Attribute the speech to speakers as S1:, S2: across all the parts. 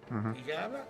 S1: Ujú.
S2: ¿Y qué habla?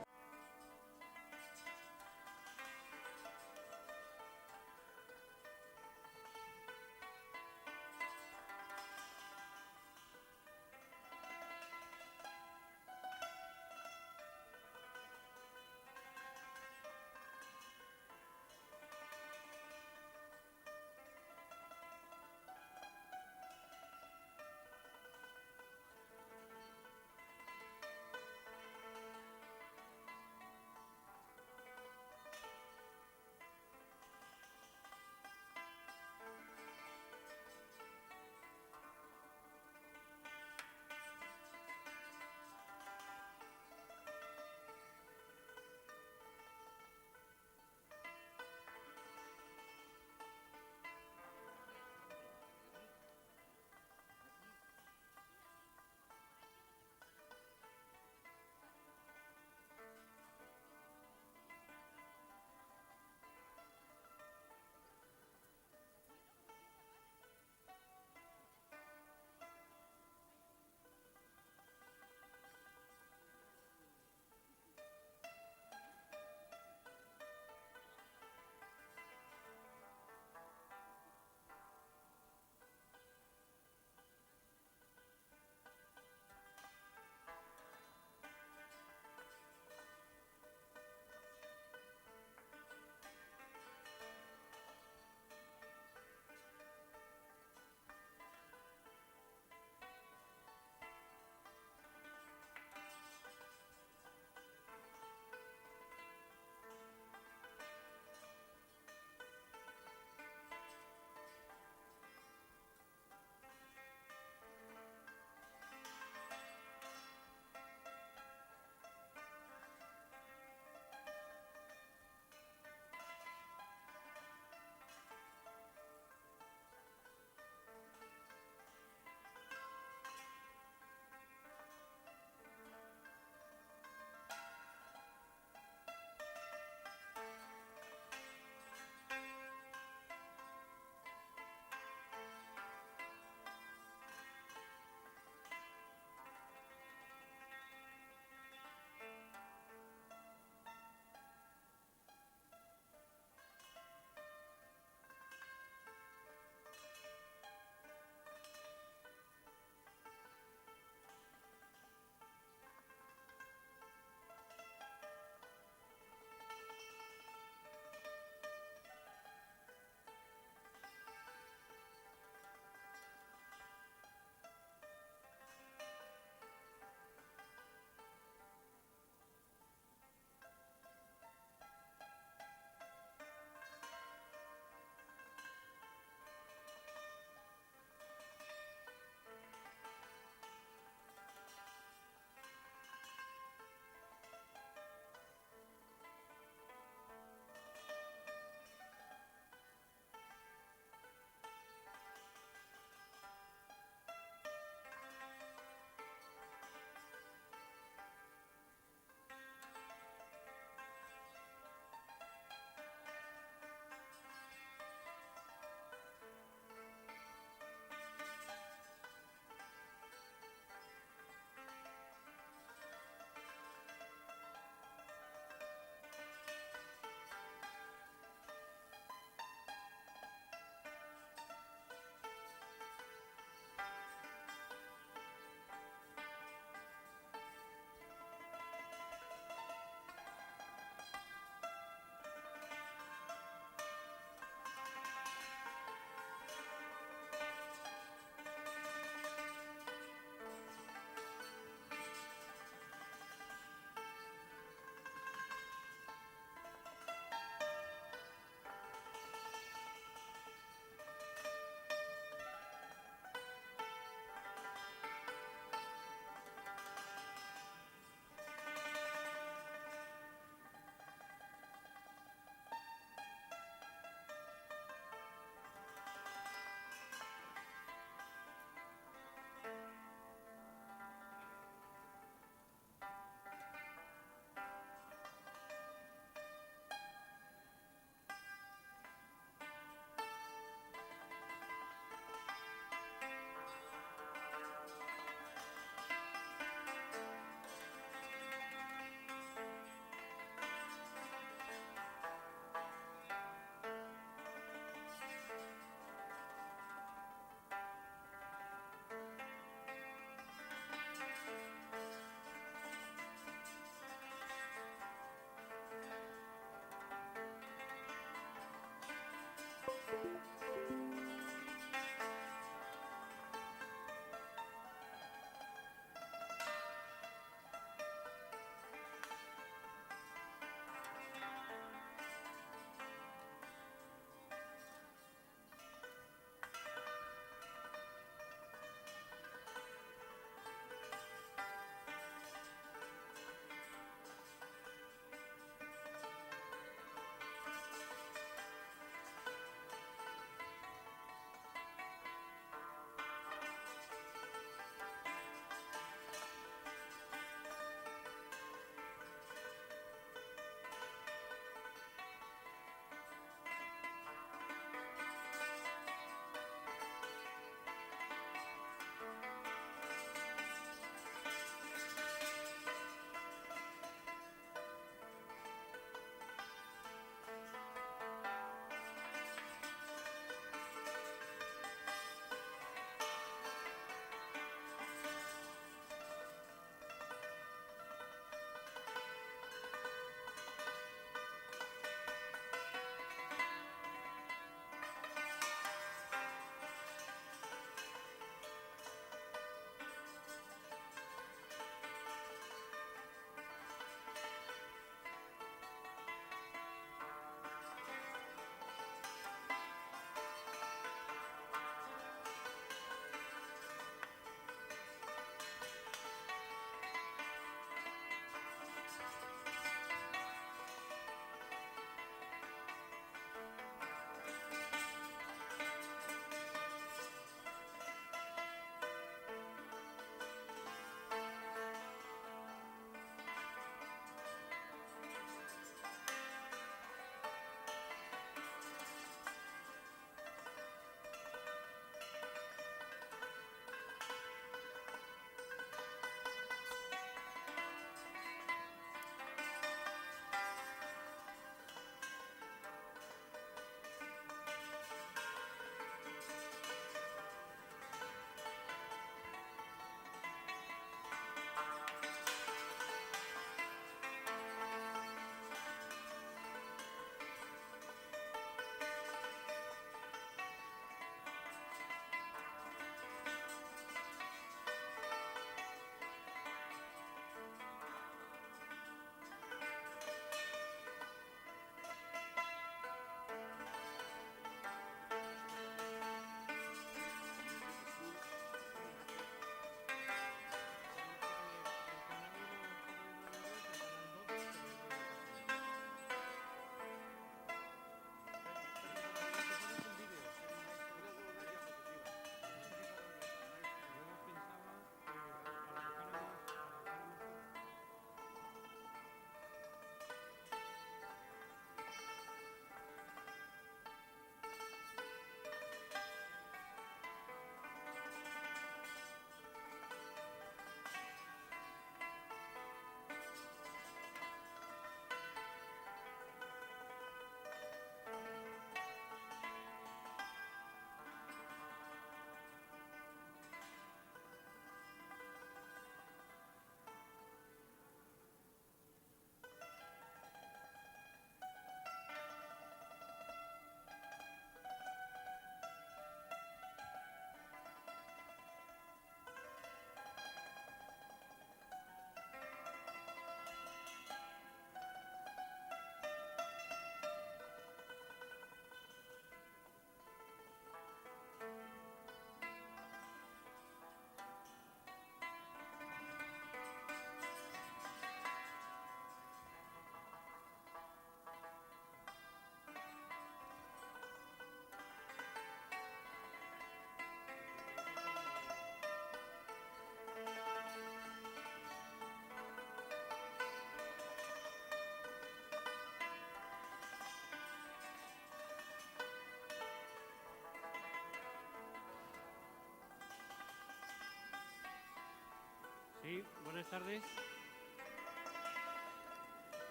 S1: Sí, buenas tardes.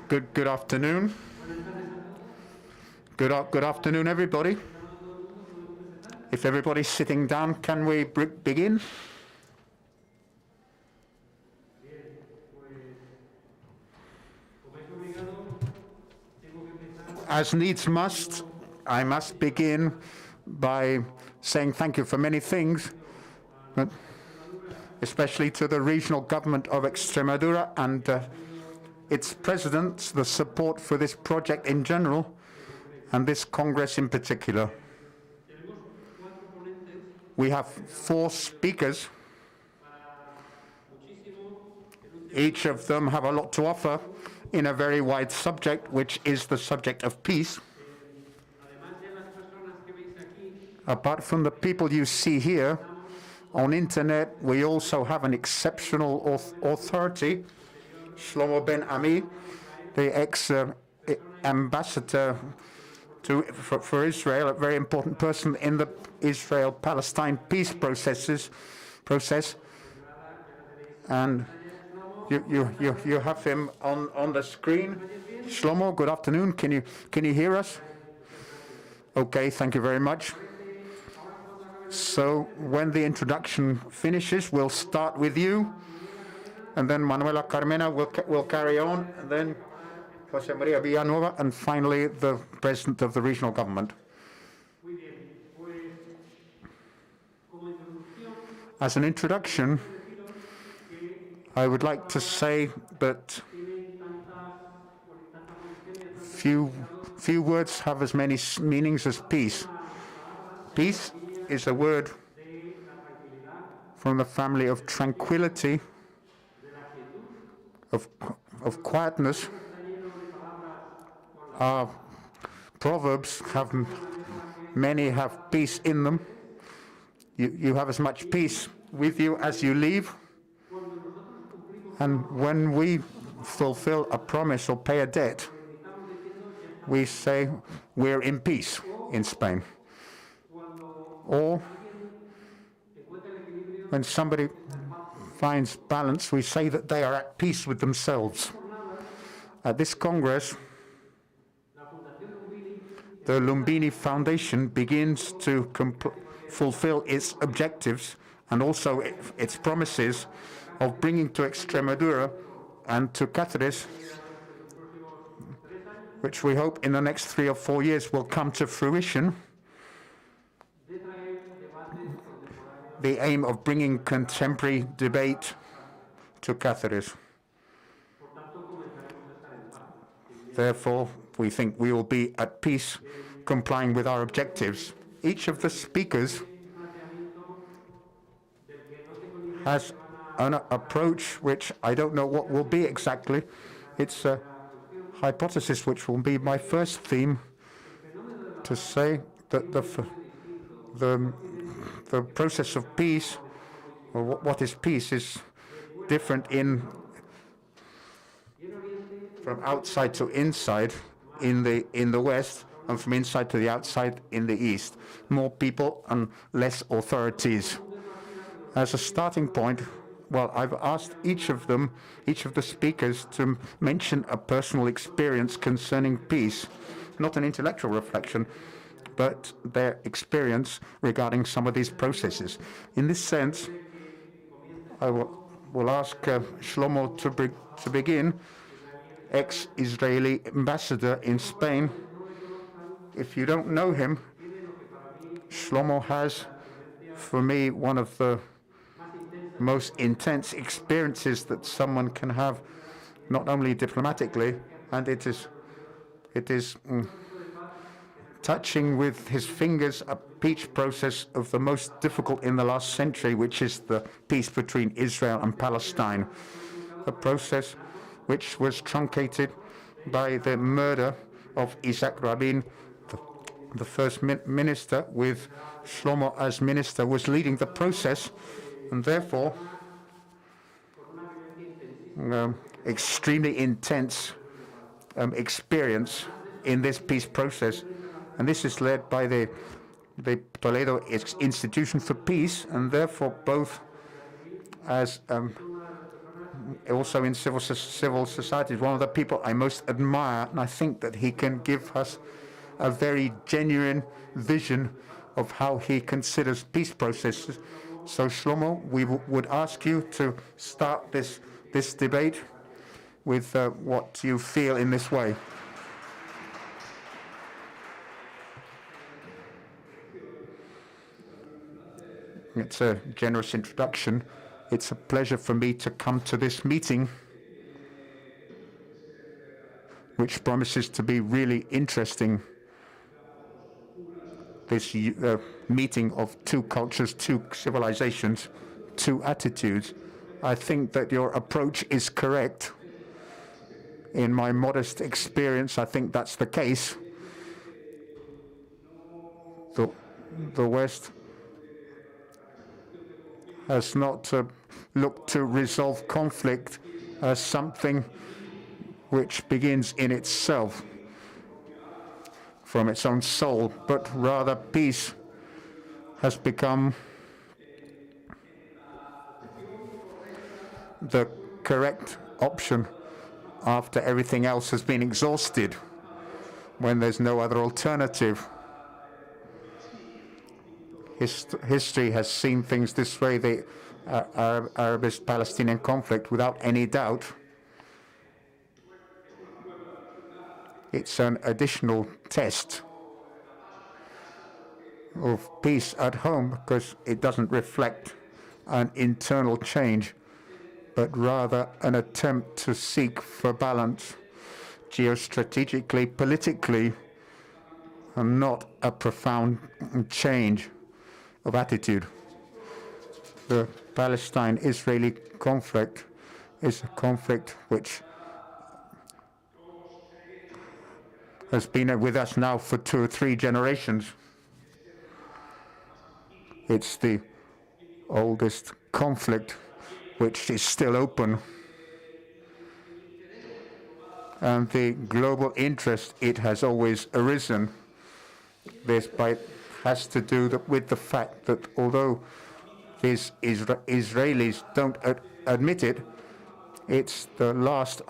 S2: Good afternoon. Good afternoon, everybody. If everybody's sitting down, can we begin? As needs must, I must begin by saying thank you for many things, but especially to the regional government of Extremadura and its presidents, the support for this project in general, and this Congress in particular. We have 4 speakers. Each of them have a lot to offer in a very wide subject, which is the subject of peace. Apart from the people you see here, on internet, we also have an exceptional authority, Shlomo ben Ami, the ex-ambassador for Israel, a very important person in the Israel-Palestine peace process. And you have him on the screen. Shlomo, good afternoon. Can you hear us? Okay, thank you very much. So when the introduction finishes, we'll start with you, and then Manuela Carmena will carry on, and then Jose Maria Vilanova, and finally the president of the regional government. As an introduction, I would like to say that few words have as many meanings as peace. Peace is a word from the family of tranquility, of quietness. Our proverbs many have peace in them. You have as much peace with you as you leave. And when we fulfill a promise or pay a debt, we say we're in peace in Spain. Or when somebody finds balance, we say that they are at peace with themselves. At this Congress, the Lumbini Foundation begins to fulfill its objectives and also its promises of bringing to Extremadura and to Cáceres, which we hope in the next 3 or 4 years will come to fruition, the aim of bringing contemporary debate to Cáceres. Therefore, we think we will be at peace, complying with our objectives. Each of the speakers has an approach which I don't know what will be exactly. It's a hypothesis which will be my first theme, to say that the process of peace, or what is peace, is different from outside to inside in the West, and from inside to the outside in the East. More people and less authorities. As a starting point, well, I've asked each of the speakers to mention a personal experience concerning peace, not an intellectual reflection, but their experience regarding some of these processes. In this sense, I will ask Shlomo to begin, ex-Israeli ambassador in Spain. If you don't know him, Shlomo has, for me, one of the most intense experiences that someone can have, not only diplomatically, and it is touching with his fingers a peace process of the most difficult in the last century, which is the peace between Israel and Palestine, a process which was truncated by the murder of Isaac Rabin, the first minister, with Shlomo as minister, was leading the process, and therefore extremely intense experience in this peace process, and this is led by the Toledo Institution for Peace, and therefore both as also in civil society, one of the people I most admire, and I think that he can give us a very genuine vision of how he considers peace processes. So Shlomo, we would ask you to start this debate with what you feel in this way. It's a generous introduction. It's a pleasure for me to come to this meeting, which promises to be really interesting. This meeting of two cultures, two civilizations, two attitudes. I think that your approach is correct. In my modest experience, I think that's the case. The West has not looked to resolve conflict as something which begins in itself, from its own soul, but rather peace has become the correct option after everything else has been exhausted, when there's no other alternative. History has seen things this way, the Arab-Palestinian conflict, without any doubt. It's an additional test of peace at home, because it doesn't reflect an internal change, but rather an attempt to seek for balance geostrategically, politically, and not a profound change of attitude. The Palestine-Israeli conflict is a conflict which has been with us now for 2 or 3 generations. It's the oldest conflict which is still open. And the global interest, it has always arisen. This has to do with the fact that although these Israelis don't admit it, it's the last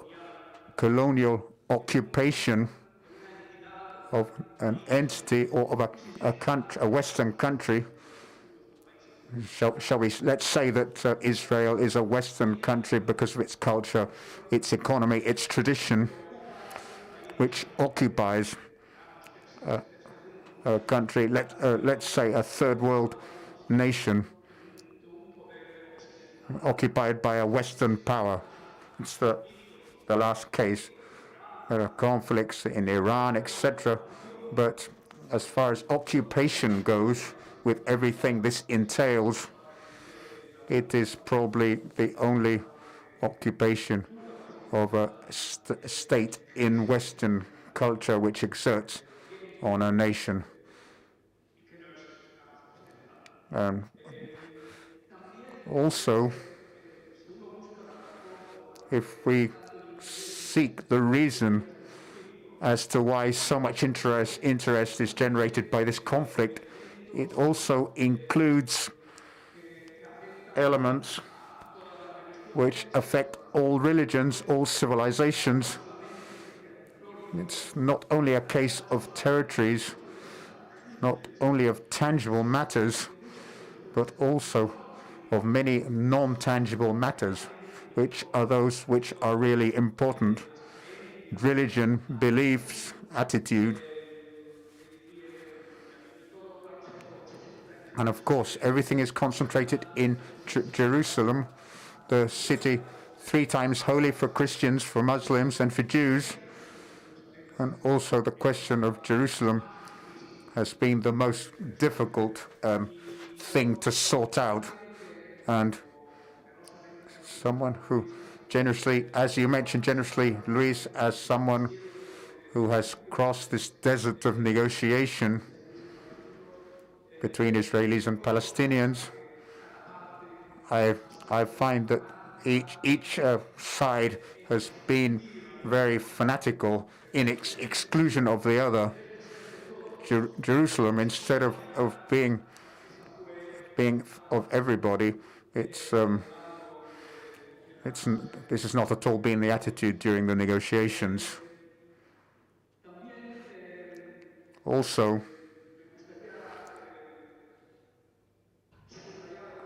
S2: colonial occupation of an entity or of a country, a Western country. Let's say that Israel is a Western country because of its culture, its economy, its tradition, which occupies a country, let's say a third world nation, occupied by a Western power. It's the last case. There are conflicts in Iran, etc. But as far as occupation goes, with everything this entails, it is probably the only occupation of a state in Western culture which exerts on a nation. Also, if we seek the reason as to why so much interest is generated by this conflict, it also includes elements which affect all religions, all civilizations. It's not only a case of territories, not only of tangible matters, but also of many non-tangible matters, which are those which are really important. Religion, beliefs, attitude. And of course, everything is concentrated in Jerusalem, the city 3 times holy for Christians, for Muslims, and for Jews. And also the question of Jerusalem has been the most difficult thing to sort out. And someone who generously, as you mentioned generously, Luis, as someone who has crossed this desert of negotiation between Israelis and Palestinians, I find that each side has been very fanatical in exclusion of the other. Jerusalem, instead of being of everybody, this has not at all been the attitude during the negotiations. Also,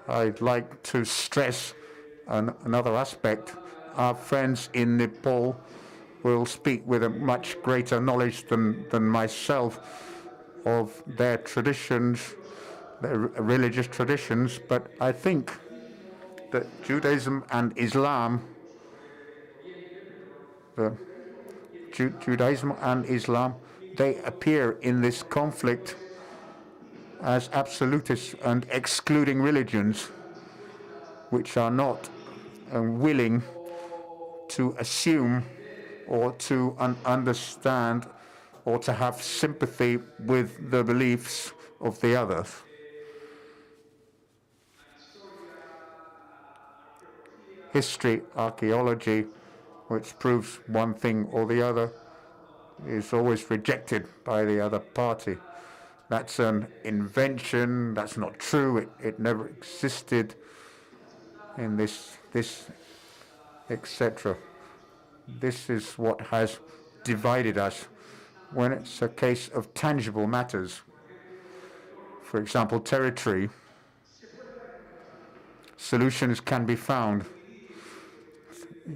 S2: I'd like to stress another aspect. Our friends in Nepal will speak with a much greater knowledge than myself of their traditions, their religious traditions, but I think that Judaism and Islam, Judaism and Islam, they appear in this conflict as absolutists and excluding religions, which are not willing to assume or to understand or to have sympathy with the beliefs of the others. History, archaeology, which proves one thing or the other, is always rejected by the other party. That's an invention, that's not true, it never existed in this etc. This is what has divided us when it's a case of tangible matters. For example, territory. Solutions can be found.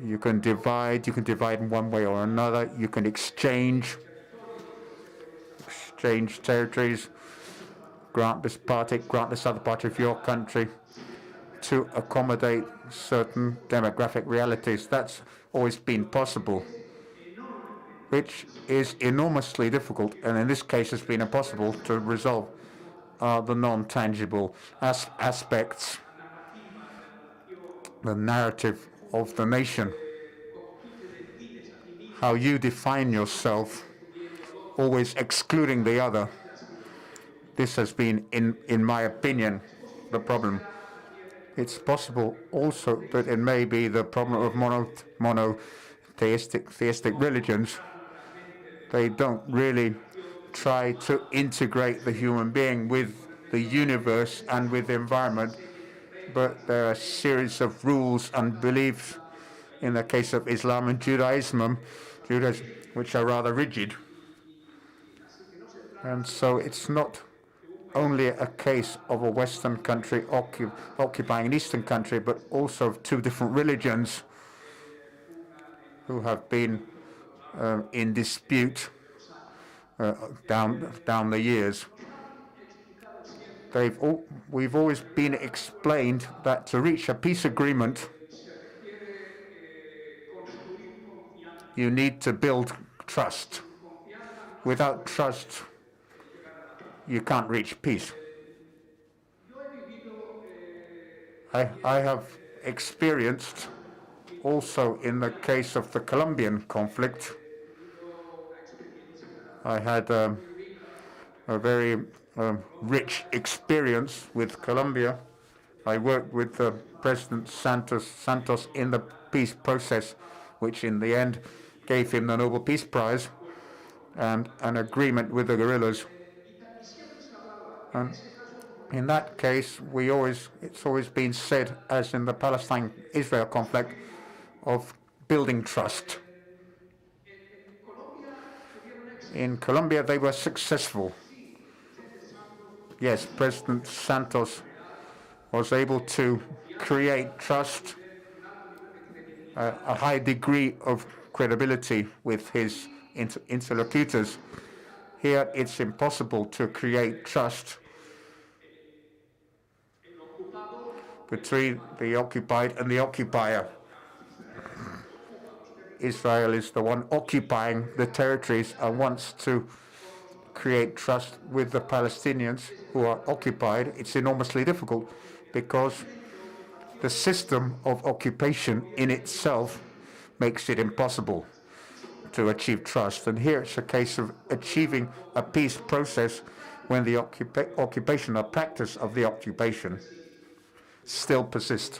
S2: You can divide in one way or another. You can exchange territories, grant this other part of your country to accommodate certain demographic realities. That's always been possible, which is enormously difficult, and in this case has been impossible to resolve, the non-tangible aspects, the narrative of the nation, how you define yourself, always excluding the other. This has been, in my opinion, the problem. It's possible also that it may be the problem of theistic religions. They don't really try to integrate the human being with the universe and with the environment, but there are a series of rules and beliefs in the case of Islam and Judaism, which are rather rigid. And so it's not only a case of a Western country occupying an Eastern country, but also of two different religions who have been in dispute down the years. We've always been explained that to reach a peace agreement, you need to build trust. Without trust, you can't reach peace. I have experienced also in the case of the Colombian conflict. I had a very rich experience with Colombia. I worked with President Santos in the peace process, which in the end gave him the Nobel Peace Prize and an agreement with the guerrillas. And in that case, it's always been said, as in the Palestine-Israel conflict, of building trust. In Colombia, they were successful. Yes, President Santos was able to create trust, a high degree of credibility with his interlocutors. Here, it's impossible to create trust between the occupied and the occupier. Israel is the one occupying the territories and wants to create trust with the Palestinians who are occupied. It's enormously difficult because the system of occupation in itself makes it impossible to achieve trust. And here it's a case of achieving a peace process when the occupation or practice of the occupation still persists.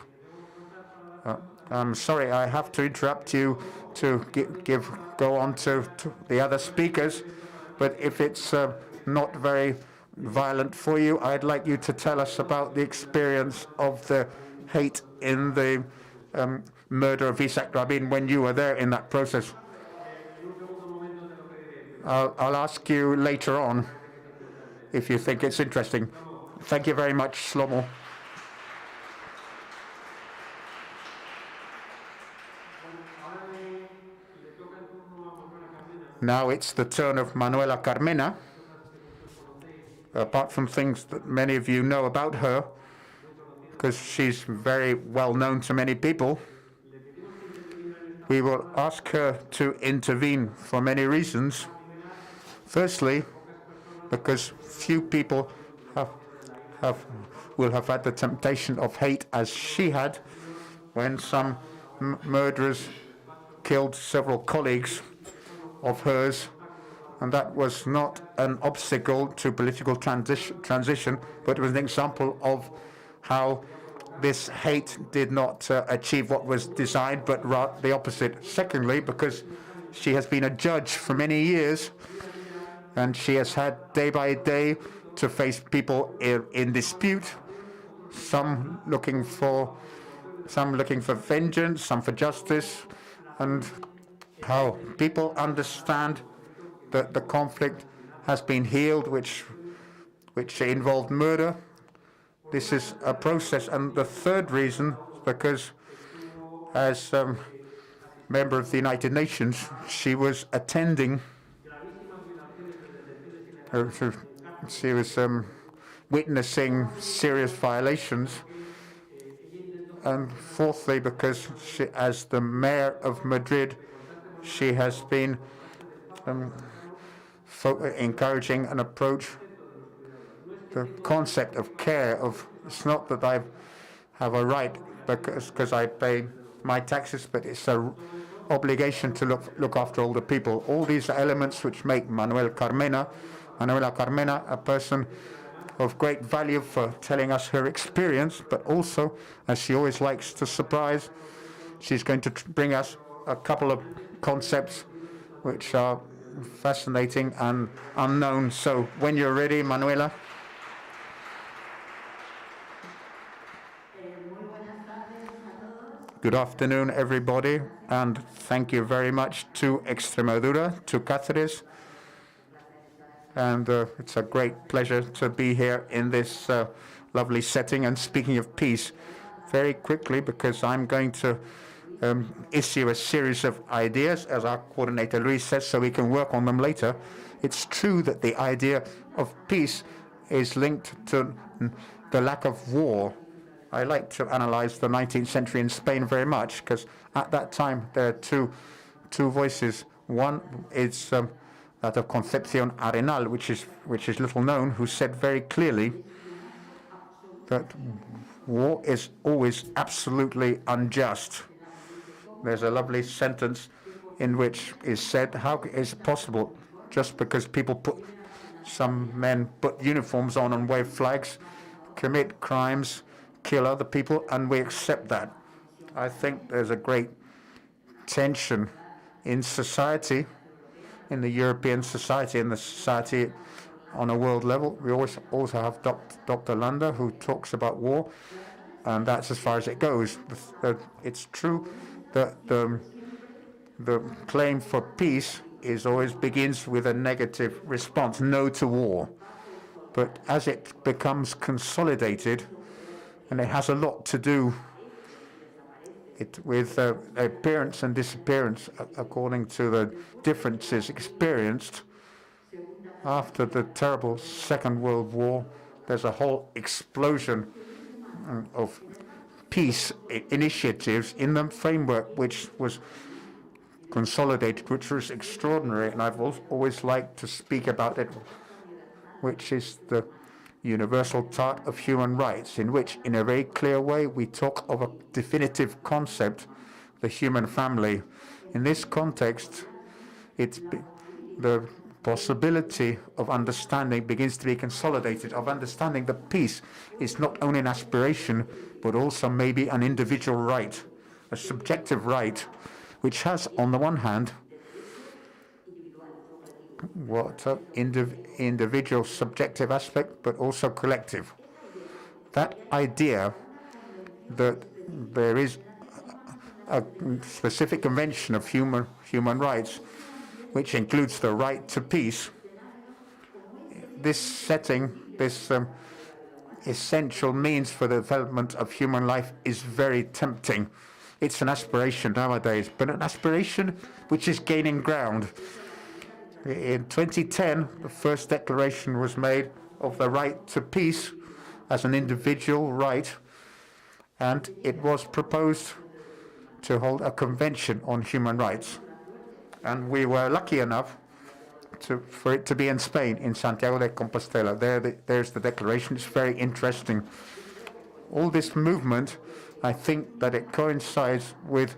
S2: I'm sorry, I have to interrupt you to go on to the other speakers, but if it's not very violent for you, I'd like you to tell us about the experience of the hate in the murder of Yitzhak Rabin when you were there in that process. I'll ask you later on if you think it's interesting. Thank you very much, Shlomo. Now it's the turn of Manuela Carmena. Apart from things that many of you know about her, because she's very well known to many people, we will ask her to intervene for many reasons. Firstly, because few people will have had the temptation of hate as she had when some murderers killed several colleagues of hers, and that was not an obstacle to political transition, but it was an example of how this hate did not achieve what was designed, but rather the opposite. Secondly, because she has been a judge for many years, and she has had day by day to face people in dispute, some looking for vengeance, some for justice, and how people understand that the conflict has been healed, which involved murder. This is a process. And the third reason, because as member of the United Nations, she was attending, she was witnessing serious violations. And fourthly, because she, as the mayor of Madrid, she has been encouraging an approach, the concept of care, of it's not that I have a right because I pay my taxes, but it's an obligation to look after all the people. All these are elements which make Manuela Carmena a person of great value for telling us her experience, but also, as she always likes to surprise, she's going to bring us a couple of concepts which are fascinating and unknown. So when you're ready, Manuela. Good afternoon, everybody, and thank you very much to Extremadura, to Cáceres. And it's a great pleasure to be here in this lovely setting. And speaking of peace, very quickly, because I'm going to issue a series of ideas, as our coordinator Luis says, so we can work on them later. It's true that the idea of peace is linked to the lack of war. I like to analyze the 19th century in Spain very much, because at that time there are two voices. One is that of Concepción Arenal, which is little known, who said very clearly that war is always absolutely unjust. There's a lovely sentence in which is said, how is it possible, just because some men put uniforms on and wave flags, commit crimes, kill other people, and we accept that? I think there's a great tension in society, in the European society, in the society on a world level. We also have Dr. Landa, who talks about war, and that's as far as it goes. It's true that the claim for peace always begins with a negative response, no to war. But as it becomes consolidated, and it has a lot to do with appearance and disappearance according to the differences experienced after the terrible Second World War, there's a whole explosion of peace initiatives in the framework which was consolidated, which was extraordinary, and I've always liked to speak about it, which is the universal chart of human rights, in which, in a very clear way, we talk of a definitive concept, the human family. In this context, the possibility of understanding begins to be consolidated, of understanding that peace is not only an aspiration, but also maybe an individual right. a subjective right, which has, on the one hand, what individual subjective aspect, but also collective. That idea that there is a specific convention of human rights, which includes the right to peace, this setting, this essential means for the development of human life is very tempting. It's an aspiration nowadays, but an aspiration which is gaining ground. In 2010, the first declaration was made of the right to peace as an individual right, and it was proposed to hold a convention on human rights. And we were lucky enough for it to be in Spain, in Santiago de Compostela. There's the declaration. It's very interesting. All this movement, I think that it coincides with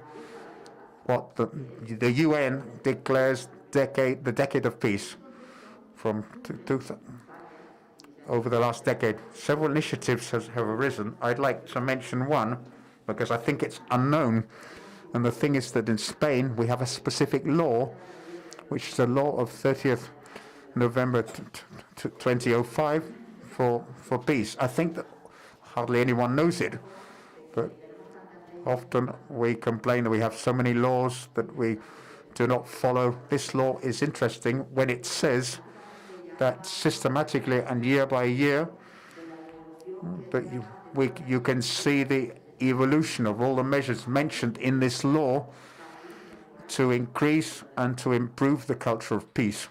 S2: what the UN declares the decade of peace from over the last decade. Several initiatives have arisen. I'd like to mention one because I think it's unknown. And the thing is that in Spain we have a specific law, which is the law of 30th November 2005 for peace. I think that hardly anyone knows it, but often we complain that we have so many laws that we do not follow. This law is interesting when it says that systematically and year by year that you can see the evolution of all the measures mentioned in this law to increase and to improve the culture of peace.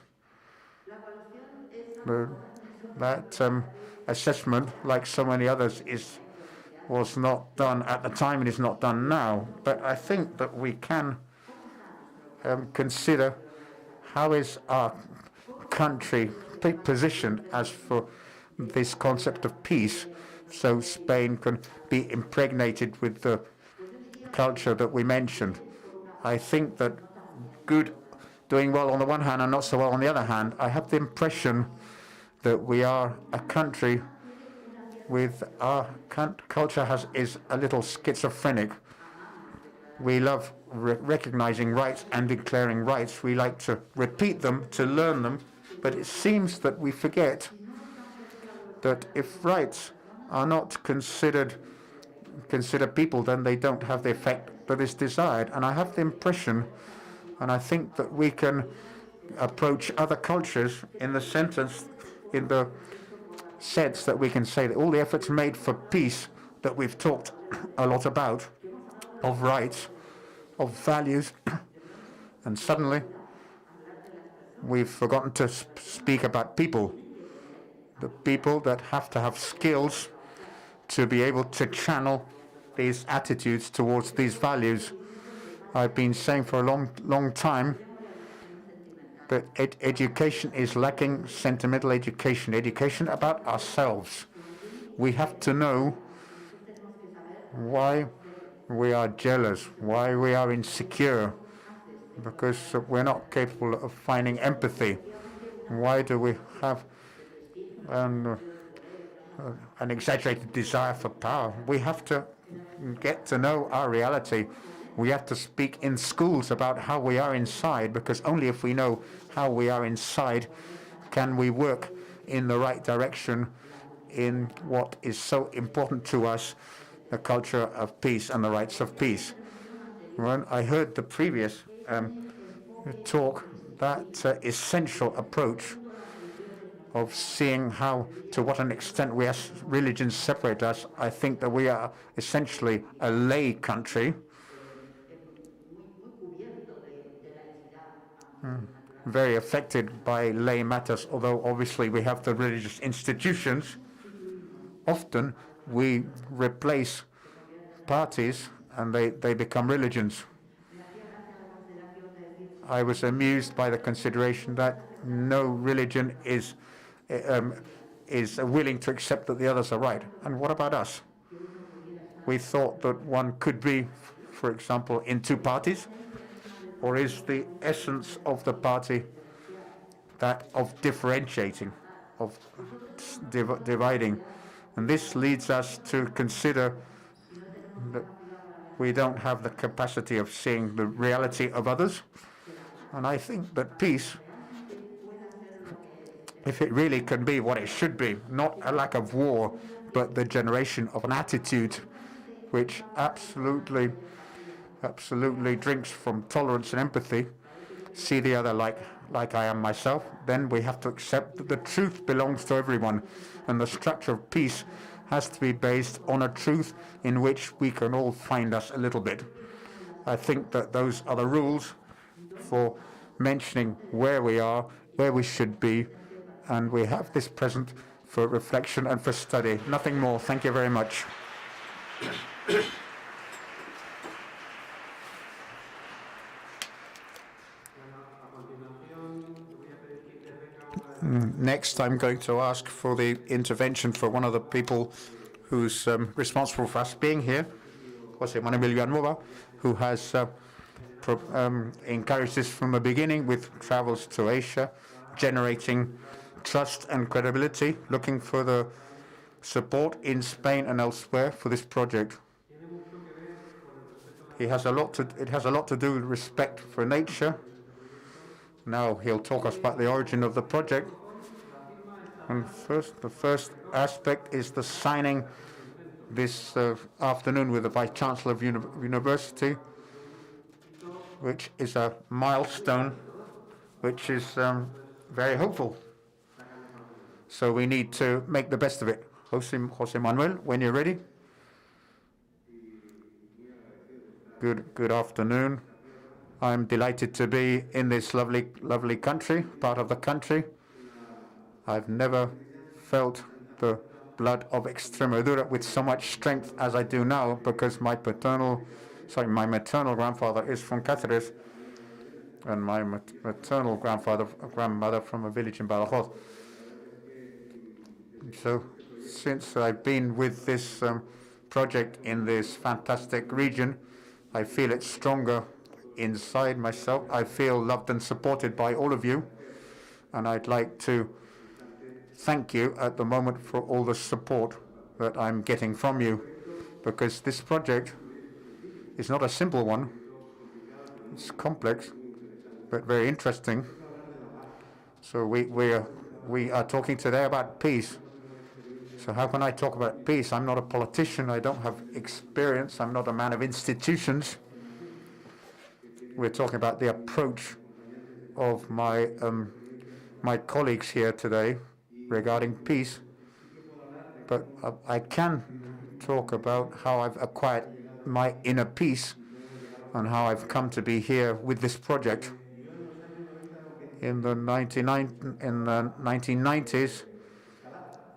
S2: That assessment, like so many others, was not done at the time and is not done now. But I think that we can consider how is our country positioned as for this concept of peace, so Spain can be impregnated with the culture that we mentioned. I think that doing well on the one hand and not so well on the other hand. I have the impression that we are a country with our culture is a little schizophrenic. We love recognizing rights and declaring rights. We like to repeat them, to learn them, but it seems that we forget that if rights are not consider people, then they don't have the effect that is desired. And I have the impression, and I think that we can approach other cultures in the sense that we can say that all the efforts made for peace that we've talked a lot about, of rights, of values, and suddenly we've forgotten to speak about people, the people that have to have skills to be able to channel these attitudes towards these values. I've been saying for a long time that education is lacking sentimental education about ourselves. We have to know why we are jealous, why we are insecure, because we're not capable of finding empathy. Why do we have an exaggerated desire for power? We have to get to know our reality. We have to speak in schools about how we are inside, because only if we know how we are inside can we work in the right direction in what is so important to us, the culture of peace and the rights of peace. When I heard the previous talk, that essential approach of seeing how, to what an extent we as religions separate us, I think that we are essentially a lay country, very affected by lay matters, although obviously we have the religious institutions. Often we replace parties and they become religions. I was amused by the consideration that no religion is willing to accept that the others are right. And what about us? We thought that one could be, for example, in two parties, or is the essence of the party that of differentiating, of dividing? And this leads us to consider we don't have the capacity of seeing the reality of others. And I think that peace, if it really can be what it should be, not a lack of war, but the generation of an attitude which absolutely drinks from tolerance and empathy, see the other like I am myself, then we have to accept that the truth belongs to everyone, and the structure of peace has to be based on a truth in which we can all find us a little bit. I think that those are the rules for mentioning where we are, where we should be, and we have this present for reflection and for study. Nothing more. Thank you very much. Next, I'm going to ask for the intervention for one of the people who's responsible for us being here, José Manuel Vilanova, who has encouraged this from the beginning with travels to Asia, generating trust and credibility, looking for the support in Spain and elsewhere for this project. It has a lot to do with respect for nature. Now he'll talk us about the origin of the project. And the first aspect is the signing this afternoon with the Vice-Chancellor of University, which is a milestone, which is very hopeful. So we need to make the best of it. José Manuel, when you're ready. Good afternoon. I'm delighted to be in this lovely country, part of the country. I've never felt the blood of Extremadura with so much strength as I do now, because my maternal grandfather is from Cáceres, and my maternal grandmother from a village in Badajoz. So since I've been with this project in this fantastic region, I feel it stronger inside myself. I feel loved and supported by all of you, and I'd like to thank you at the moment for all the support that I'm getting from you, because this project is not a simple one. It's complex, but very interesting. So we are talking today about peace. So how can I talk about peace? I'm not a politician. I don't have experience. I'm not a man of institutions. We're talking about the approach of my colleagues here today regarding peace. But I can talk about how I've acquired my inner peace and how I've come to be here with this project. In the 1990s,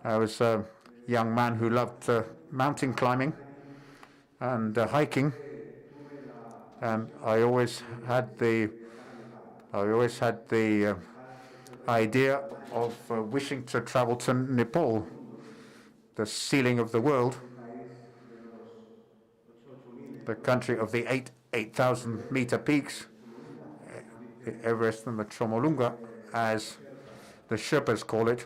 S2: I was a young man who loved mountain climbing and hiking, and I always had the idea of wishing to travel to Nepal, the ceiling of the world, the country of the 8,000-meter peaks, Everest and the Chomolungma, as the Sherpas call it.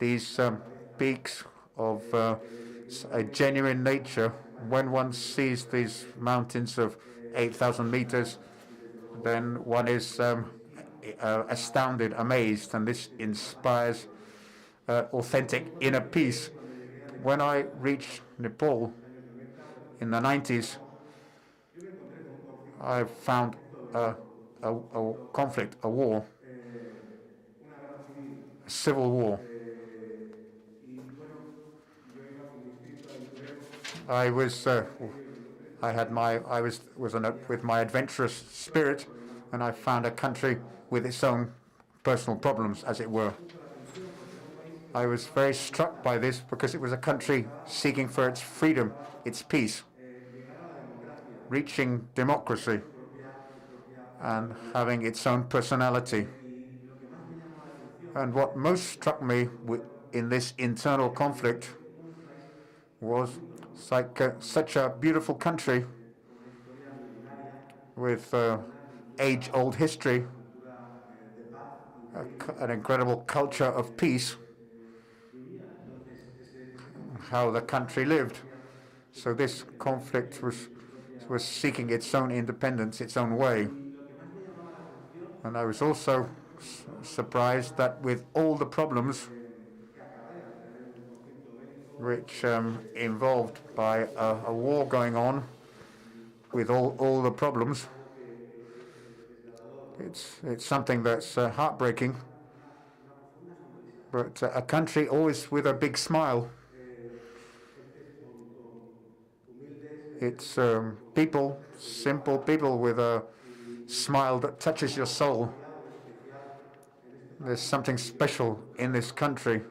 S2: These peaks of a genuine nature, when one sees these mountains of 8,000 meters, then one is astounded, amazed, and this inspires authentic inner peace. When I reached Nepal in the 90s, I found a conflict, a war, a civil war. I was with my adventurous spirit, and I found a country with its own personal problems, as it were. I was very struck by this because it was a country seeking for its freedom, its peace, reaching democracy, and having its own personality. And what most struck me in this internal conflict was such a beautiful country with age-old history, an incredible culture of peace, how the country lived. So this conflict was seeking its own independence, its own way. And I was also surprised that with all the problems which involved by a war going on, with all the problems, it's something that's heartbreaking. But a country always with a big smile. It's people, simple people with a smile that touches your soul. There's something special in this country,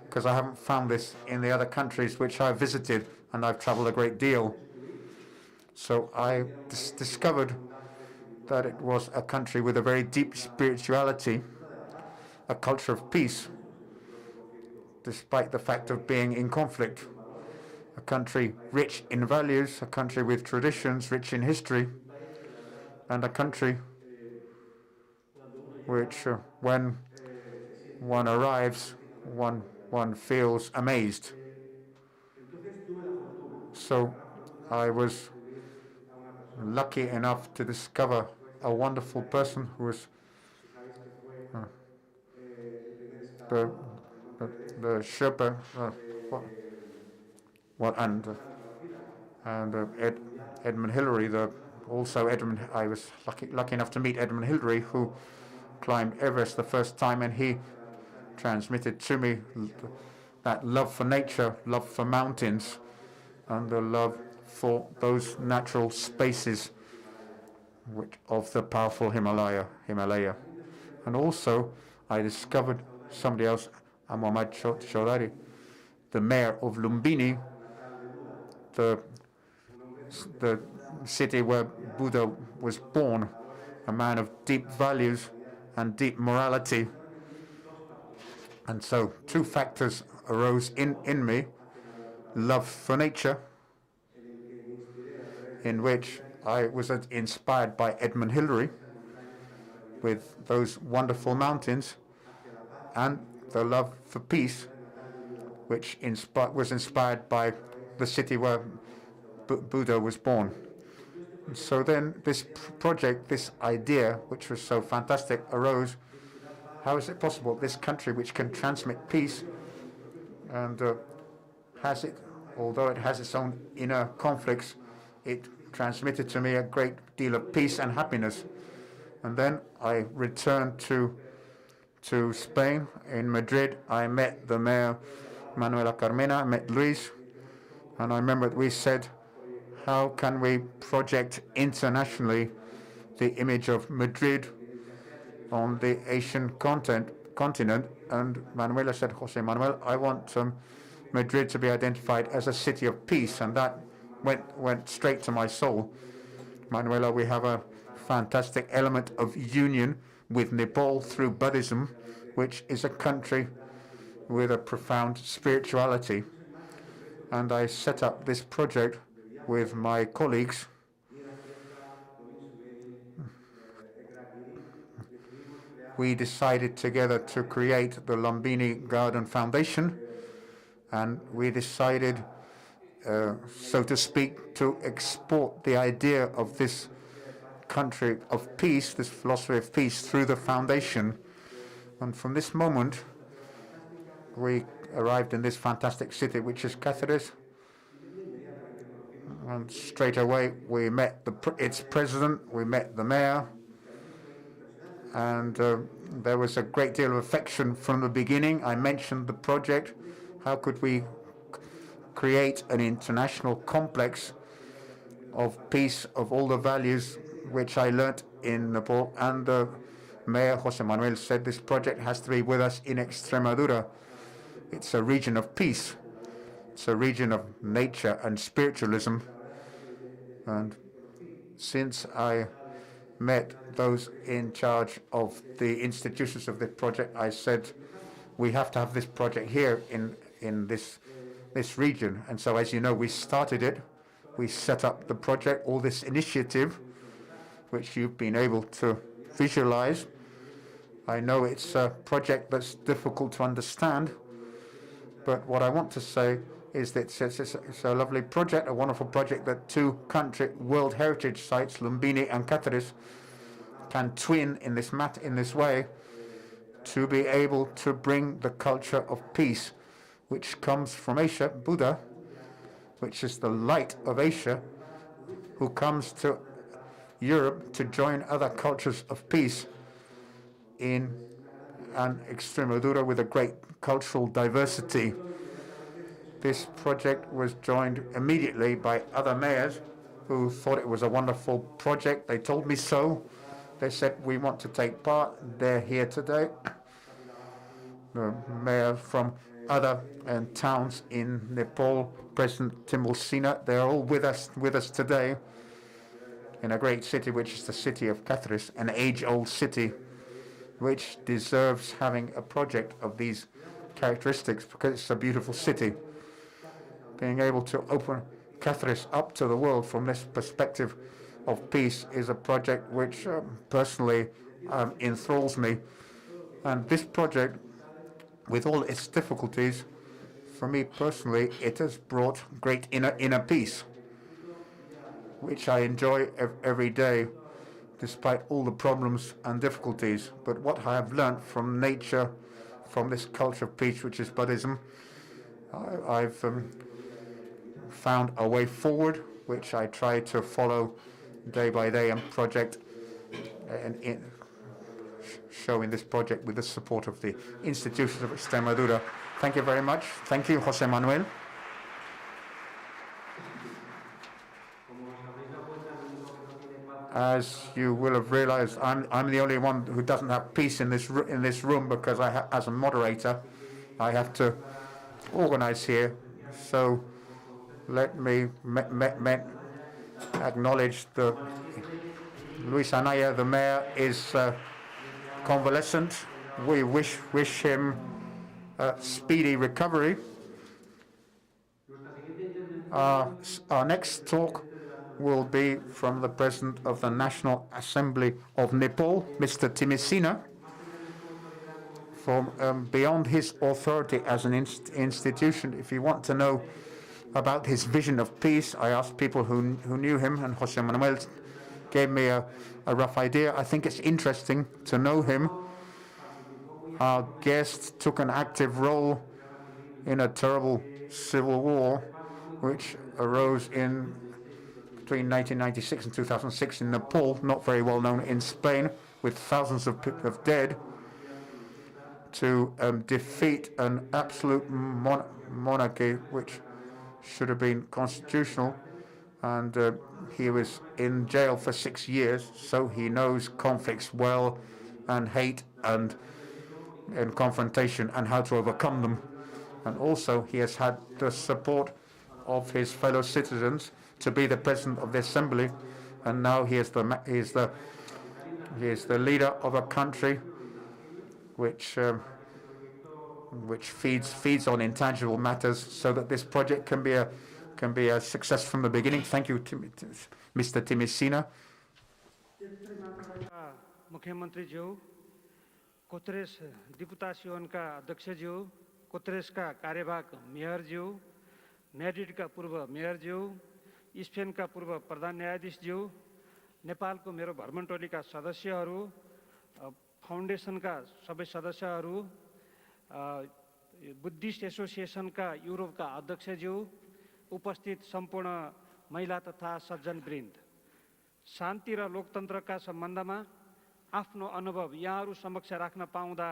S2: because I haven't found this in the other countries which I've visited, and I've traveled a great deal. So I discovered that it was a country with a very deep spirituality, a culture of peace, despite the fact of being in conflict. A country rich in values, a country with traditions, rich in history, and a country which, when one arrives, one feels amazed. So I was lucky enough to discover a wonderful person who was the Sherpa, Edmund Hillary. I was lucky enough to meet Edmund Hillary, who climbed Everest the first time, and he transmitted to me that love for nature, love for mountains, and the love for those natural spaces of the powerful Himalaya. And also, I discovered somebody else, Muhammad Chaudhary, the mayor of Lumbini, the city where Buddha was born, a man of deep values and deep morality. And so two factors arose in me: love for nature, in which I was inspired by Edmund Hillary with those wonderful mountains, and the love for peace, which was inspired by the city where Buddha was born. And so then this project, this idea, which was so fantastic, arose. How is it possible, this country which can transmit peace and although it has its own inner conflicts, it transmitted to me a great deal of peace and happiness. And then I returned to Spain. In Madrid, I met the mayor, Manuela, Carmena, I met Luis, and I remember we said, how can we project internationally the image of Madrid on the Asian continent? And Manuela said, Jose Manuel, I want Madrid to be identified as a city of peace, and that went straight to my soul. Manuela, we have a fantastic element of union with Nepal through Buddhism, which is a country with a profound spirituality. And I set up this project with my colleagues. We decided together to create the Lumbini Garden Foundation, and we decided, so to speak, to export the idea of this country of peace, this philosophy of peace, through the foundation. And from this moment, we arrived in this fantastic city, which is Cáceres. And straight away, we met its president, we met the mayor, and there was a great deal of affection from the beginning. I mentioned the project. How could we create an international complex of peace, of all the values which I learnt in Nepal? And the mayor, Jose Manuel, said this project has to be with us in Extremadura. It's a region of peace. It's a region of nature and spiritualism. And since I met those in charge of the institutions of the project, I said, we have to have this project here in this region. And so, as you know, we started it. We set up the project, all this initiative, which you've been able to visualize. I know it's a project that's difficult to understand, but what I want to say is that it's a lovely project, a wonderful project that two World Heritage Sites, Lumbini and Cáceres, can twin in this way to be able to bring the culture of peace, which comes from Asia, Buddha, which is the light of Asia, who comes to Europe to join other cultures of peace in an Extremadura with a great cultural diversity. This project was joined immediately by other mayors who thought it was a wonderful project. They told me so. They said, we want to take part. They're here today. The mayor from other towns in Nepal, President Timilsina, they're all with us today in a great city, which is the city of Cáceres, an age-old city, which deserves having a project of these characteristics because it's a beautiful city. Being able to open Cáceres up to the world from this perspective of peace is a project which personally enthralls me. And this project, with all its difficulties, for me personally, it has brought great inner peace, which I enjoy every day, despite all the problems and difficulties. But what I have learned from nature, from this culture of peace, which is Buddhism, I've found a way forward, which I try to follow day by day and project, and showing this project with the support of the institutions of Extremadura. Thank you very much. Thank you, José Manuel. As you will have realized, I'm the only one who doesn't have peace in this room because as a moderator, I have to organize here. So let me acknowledge the Luis Anaya, the mayor, is convalescent. We wish him speedy recovery. Our next talk will be from the President of the National Assembly of Nepal, Mr. Timilsina. From beyond his authority as an institution, if you want to know about his vision of peace, I asked people who knew him, and José Manuel gave me a rough idea. I think it's interesting to know him. Our guest took an active role in a terrible civil war which arose between 1996 and 2006 in Nepal, not very well known in Spain, with thousands of dead, to defeat an absolute monarchy which should have been constitutional, and he was in jail for 6 years, so he knows conflicts well, and hate and confrontation, and how to overcome them. And also he has had the support of his fellow citizens to be the president of the assembly, and now he is the leader of a country which feeds on intangible matters, so that this project can be a success from the beginning. Thank you, Mr. Timilsina.
S1: मुख्यमन्त्रीज्यू, कोतरेस डिपुटासियोनका अध्यक्षज्यू, कोतरेसका कार्यवाहक मेयरज्यू, म्याड्रिडका पूर्व मेयरज्यू, स्पेनका पूर्व प्रधान न्यायाधीशज्यू, नेपालको मेरो भ्रमण टोलीका सदस्यहरू, फाउन्डेसनका सबै सदस्यहरू, Buddhist एसोसिएसनका युरोपका अध्यक्षज्यू, उपस्थित सम्पूर्ण महिला तथा सज्जनवृन्द, शान्ति र लोकतन्त्रका सम्बन्धमा आफ्नो अनुभव यहाँहरू समक्ष राख्न पाउँदा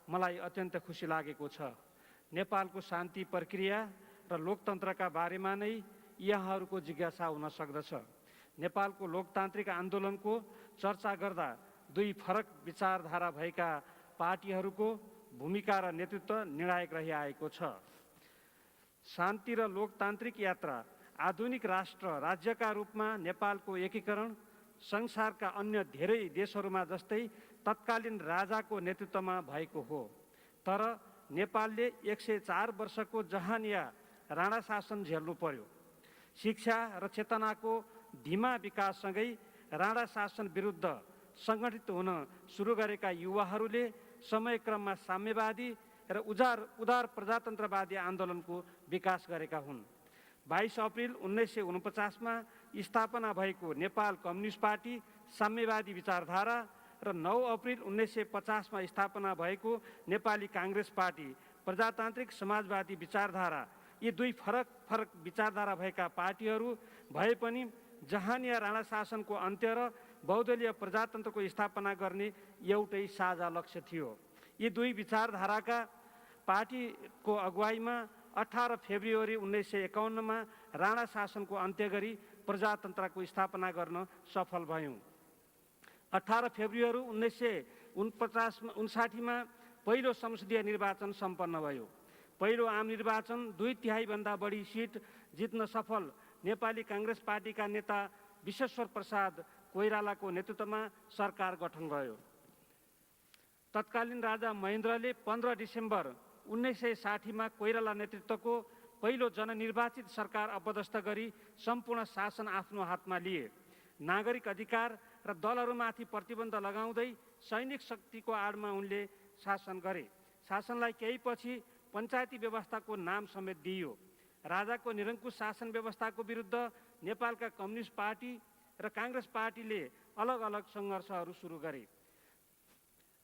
S1: मलाई अत्यन्त खुसी लागेको छ। नेपालको शान्ति प्रक्रिया र लोकतन्त्रका बारेमा नै यहाँहरूको जिज्ञासा हुन सक्दछ। नेपालको लोकतान्त्रिक आन्दोलनको चर्चा गर्दा दुई फरक विचारधारा भएका पार्टीहरूको भूमिका र नेतृत्व निर्णायक रहिआएको छ। शान्ति र लोकतान्त्रिक यात्रा आधुनिक राष्ट्र राज्यका रूपमा नेपालको एकीकरण संसारका अन्य धेरै देशहरूमा जस्तै तत्कालीन राजाको नेतृत्वमा भएको हो। तर नेपालले 104 वर्षको जहानिया राणा शासन झेल्नु पर्यो। शिक्षा र चेतनाको धीमा विकाससँगै राणा शासन विरुद्ध सङ्गठित हुन सुरु गरेका युवाहरूले समयक्रममा साम्यवादी र उदार प्रजातन्त्रवादी आन्दोलनको विकास गरेका हुन्। 22 अप्रिल 1949मा स्थापना भएको नेपाल कम्युनिस्ट पार्टी साम्यवादी विचारधारा र 9 अप्रिल 1950मा स्थापना भएको नेपाली काङ्ग्रेस पार्टी प्रजातान्त्रिक समाजवादी विचारधारा, यी दुई फरक विचारधारा भएका पार्टीहरू भए पनि जहानिया राणा शासनको अन्त्य र बहुदलीय प्रजातन्त्रको स्थापना गर्ने एउटै साझा लक्ष्य थियो। यी दुई विचारधाराका पार्टीको अगुवाईमा 18 फेब्रुअरी 1951मा राणा शासनको अन्त्य गरी प्रजातन्त्रको स्थापना गर्न सफल भयौँ। 18 फेब्रुअरी 1959मा पहिलो संसदीय निर्वाचन सम्पन्न भयो। पहिलो आम निर्वाचन 2/3 भन्दा बढी सिट जित्न सफल नेपाली काङ्ग्रेस पार्टीका नेता विश्वेश्वर प्रसाद कोइरालाको नेतृत्वमा सरकार गठन भयो। तत्कालीन राजा महेन्द्रले 15 डिसेम्बर 1960मा कोइराला नेतृत्वको पहिलो जननिर्वाचित सरकार अपदस्थ गरी सम्पूर्ण शासन आफ्नो हातमा लिए। नागरिक अधिकार र दलहरूमाथि प्रतिबन्ध लगाउँदै सैनिक शक्तिको आडमा उनले शासन गरे। शासनलाई केही पछि पञ्चायती व्यवस्थाको नाम समेत दिइयो। राजाको निरङ्कुश शासन व्यवस्थाको विरुद्ध नेपालका कम्युनिस्ट पार्टी र काङ्ग्रेस पार्टीले अलग अलग सङ्घर्षहरू सुरु गरे।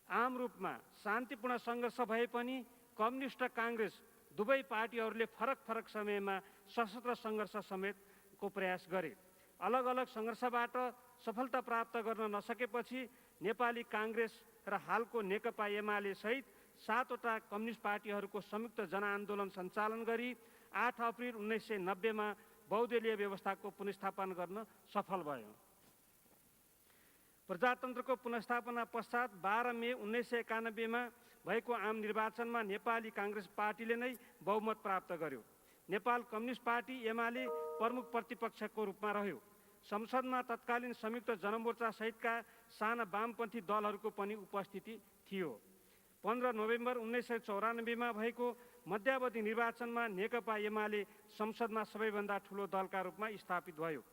S1: आम रूपमा शान्तिपूर्ण सङ्घर्ष भए पनि कम्युनिस्ट र काङ्ग्रेस दुवै पार्टीहरूले फरक समयमा सशस्त्र सङ्घर्ष समेतको प्रयास गरे। अलग अलग सङ्घर्षबाट सफलता प्राप्त गर्न नसकेपछि नेपाली काङ्ग्रेस र हालको नेकपा एमाले सहित 7वटा कम्युनिस्ट पार्टीहरूको संयुक्त जनआन्दोलन सञ्चालन गरी 8 अप्रिल 1990मा बहुदलीय व्यवस्थाको पुनर्स्थापना गर्न सफल भयो। प्रजातन्त्रको पुनर्स्थापना पश्चात 12 मे 1991मा भएको आम निर्वाचनमा नेपाली काङ्ग्रेस पार्टीले नै बहुमत प्राप्त गर्यो। नेपाल कम्युनिस्ट पार्टी एमाले प्रमुख प्रतिपक्षको रूपमा रह्यो। संसदमा तत्कालीन संयुक्त जनमोर्चा सहितका साना वामपन्थी दलहरूको पनि उपस्थिति थियो। 15 नोभेम्बर 1994मा भएको मध्यावधि निर्वाचनमा नेकपा एमाले संसदमा सबैभन्दा ठुलो दलका रूपमा स्थापित भयो।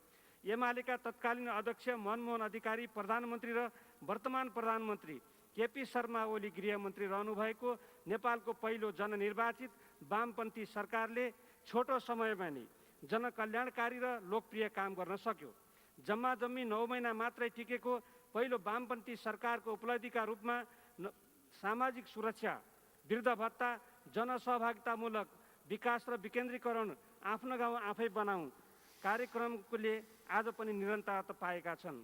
S1: एमालेका तत्कालीन अध्यक्ष मनमोहन अधिकारी प्रधानमन्त्री र वर्तमान प्रधानमन्त्री केपी शर्मा ओली गृहमन्त्री रहनुभएको नेपालको पहिलो जननिर्वाचित वामपन्थी सरकारले छोटो समयमा नै जनकल्याणकारी र लोकप्रिय काम गर्न सक्यो। जम्मा 9 महिना मात्रै टिकेको पहिलो वामपन्थी सरकारको उपलब्धिका रूपमा सामाजिक सुरक्षा, वृद्ध भत्ता, जनसहभागितामूलक विकास र विकेन्द्रीकरण, आफ्नो गाउँ आफै बनाऊ कार्यक्रमले आज पनि निरन्तरता पाएका छन्।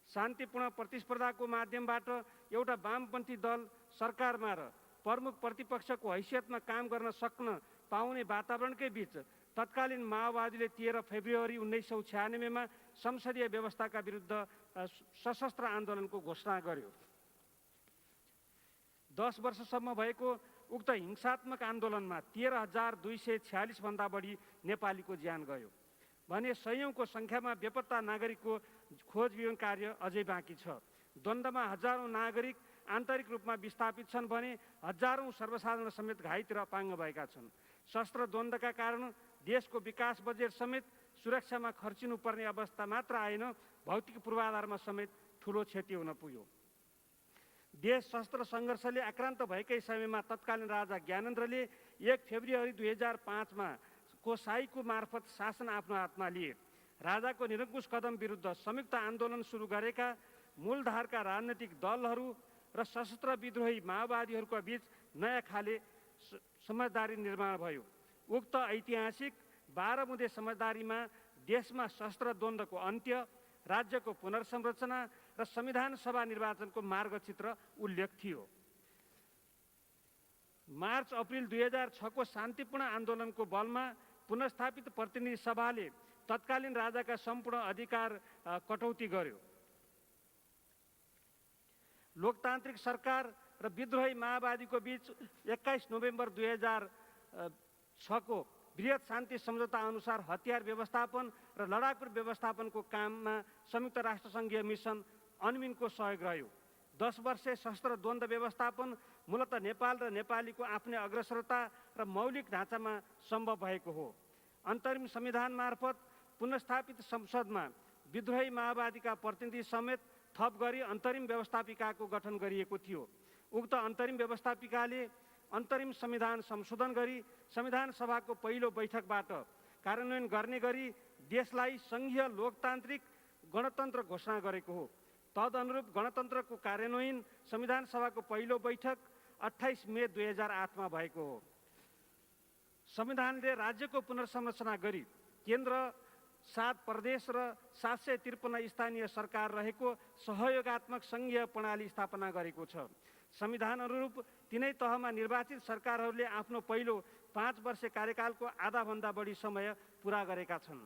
S1: शान्तिपूर्ण प्रतिस्पर्धाको माध्यमबाट एउटा वामपन्थी दल सरकारमा र प्रमुख प्रतिपक्षको हैसियतमा काम गर्न सक्न पाउने वातावरणकै बीच तत्कालीन माओवादीले 13 फेब्रुअरी 1996मा संसदीय व्यवस्थाका विरुद्ध सशस्त्र आन्दोलनको घोषणा गर्यो। 10 वर्षसम्म भएको उक्त हिंसात्मक आन्दोलनमा 13,246 भन्दा बढी नेपालीको ज्यान गयो भने सयौंको संख्यामा बेपत्ता नागरिकको खोजबिन कार्य अझै बाँकी छ। द्वन्द्वमा हजारौं नागरिक आन्तरिक रूपमा विस्थापित छन् भने हजारौं सर्वसाधारण समेत घाइते र अपाङ्ग भएका छन्। शस्त्र द्वन्द्वका कारण देशको विकास बजेट समेत सुरक्षामा खर्चिनुपर्ने अवस्था मात्र आएन, भौतिक पूर्वाधारमा समेत ठूलो क्षति हुन पुग्यो। देश शस्त्र सङ्घर्षले आक्रान्त भएकै समयमा तत्कालीन राजा ज्ञानेन्द्रले 1 फेब्रुअरी 2005मा कोसाईको मार्फत शासन आफ्नो हातमा लिए। राजाको निरङ्कुश कदम विरुद्ध संयुक्त आन्दोलन सुरु गरेका मूलधारका राजनैतिक दलहरू र सशस्त्र विद्रोही माओवादीहरूका बीच नयाँ खाले समझदारी निर्माण भयो। उक्त ऐतिहासिक 12 बुँदे समझदारीमा देशमा शस्त्र द्वन्द्वको अन्त्य, राज्यको पुनर्संरचना र संविधान सभा निर्वाचनको मार्गचित्र उल्लेख थियो। मार्च अप्रिल 2006को शान्तिपूर्ण आन्दोलनको बलमा पुनर्स्थापित प्रतिनिधि सभाले तत्कालीन राजाका सम्पूर्ण अधिकार कटौती गर्यो। लोकतान्त्रिक सरकार र विद्रोही माओवादीको बीच 21 नोभेम्बर 2006को बृहत शान्ति सम्झौता अनुसार हतियार व्यवस्थापन र लडाकु व्यवस्थापनको काममा संयुक्त राष्ट्रसङ्घीय मिसन अनमिनको सहयोग रह्यो। 10 वर्षे शस्त्र द्वन्द्व व्यवस्थापन मूलतः नेपाल र नेपालीको आफ्नै अग्रसरता र मौलिक ढाँचामा सम्भव भएको हो। अन्तरिम संविधान मार्फत पुनर्स्थापित संसदमा विद्रोही माओवादीका प्रतिनिधि समेत थप गरी अन्तरिम व्यवस्थापिकाको गठन गरिएको थियो। उक्त अन्तरिम व्यवस्थापिकाले अन्तरिम संविधान संशोधन गरी संविधान सभाको पहिलो बैठकबाट कार्यान्वयन गर्ने गरी देशलाई सङ्घीय लोकतान्त्रिक गणतन्त्र घोषणा गरेको हो। तदनुरूप गणतन्त्रको कार्यान्वयन संविधान सभाको पहिलो बैठक 28 मे 2008 मा भएको हो। संविधानले राज्यको पुनर्संरचना गरी केन्द्र 7 प्रदेश र 753 स्थानीय सरकार रहेको सहयोगात्मक सङ्घीय प्रणाली स्थापना गरेको छ। संविधान अनुरूप तिनै तहमा निर्वाचित सरकारहरूले आफ्नो पहिलो 5 वर्ष कार्यकालको आधाभन्दा बढी समय पुरा गरेका छन्।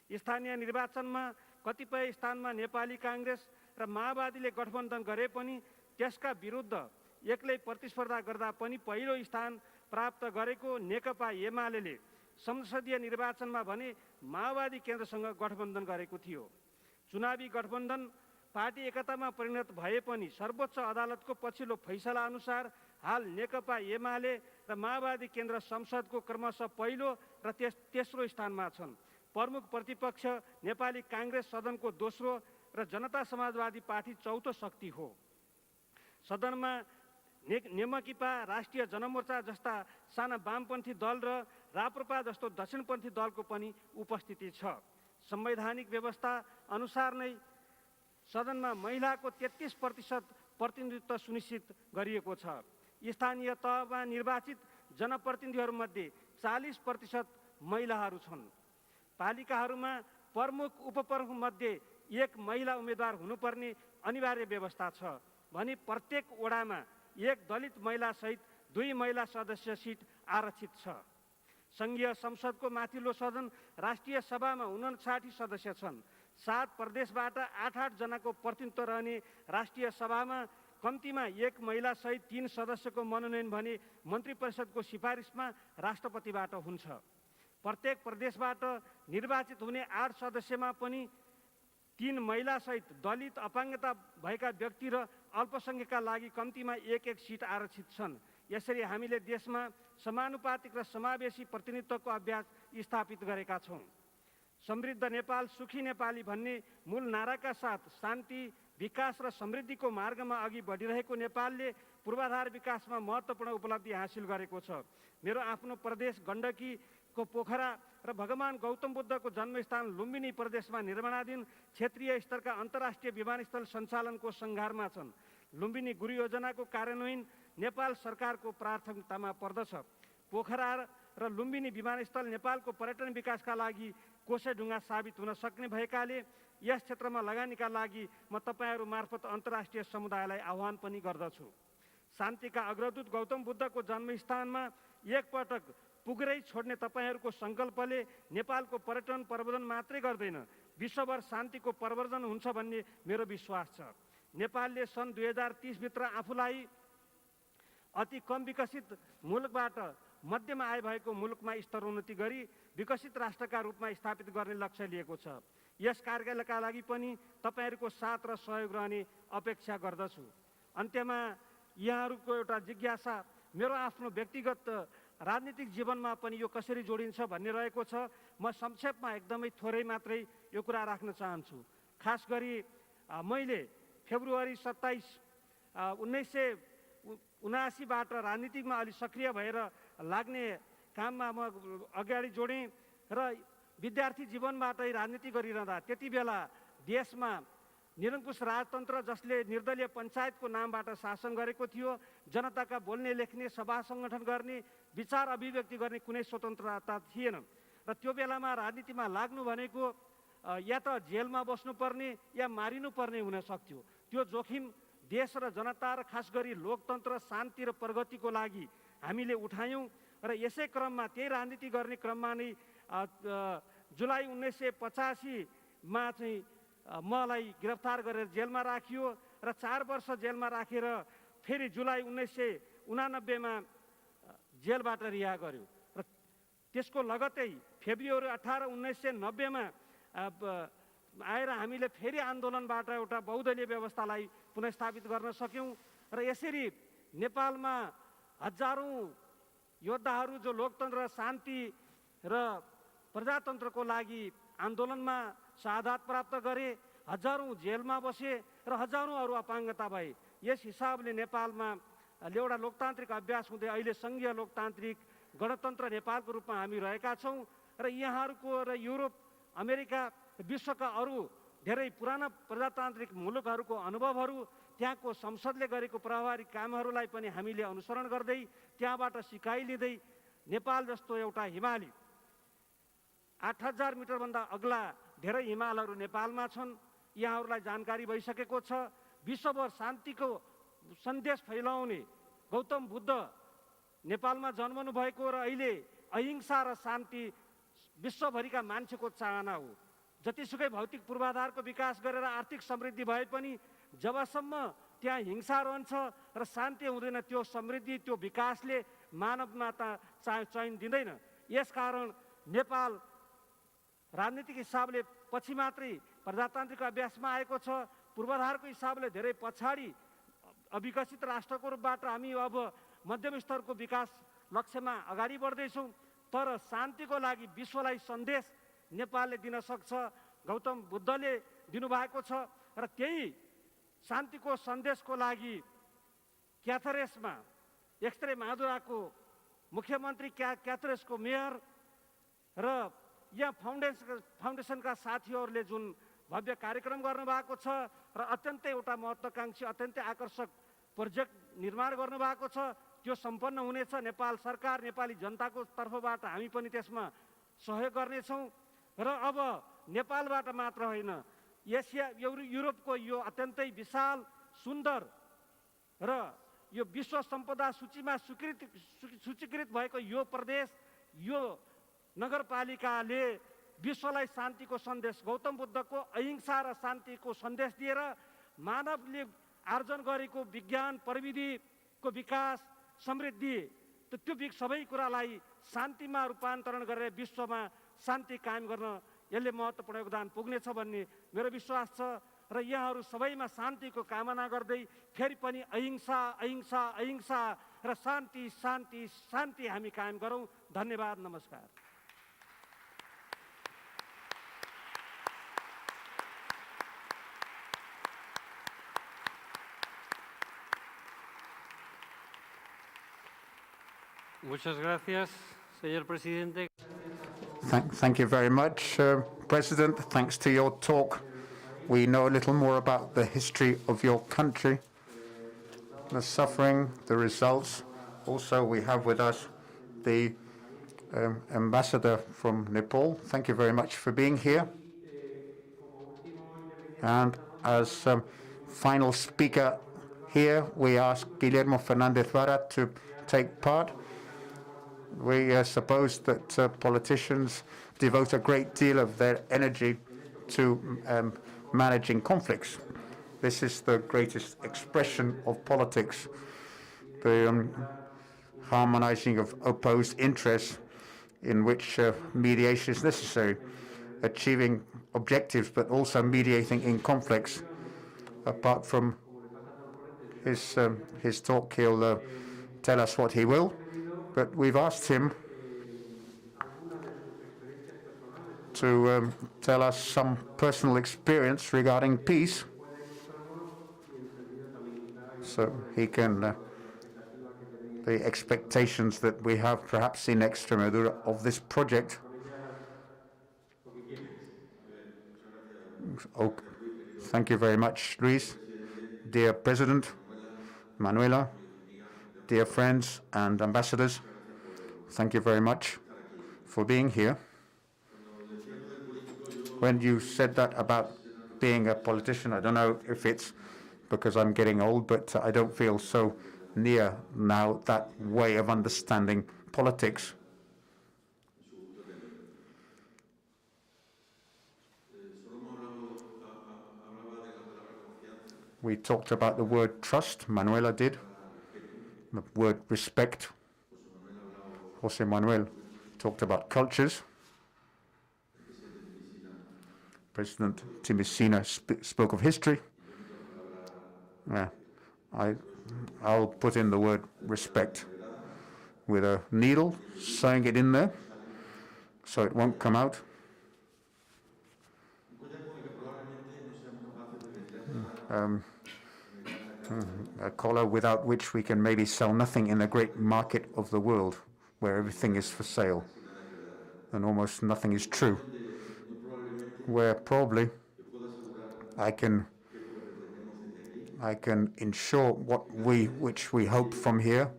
S1: स्थानीय निर्वाचनमा कतिपय स्थानमा नेपाली काङ्ग्रेस र माओवादीले गठबन्धन गरे पनि त्यसका विरुद्ध एक्लै प्रतिस्पर्धा गर्दा पनि पहिलो स्थान प्राप्त गरेको नेकपा एमाले संसदीय निर्वाचनमा भने माओवादी केन्द्रसँग गठबन्धन गरेको थियो। चुनावी गठबन्धन पार्टी एकतामा परिणत भए पनि सर्वोच्च अदालतको पछिल्लो फैसला अनुसार हाल नेकपा एमाले र माओवादी केन्द्र संसदको क्रमशः पहिलो र तेस्रो स्थानमा छन्। प्रमुख प्रतिपक्ष नेपाली काङ्ग्रेस सदनको दोस्रो र जनता समाजवादी पार्टी चौथो शक्ति हो। सदनमा नेमकिपा, राष्ट्रिय जनमोर्चा जस्ता साना वामपन्थी दल र राप्रपा जस्तो दक्षिणपन्थी दलको पनि उपस्थिति छ। संवैधानिक व्यवस्था अनुसार नै सदनमा महिलाको 33% प्रतिनिधित्व सुनिश्चित गरिएको छ। स्थानीय तहमा निर्वाचित जनप्रतिनिधिहरूमध्ये 40% महिलाहरू छन्। पालिकाहरूमा प्रमुख उपप्रमुख मध्ये एक महिला उम्मेदवार हुनुपर्ने अनिवार्य व्यवस्था छ भने प्रत्येक वडामा एक दलित महिला सहित 2 महिला सदस्य सिट आरक्षित छ। सङ्घीय संसदको माथिल्लो सदन राष्ट्रिय सभामा 59 सदस्य छन्। 7 प्रदेशबाट 8-8 जनाको प्रतिनिधित्व रहने राष्ट्रिय सभामा कम्तीमा 1 महिला सहित 3 सदस्यको मनोनयन भने मन्त्री परिषदको सिफारिसमा राष्ट्रपतिबाट हुन्छ। प्रत्येक प्रदेशबाट निर्वाचित हुने 8 सदस्यमा पनि 3 महिला सहित दलित, अपाङ्गता भएका व्यक्ति र अल्पसङ्ख्यकका लागि कम्तीमा 1-1 सिट आरक्षित छन्। यसरी हामीले देशमा समानुपातिक र समावेशी प्रतिनिधित्वको अभ्यास स्थापित गरेका छौँ। समृद्ध नेपाल सुखी नेपाली भन्ने मूल नाराका साथ शान्ति, विकास र समृद्धिको मार्गमा अघि बढिरहेको नेपालले पूर्वाधार विकासमा महत्त्वपूर्ण उपलब्धि हासिल गरेको छ। मेरो आफ्नो प्रदेश गण्डकीको पोखरा र भगवान गौतम बुद्धको जन्मस्थान लुम्बिनी प्रदेशमा निर्माणाधीन क्षेत्रीय स्तरका अन्तर्राष्ट्रिय विमानस्थल सञ्चालनको सङ्घारमा छन्। लुम्बिनी गुरु योजनाको कार्यान्वयन नेपाल सरकारको प्राथमिकतामा पर्दछ। पोखरा र लुम्बिनी विमानस्थल नेपालको पर्यटन विकासका लागि कोसेढुङ्गा साबित हुन सक्ने भएकाले यस क्षेत्रमा लगानीका लागि म तपाईँहरू मार्फत अन्तर्राष्ट्रिय समुदायलाई आह्वान पनि गर्दछु। शान्तिका अग्रदूत गौतम बुद्धको जन्मस्थानमा एकपटक पुगरै छोड्ने तपाईँहरूको सङ्कल्पले नेपालको पर्यटन प्रवर्धन मात्रै गर्दैन, विश्वभर शान्तिको प्रवर्धन हुन्छ भन्ने मेरो विश्वास छ। नेपालले सन् 2030 भित्र आफूलाई अति कम विकसित मुलुकबाट मध्यम आय भएको मुलुकमा स्तरोन्नति गरी विकसित राष्ट्रका रूपमा स्थापित गर्ने लक्ष्य लिएको छ। यस कार्यका लागि पनि तपाईँहरूको साथ र सहयोग रहने अपेक्षा गर्दछु। अन्त्यमा यहाँहरूको एउटा जिज्ञासा, मेरो आफ्नो व्यक्तिगत राजनीतिक जीवनमा पनि यो कसरी जोडिन्छ भन्ने रहेको छ। म संक्षेपमा एकदमै थोरै मात्रै यो कुरा राख्न चाहन्छु। खास गरी मैले फेब्रुअरी 27, 1979बाट राजनीतिकमा अलि सक्रिय भएर लाग्ने काममा म अगाडि जोडेँ र विद्यार्थी जीवनबाटै राजनीति गरिरहँदा त्यति बेला देशमा निरङ्कुश राजतन्त्र जसले निर्दलीय पञ्चायतको नामबाट शासन गरेको थियो, जनताका बोल्ने, लेख्ने, सभा सङ्गठन गर्ने, विचार अभिव्यक्ति गर्ने कुनै स्वतन्त्रता थिएन र त्यो बेलामा राजनीतिमा लाग्नु भनेको या त जेलमा बस्नुपर्ने या मारिनुपर्ने हुन सक्थ्यो। त्यो जोखिम देश र जनता र खास गरी लोकतन्त्र, शान्ति र प्रगतिको लागि हामीले उठायौँ र यसै क्रममा त्यही राजनीति गर्ने क्रममा नै जुलाई 1985मा चाहिँ मलाई गिरफ्तार गरेर जेलमा राखियो र 4 वर्ष जेलमा राखेर फेरि जुलाई 1989मा जेलबाट रिहा गर्यो र त्यसको लगत्तै फेब्रुअरी 18, 1990मा आएर हामीले फेरि आन्दोलनबाट एउटा बहुदलीय व्यवस्थालाई पुनर्स्थापित गर्न सक्यौँ र यसरी नेपालमा हजारौँ योद्धाहरू जो लोकतन्त्र, शान्ति र प्रजातन्त्रको लागि आन्दोलनमा शहादत प्राप्त गरे, हजारौँ जेलमा बसे र हजारौँ अरू अपाङ्गता भए। यस हिसाबले नेपालमा एउटा लोकतान्त्रिक अभ्यास हुँदै अहिले सङ्घीय लोकतान्त्रिक गणतन्त्र नेपालको रूपमा हामी रहेका छौँ र यहाँहरूको र युरोप अमेरिका विश्वका अरू धेरै पुराना प्रजातान्त्रिक मुलुकहरूको अनुभवहरू त्यहाँको संसदले गरेको प्रभावी कामहरूलाई पनि हामीले अनुसरण गर्दै त्यहाँबाट सिकाइ लिँदै नेपाल जस्तो एउटा हिमाली 8000 मिटरभन्दा अग्ला धेरै हिमालहरू नेपालमा छन्। यहाँहरूलाई जानकारी भइसकेको छ। विश्वभर शान्तिको सन्देश फैलाउने गौतम बुद्ध नेपालमा जन्मनु भएको र अहिले अहिंसा र शान्ति विश्वभरिका मान्छेको चाहना हो। जतिसुकै भौतिक पूर्वाधारको विकास गरेर आर्थिक समृद्धि भए पनि जबसम्म त्यहाँ हिंसा रहन्छ र शान्ति हुँदैन त्यो समृद्धि त्यो विकासले मानवमा चयन दिँदैन। यसकारण नेपाल राजनीतिक हिसाबले पछि मात्रै प्रजातान्त्रिक अभ्यासमा आएको छ। पूर्वाधारको हिसाबले धेरै पछाडि अविकसित राष्ट्रको रूपबाट हामी अब मध्यम स्तरको विकास लक्ष्यमा अगाडि बढ्दैछौँ। तर शान्तिको लागि विश्वलाई सन्देश नेपालले दिन सक्छ, गौतम बुद्धले दिनुभएको छ। र त्यही शान्तिको सन्देशको लागि क्याथरेसमा एक्सट्रेमादुराको मुख्यमन्त्री क्याथरेसको मेयर र यहाँ फाउन्डेसनका साथीहरूले जुन भव्य कार्यक्रम गर्नुभएको छ र अत्यन्तै एउटा महत्त्वकांक्षी अत्यन्तै आकर्षक प्रोजेक्ट निर्माण गर्नुभएको छ, त्यो सम्पन्न हुनेछ। नेपाल सरकार नेपाली जनताको तर्फबाट हामी पनि त्यसमा सहयोग गर्नेछौँ। र अब नेपालबाट मात्र होइन, एसिया युरोपको यो अत्यन्तै विशाल सुन्दर र यो विश्व सम्पदा सूचीमा सूचीकृत भएको यो प्रदेश यो नगरपालिकाले विश्वलाई शान्तिको सन्देश गौतम बुद्धको अहिंसा र शान्तिको सन्देश दिएर मानवले आर्जन गरेको विज्ञान प्रविधिको विकास समृद्धि त्यो सबै कुरालाई शान्तिमा रूपान्तरण गरेर विश्वमा शान्ति कायम गर्न यसले महत्त्वपूर्ण योगदान पुग्नेछ भन्ने मेरो विश्वास छ। र यहाँहरू सबैमा शान्तिको कामना गर्दै फेरि पनि अहिंसा अहिंसा अहिंसा र शान्ति शान्ति शान्ति हामी कायम गरौँ। धन्यवाद, नमस्कार।
S3: Muchas gracias, señor presidente.
S2: Thank you very much, President. Thanks to your talk, we know a little more about the history of your country, the suffering, the results. Also, we have with us the ambassador from Nepal. Thank you very much for being here. And as final speaker here, we ask Guillermo Fernández Vara to take part. We suppose that politicians devote a great deal of their energy to managing conflicts. This is the greatest expression of politics, the harmonizing of opposed interests in which mediation is necessary, achieving objectives but also mediating in conflicts. Apart from his talk, he'll tell us what he will. But we've asked him to tell us some personal experience regarding peace, so he can, the expectations that we have perhaps in Extremadura of this project. Oh, thank you very much, Luis. Dear President, Manuela, dear friends and ambassadors, thank you very much for being here. When you said that about being a politician, I don't know if it's because I'm getting old, but I don't feel so near now that way of understanding politics. We talked about the word trust, Manuela did. The word respect. José Manuel talked about cultures. President Timilsina spoke of history. Yeah, I'll put in the word respect with a needle, sewing it in there so it won't come out. a collar without which we can maybe sell nothing in the great market of the world, where everything is for sale and almost nothing is true, where probably I can ensure which we hope from here,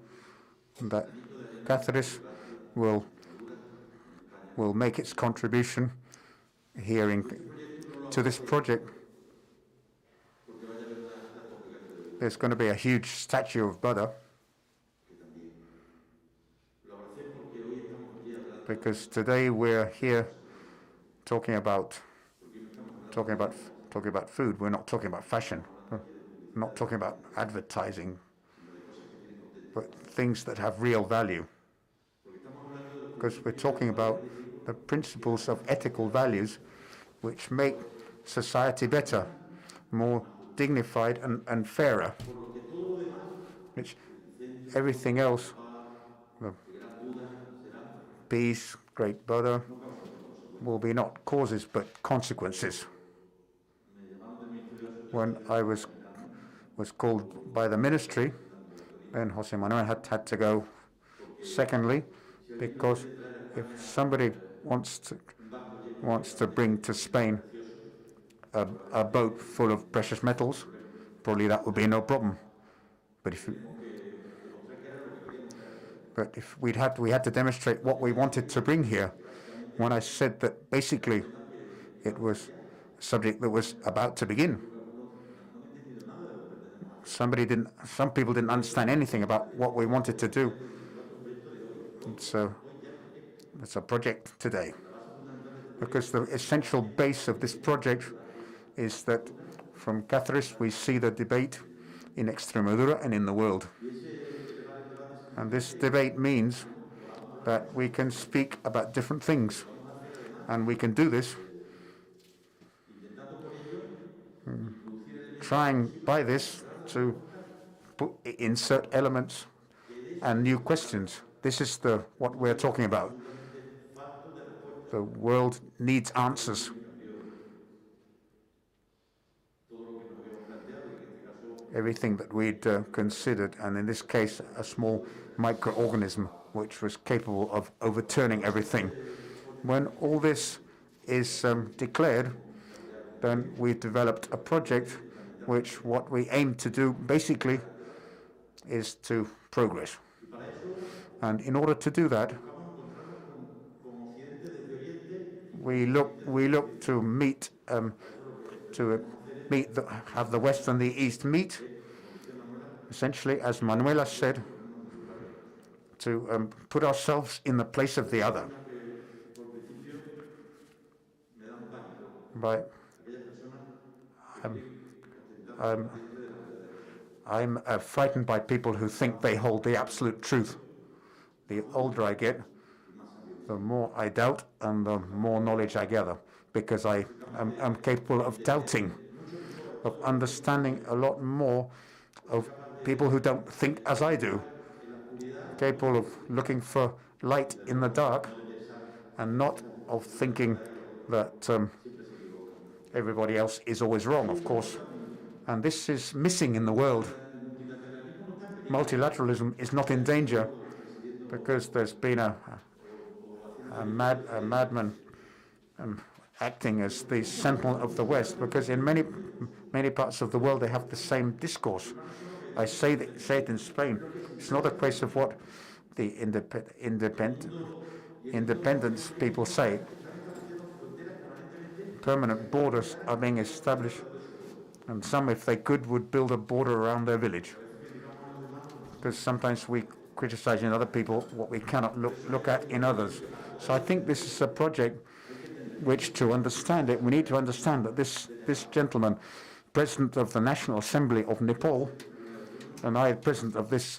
S2: that Cáceres will make its contribution here to this project. There's going to be a huge statue of Buddha, because today we're here talking about food. We're not talking about fashion. We're not talking about advertising, but things that have real value. Because we're talking about the principles of ethical values which make society better, more dignified and fairer, which everything else, peace, great Buddha, will be not causes but consequences. When I was called by the ministry, then Jose Manuel had to go secondly, because if somebody wants to bring to Spain a boat full of precious metals, probably that would be no problem. But if we had to demonstrate what we wanted to bring here, when I said that basically it was a subject that was about to begin, some people didn't understand anything about what we wanted to do. So it's a project today, because the essential base of this project is that from Cáceres we see the debate in Extremadura and in the world. And this debate means that we can speak about different things, and we can do this trying by this to insert elements and new questions. This is what we're talking about. The world needs answers. Everything that we'd considered, and in this case a small microorganism which was capable of overturning everything. When all this is declared, then we've developed a project which what we aim to do basically is to progress. And in order to do that, we look to meet have the West and the East meet, essentially, as Manuela said, to put ourselves in the place of the other. I'm frightened by people who think they hold the absolute truth. The older I get, the more I doubt and the more knowledge I gather, because I am capable of doubting, of understanding a lot more of people who don't think as I do, capable of looking for light in the dark and not of thinking that everybody else is always wrong, of course. And this is missing in the world. Multilateralism is not in danger because there's been a madman acting as the sentinel of the West, because in many parts of the world they have the same discourse. I say it in Spain. It's not a case of what the independence people say. Permanent borders are being established, and some, if they could, would build a border around their village. Because sometimes we criticize in other people what we cannot look at in others. So I think this is a project which, to understand it, we need to understand that this gentleman, President of the National Assembly of Nepal, and I, President of this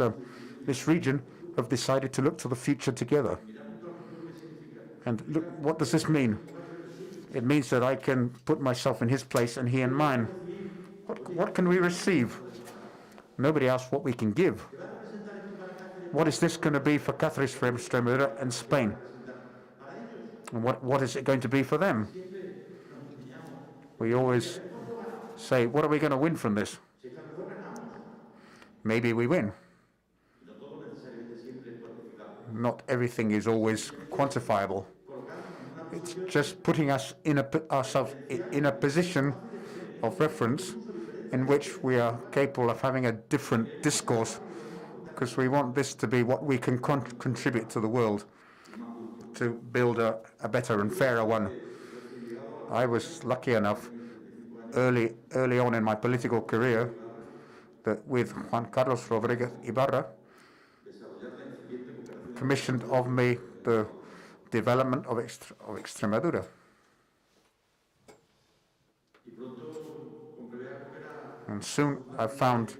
S2: region, have decided to look to the future together. And look, what does this mean? It means that I can put myself in his place and he in mine. What can we receive? Nobody asked what we can give. What is this going to be for Cáceres, for Extremadura and Spain? And what is it going to be for them? We always say, what are we going to win from this? maybe we win. Not everything is always quantifiable. It's just putting ourselves in a position of reference in which we are capable of having a different discourse, because we want this to be what we can contribute to the world, to build a better and fairer one. I was lucky enough early on in my political career that with Juan Carlos Rodríguez Ibarra commissioned of me the development of Extremadura. And soon I found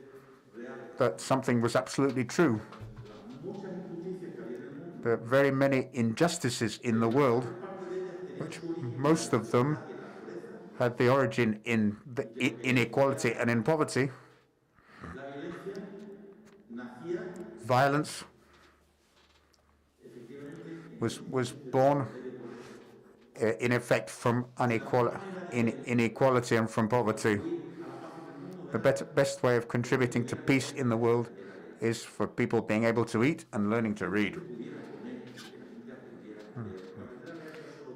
S2: that something was absolutely true. There are very many injustices in the world, which most of them had the origin in inequality and in poverty. Violence was born in effect from inequality and from poverty. The best way of contributing to peace in the world is for people being able to eat and learning to read.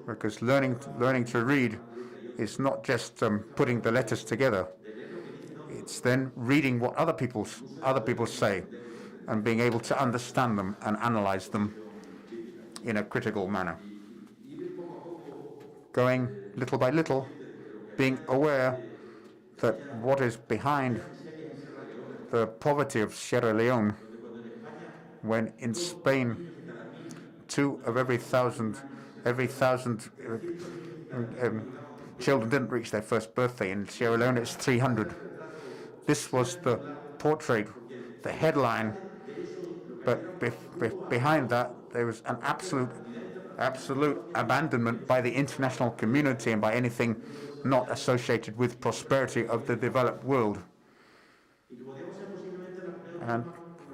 S2: Because learning to read is not just putting the letters together. It's then reading what other people say and being able to understand them and analyze them in a critical manner. Going little by little, being aware that what is behind the poverty of Sierra Leone, when in Spain 2 of every 1,000 children didn't reach their first birthday. In Sierra Leone it's 300. This was the portrait, the headline, but behind that there was an absolute abandonment by the international community and by anything not associated with prosperity of the developed world. And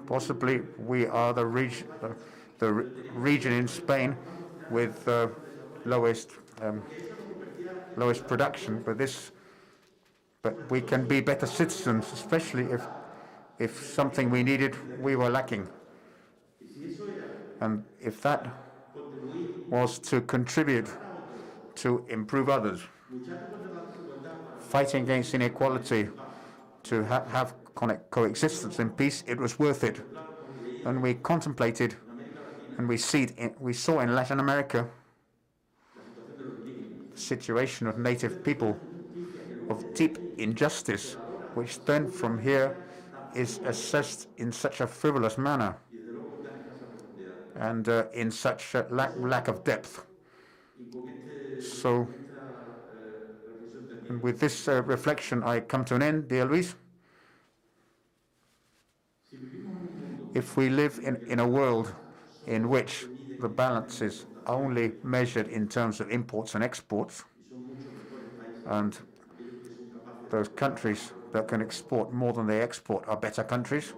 S2: possibly we are the region in Spain with the lowest production, but we can be better citizens, especially if something we needed we were lacking. And if that was to contribute to improve others, fighting against inequality, to have coexistence in peace, it was worth it. And we contemplated and we saw in Latin America the situation of native people, of deep injustice, which then from here is assessed in such a frivolous manner and in such a lack of depth. So, and with this reflection, I come to an end, dear Luis. If we live in a world in which the balance is only measured in terms of imports and exports, and those countries that can export more than they export are better countries,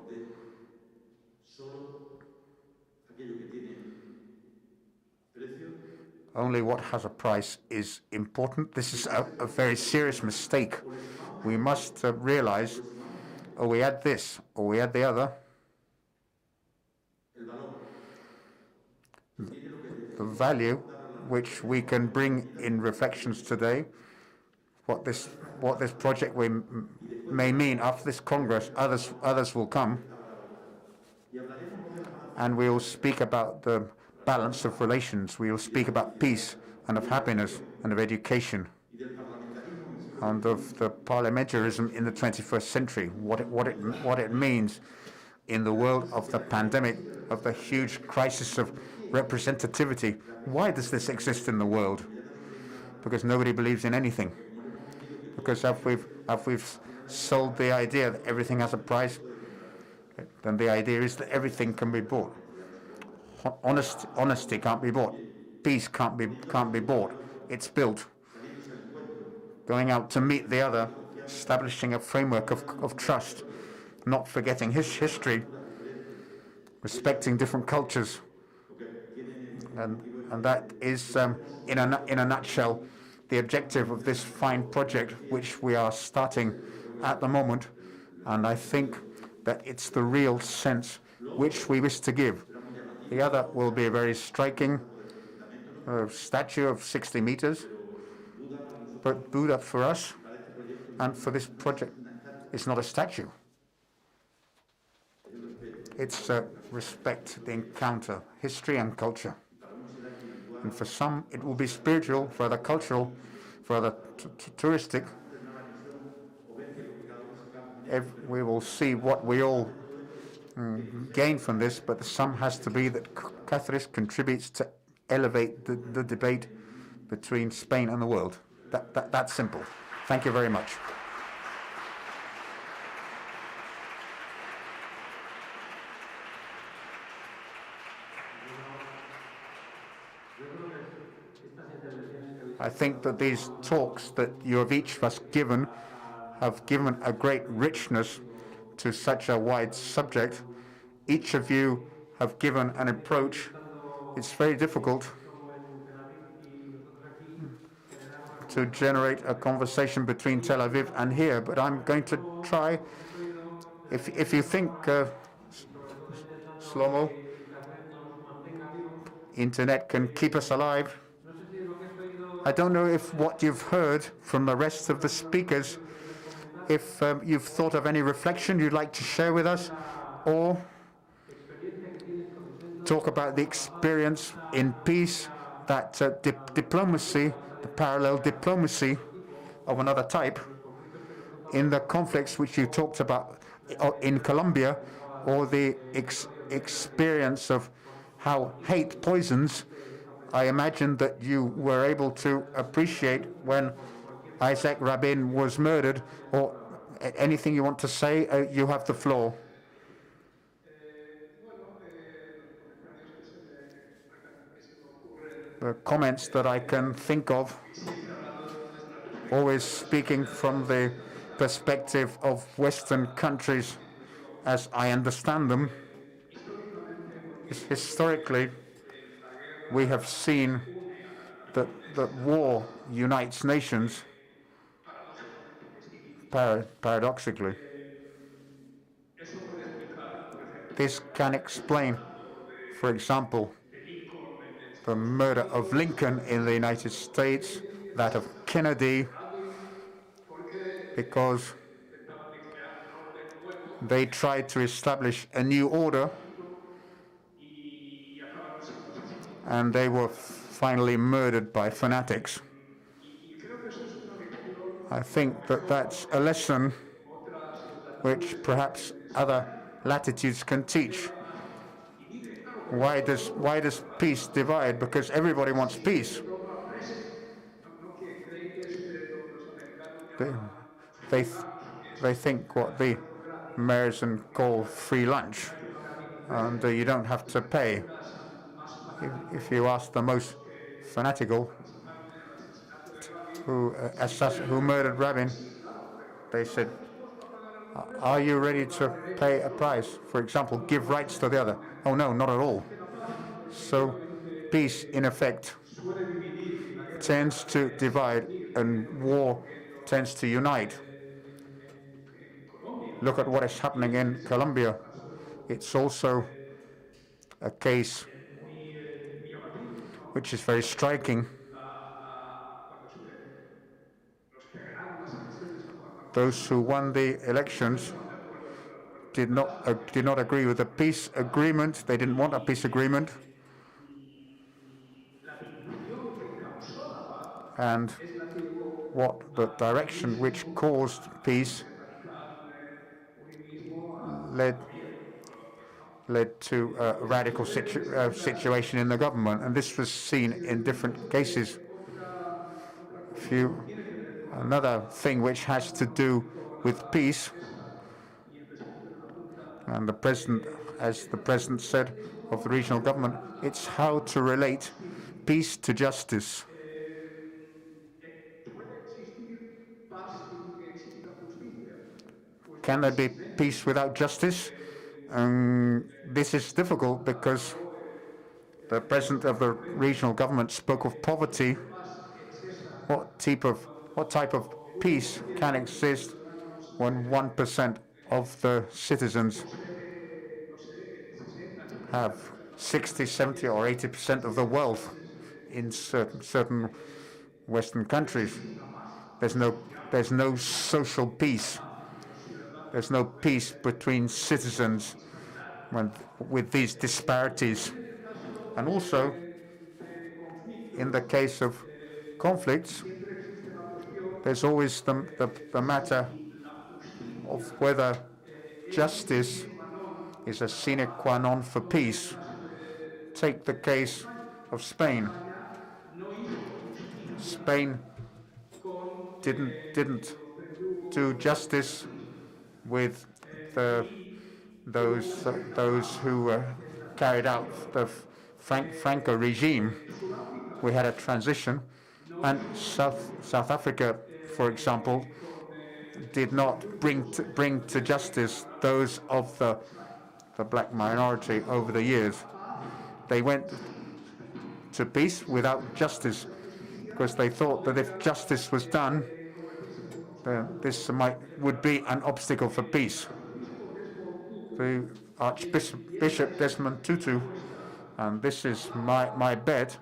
S2: only what has a price is important. This is a very serious mistake. We must realize, or we add this, or we add the other. The value which we can bring in reflections today, what this project may mean after this Congress, others will come, and we will speak about the balance of relations. We will speak about peace and of happiness and of education and of the parliamentarism in the 21st century, what it means in the world of the pandemic, of the huge crisis of representativity. Why does this exist in the world? Because nobody believes in anything. Because if we've sold the idea that everything has a price, then the idea is that everything can be bought. Honesty can't be bought. Peace can't be bought. It's built. Going out to meet the other, establishing a framework of trust, not forgetting his history, respecting different cultures, and that is, in a nutshell, the objective of this fine project, which we are starting at the moment. And I think that it's the real sense which we wish to give. The other will be a very striking statue of 60 meters, but Buddha for us and for this project is not a statue. It's respect, the encounter, history and culture. And for some it will be spiritual, for other cultural, for other touristic. We will see what we all gain from this, but the sum has to be that Cáceres contributes to elevate the debate between Spain and the world. That's simple. Thank you very much. I think that these talks that you have each of us given have given a great richness to such a wide subject. Each of you have given an approach. It's very difficult to generate a conversation between Tel Aviv and here, but I'm going to try. If you think, Shlomo, internet can keep us alive. I don't know if what you've heard from the rest of the speakers, if you've thought of any reflection you'd like to share with us, or talk about the experience in peace, that diplomacy, the parallel diplomacy of another type, in the conflicts which you talked about in Colombia, or the experience of how hate poisons. I imagine that you were able to appreciate when Isaac Rabin was murdered, or anything you want to say, you have the floor. The comments that I can think of, always speaking from the perspective of Western countries as I understand them, is historically we have seen that war unites nations, paradoxically. This can explain, for example, the murder of Lincoln in the United States, that of Kennedy, because they tried to establish a new order and they were finally murdered by fanatics. I think that that's a lesson which perhaps other latitudes can teach. Why does peace divide? Because everybody wants peace. They think what the Americans call free lunch, and you don't have to pay. If you ask the most fanatical who murdered Rabin, they said, "Are you ready to pay a price? For example, give rights to the other." Oh no, not at all. So peace, in effect, tends to divide, and war tends to unite. Look at what is happening in Colombia. It's also a case which is very striking. Those who won the elections did not agree with the peace agreement. They didn't want a peace agreement. And what the direction which caused peace led to a radical situation in the government, and this was seen in different cases. Another thing which has to do with peace, and the president, as the president said of the regional government, it's how to relate peace to justice. Can there be peace without justice? This is difficult because the president of the regional government spoke of poverty. What type of peace can exist when 1% of the citizens have 60, 70, or 80% of the wealth in certain Western countries. There's no social peace. There's no peace between citizens with these disparities. And also, in the case of conflicts, there's always the matter of whether justice is a sine qua non for peace. Take the case of Spain. Spain didn't do justice with those who carried out the Franco regime. We had a transition, and South Africa, for example, did not bring to justice those of the black minority over the years. They went to peace without justice because they thought that if justice was done, this would be an obstacle for peace. The Archbishop Desmond Tutu, and this is my bet,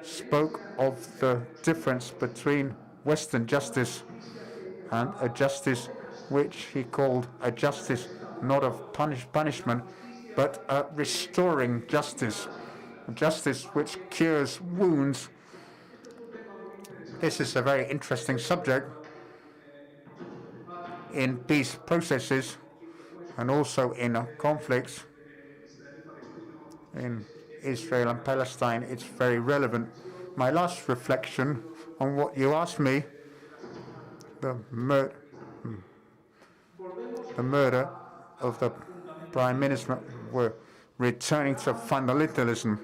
S2: spoke of the difference between Western justice and a justice which he called a justice not of punishment, but a restoring justice, a justice which cures wounds. This is a very interesting subject in peace processes and also in conflicts in Israel and Palestine. It's very relevant. My last reflection on what you asked me, the murder of the Prime Minister, were returning to fundamentalism.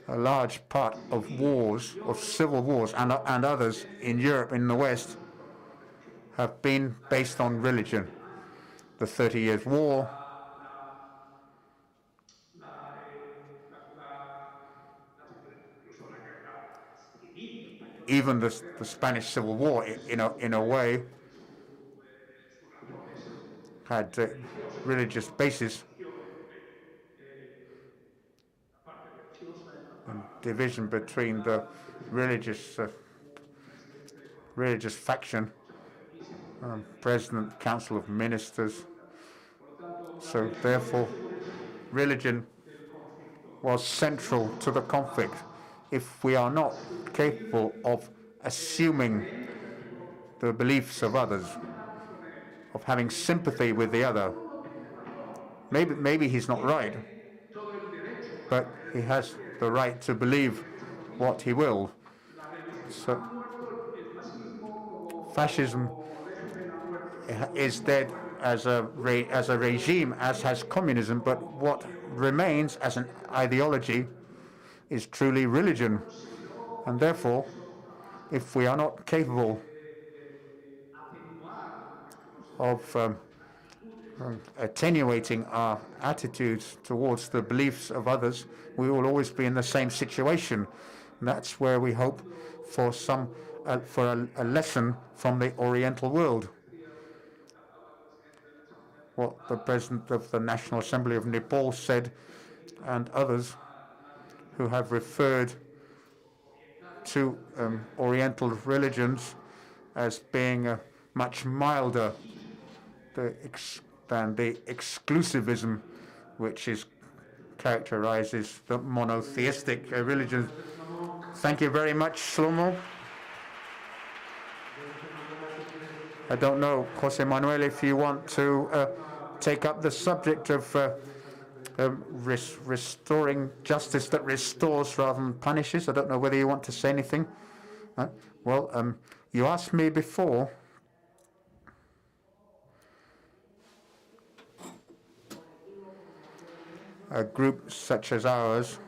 S2: A large part of wars, of civil wars, and others in Europe, in the West, have been based on religion. The 30 Years' War, even the Spanish Civil War, in a way, had religious basis and division between the religious faction, President, Council of Ministers. So therefore, religion was central to the conflict. If we are not capable of assuming the beliefs of others, of having sympathy with the other, maybe he's not right, but he has the right to believe what he will. So fascism is dead as a regime, as has communism, but what remains as an ideology is truly religion. And therefore, if we are not capable of attenuating our attitudes towards the beliefs of others, we will always be in the same situation. And that's where we hope for a lesson from the Oriental world. What the President of the National Assembly of Nepal said, and others who have referred to Oriental religions as being much milder than the exclusivism which characterizes the monotheistic religions. Thank you very much, Shlomo. I don't know, Jose Manuel, if you want to take up the subject of restoring justice that restores rather than punishes. I don't know whether you want to say anything. Well, you asked me before a group such as ours,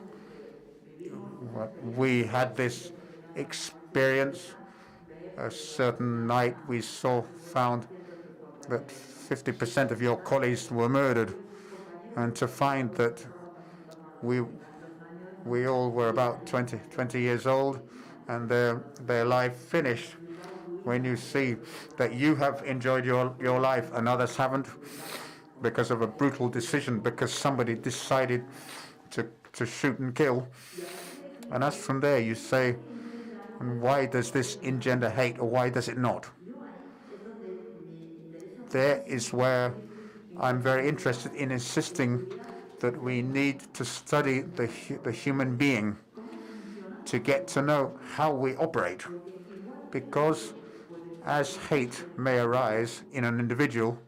S2: we had this experience. A certain night we found that 50% of your colleagues were murdered, and to find that we all were about 20 years old and their life finished. when you see that you have enjoyed your life and others haven't because of a brutal decision, because somebody decided to shoot and kill. And as from there you say, and why does this engender hate, or why does it not? There is where I'm very interested in insisting that we need to study the human being to get to know how we operate. Because as hate may arise in an individual,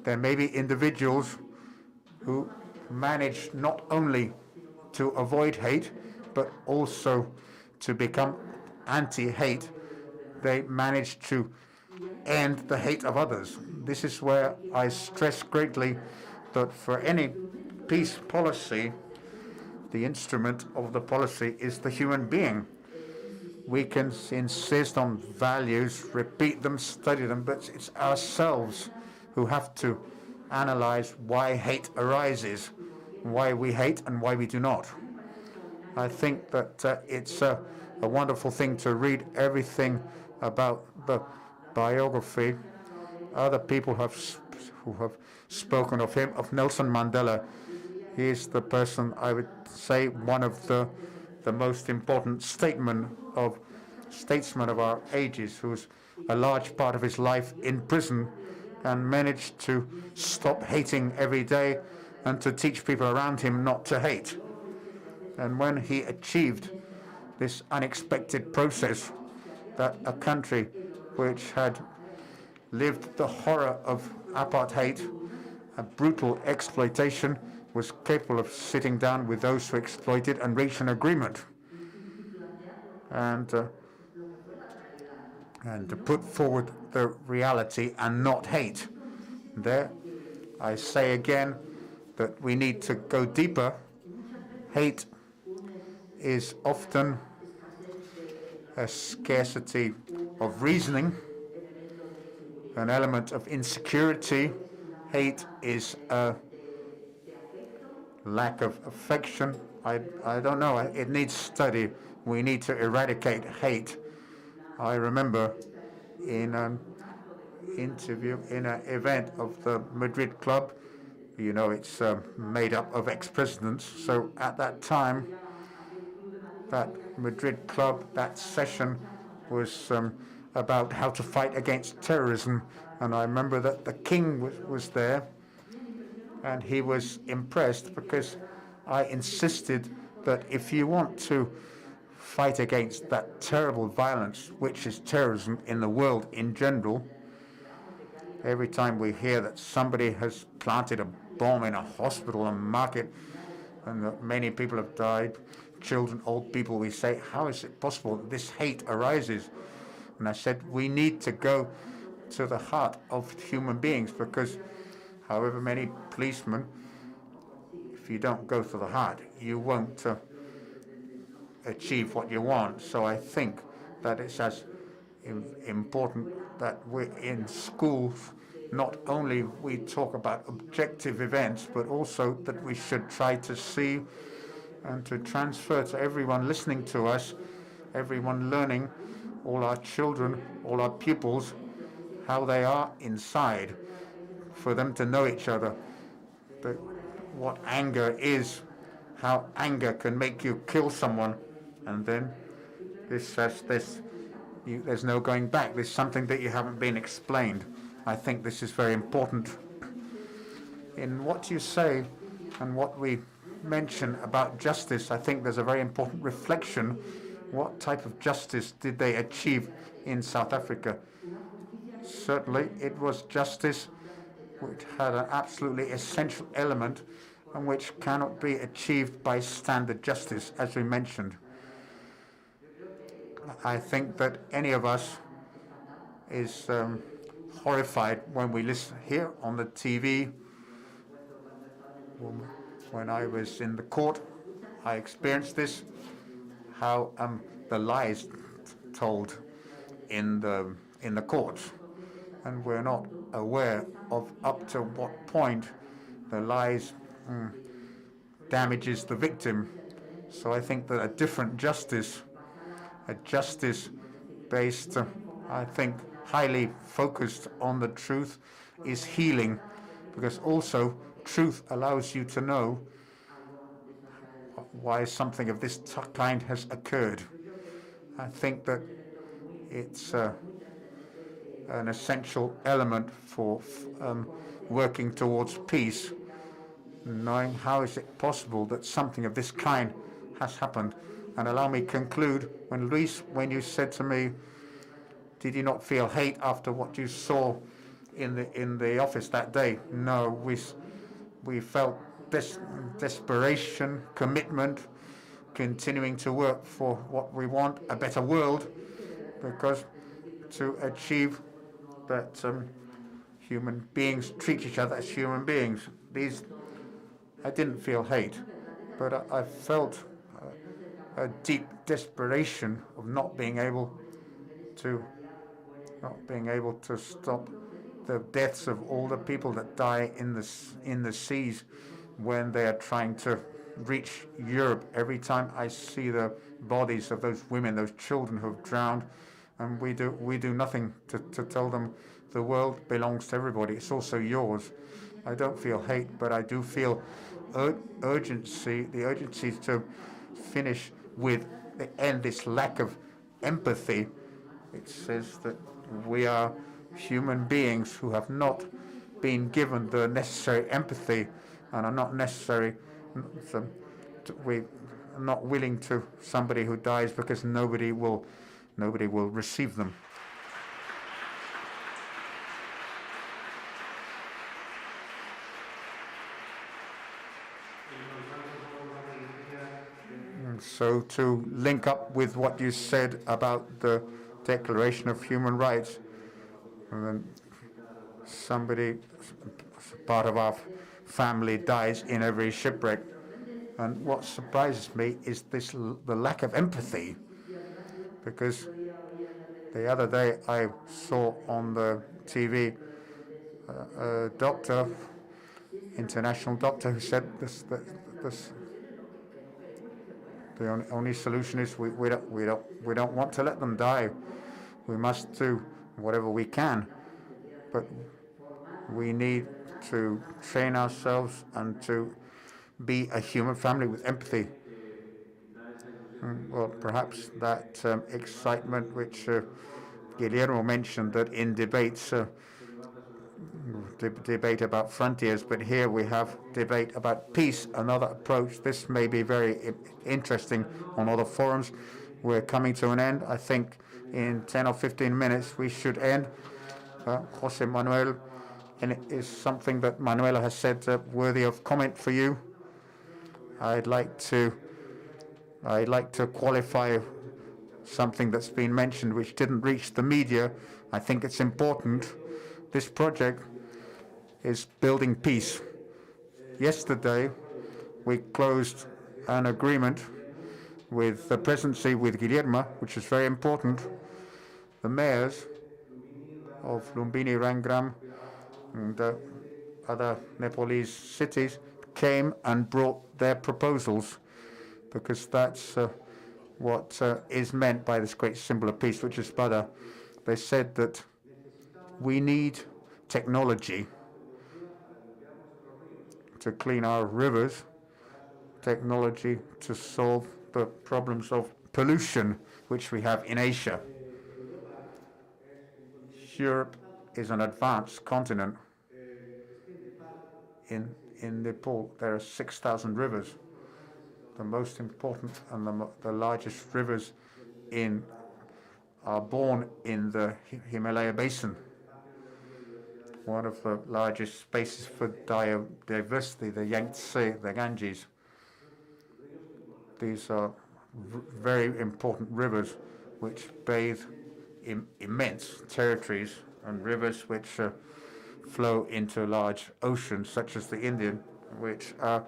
S2: there may be individuals who manage not only to avoid hate, but also to become anti-hate. They manage to end the hate of others. This is where I stress greatly that for any peace policy, the instrument of the policy is the human being. We can insist on values, repeat them, study them, but it's ourselves who have to analyze why hate arises, why we hate and why we do not. I think that it's a wonderful thing to read everything about the biography. Other people who have spoken of him, of Nelson Mandela. He is the person, I would say, one of the most important statesmen of our ages, who's a large part of his life in prison and managed to stop hating every day and to teach people around him not to hate. And when he achieved this unexpected process, that a country which had lived the horror of apartheid, a brutal exploitation, was capable of sitting down with those who exploited and reach an agreement, and to put forward the reality and not hate. There, I say again that we need to go deeper. Hate is often a scarcity of reasoning, an element of insecurity. Hate is a lack of affection. I don't know, it needs study. We need to eradicate hate. I remember in an interview, in an event of the Madrid Club, you know, it's made up of ex-presidents, so at that time, that Madrid Club, that session was about how to fight against terrorism, and I remember that the king was there, and he was impressed because I insisted that if you want to fight against that terrible violence, which is terrorism in the world in general, every time we hear that somebody has planted a bomb in a hospital and market and that many people have died, children, old people, we say, how is it possible that this hate arises? And I said, we need to go to the heart of human beings, because however many policemen, if you don't go to the heart, you won't achieve what you want. So I think that it's as important that we in schools, not only we talk about objective events, but also that we should try to see and to transfer to everyone listening to us, everyone learning, all our children, all our pupils, how they are inside, for them to know each other, what anger is, how anger can make you kill someone, and then there's no going back. There's something that you haven't been explained. I think this is very important. In what you say and what we mention about justice, I think there's a very important reflection. What type of justice did they achieve in South Africa? Certainly, it was justice which had an absolutely essential element and which cannot be achieved by standard justice, as we mentioned. I think that any of us is horrified when we listen here on the TV. When I was in the court, I experienced this, how the lies told in the courts, and we're not aware of up to what point the lies damages the victim. So I think that a different justice, a justice based I think highly focused on the truth is healing, because also truth allows you to know why something of this kind has occurred. I think that it's an essential element for working towards peace, knowing how is it possible that something of this kind has happened. And allow me to conclude, when Luis, when you said to me, did you not feel hate after what you saw in the office that day? No, we felt desperation, commitment, continuing to work for what we want, a better world, because to achieve that human beings treat each other as human beings. I didn't feel hate, but I felt a deep desperation of not being able to stop the deaths of all the people that die in the seas when they are trying to reach Europe. Every time I see the bodies of those women, those children who have drowned, and we do nothing to tell them the world belongs to everybody. It's also yours. I don't feel hate, but I do feel urgency, the urgency to finish with the end this lack of empathy. It says that we are human beings who have not been given the necessary empathy and are not necessary. We are not willing to somebody who dies because nobody will receive them. And so to link up with what you said about the Declaration of Human Rights, and then somebody, part of our family, dies in every shipwreck. And what surprises me is the lack of empathy, because the other day I saw on the TV a doctor, international doctor, who said the only solution is we don't want to let them die. We must do whatever we can, but we need to train ourselves and to be a human family with empathy. Well, perhaps that excitement which Guillermo mentioned, that in debates, debate about frontiers, but here we have debate about peace, another approach. This may be very interesting on other forums. We're coming to an end. I think in 10 or 15 minutes we should end. Jose Manuel, and it is something that Manuela has said worthy of comment for you. I'd like to qualify something that's been mentioned which didn't reach the media. I think it's important. This project is building peace. Yesterday, we closed an agreement with the presidency, with Guillermo, which is very important. The mayors of Lumbini, Rangram, and other Nepalese cities came and brought their proposals, because that's what is meant by this great symbol of peace, which is Bada. They said that we need technology to clean our rivers, technology to solve the problems of pollution which we have in Asia. Europe is an advanced continent. In Nepal, there are 6,000 rivers. The most important and the largest rivers are born in the Himalaya basin. One of the largest spaces for biodiversity, the Yangtze, the Ganges. These are very important rivers which bathe immense territories, and rivers which flow into large oceans, such as the Indian, which are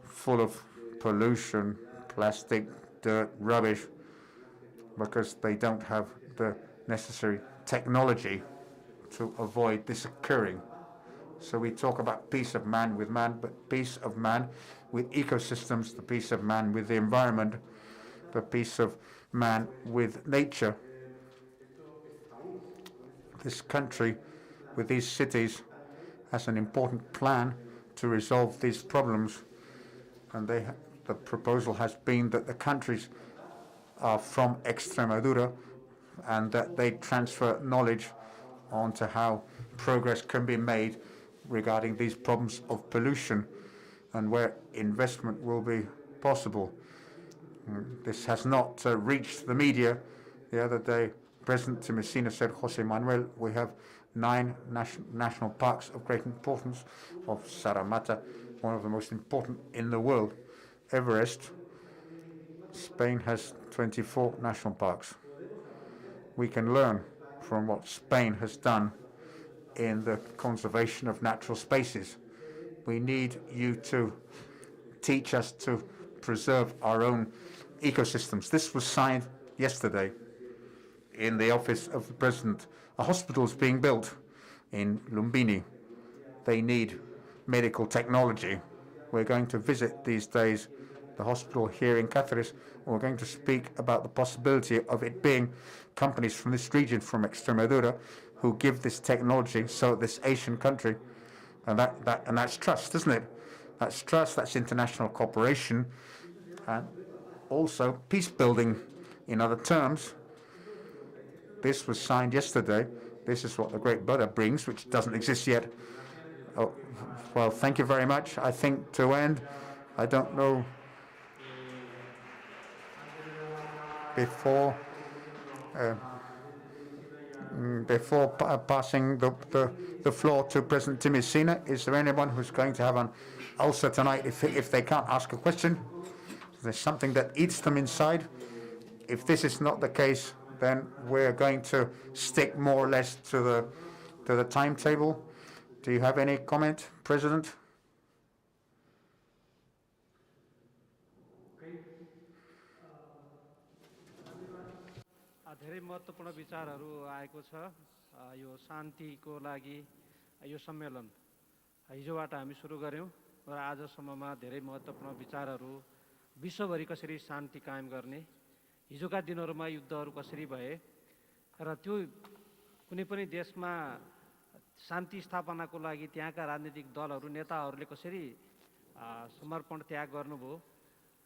S2: full of pollution, plastic, dirt, rubbish, because they don't have the necessary technology to avoid this occurring. So we talk about peace of man with man, but peace of man with ecosystems, the peace of man with the environment, the peace of man with nature. this country, with these cities, has an important plan to resolve these problems. And the proposal has been that the countries are from Extremadura and that they transfer knowledge onto how progress can be made regarding these problems of pollution and where investment will be possible. This has not reached the media. The other day, President Timilsina said, Jose Manuel, we have 9 national parks of great importance, of Saramata, one of the most important in the world. Everest, Spain has 24 national parks. We can learn from what Spain has done in the conservation of natural spaces. We need you to teach us to preserve our own ecosystems. This was signed yesterday in the office of the President. A hospital is being built in Lumbini. They need medical technology. We're going to visit these days the hospital here in Cáceres, and we're going to speak about the possibility of it being companies from this region, from Extremadura, who give this technology, so this Asian country, and that's trust, isn't it? That's trust, that's international cooperation, and also peace building. In other terms, this was signed yesterday. This is what the Great Buddha brings, which doesn't exist yet. Oh, well, thank you very much. I think to end, I don't know, before passing the floor to President Timilsina, is there anyone who's going to have an ulcer tonight if they can't ask a question? There's something that eats them inside. If this is not the case, then we're going to stick more or less to the timetable. Do you have any comment, President?
S1: धेरै महत्त्वपूर्ण विचारहरू आएको छ। यो शान्तिको लागि यो सम्मेलन हिजोबाट हामी सुरु गर्यौं र आजसम्ममा धेरै महत्त्वपूर्ण विचारहरू विश्वभरि कसरी शान्ति कायम गर्ने, हिजोका दिनहरूमा युद्धहरू कसरी भए र त्यो कुनै पनि देशमा शान्ति स्थापनाको लागि त्यहाँका राजनीतिक दलहरू नेताहरूले कसरी समर्पण त्याग गर्नुभयो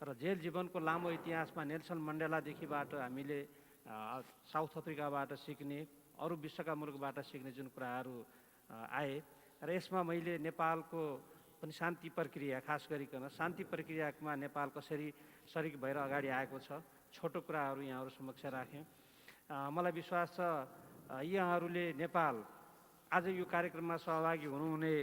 S1: र जेल जीवनको लामो इतिहासमा नेल्सन मण्डेलादेखिबाट हामीले साउथ अफ्रिकाबाट सिक्ने, अरू विश्वका मुलुकबाट सिक्ने जुन कुराहरू आए र यसमा मैले नेपालको पनि शान्ति प्रक्रिया, खास गरिकन शान्ति प्रक्रियामा नेपाल कसरी सरिक भएर अगाडि आएको छ, छोटो कुराहरू यहाँहरू समक्ष राखेँ। मलाई विश्वास छ यहाँहरूले नेपाल आज यो कार्यक्रममा सहभागी हुनुहुने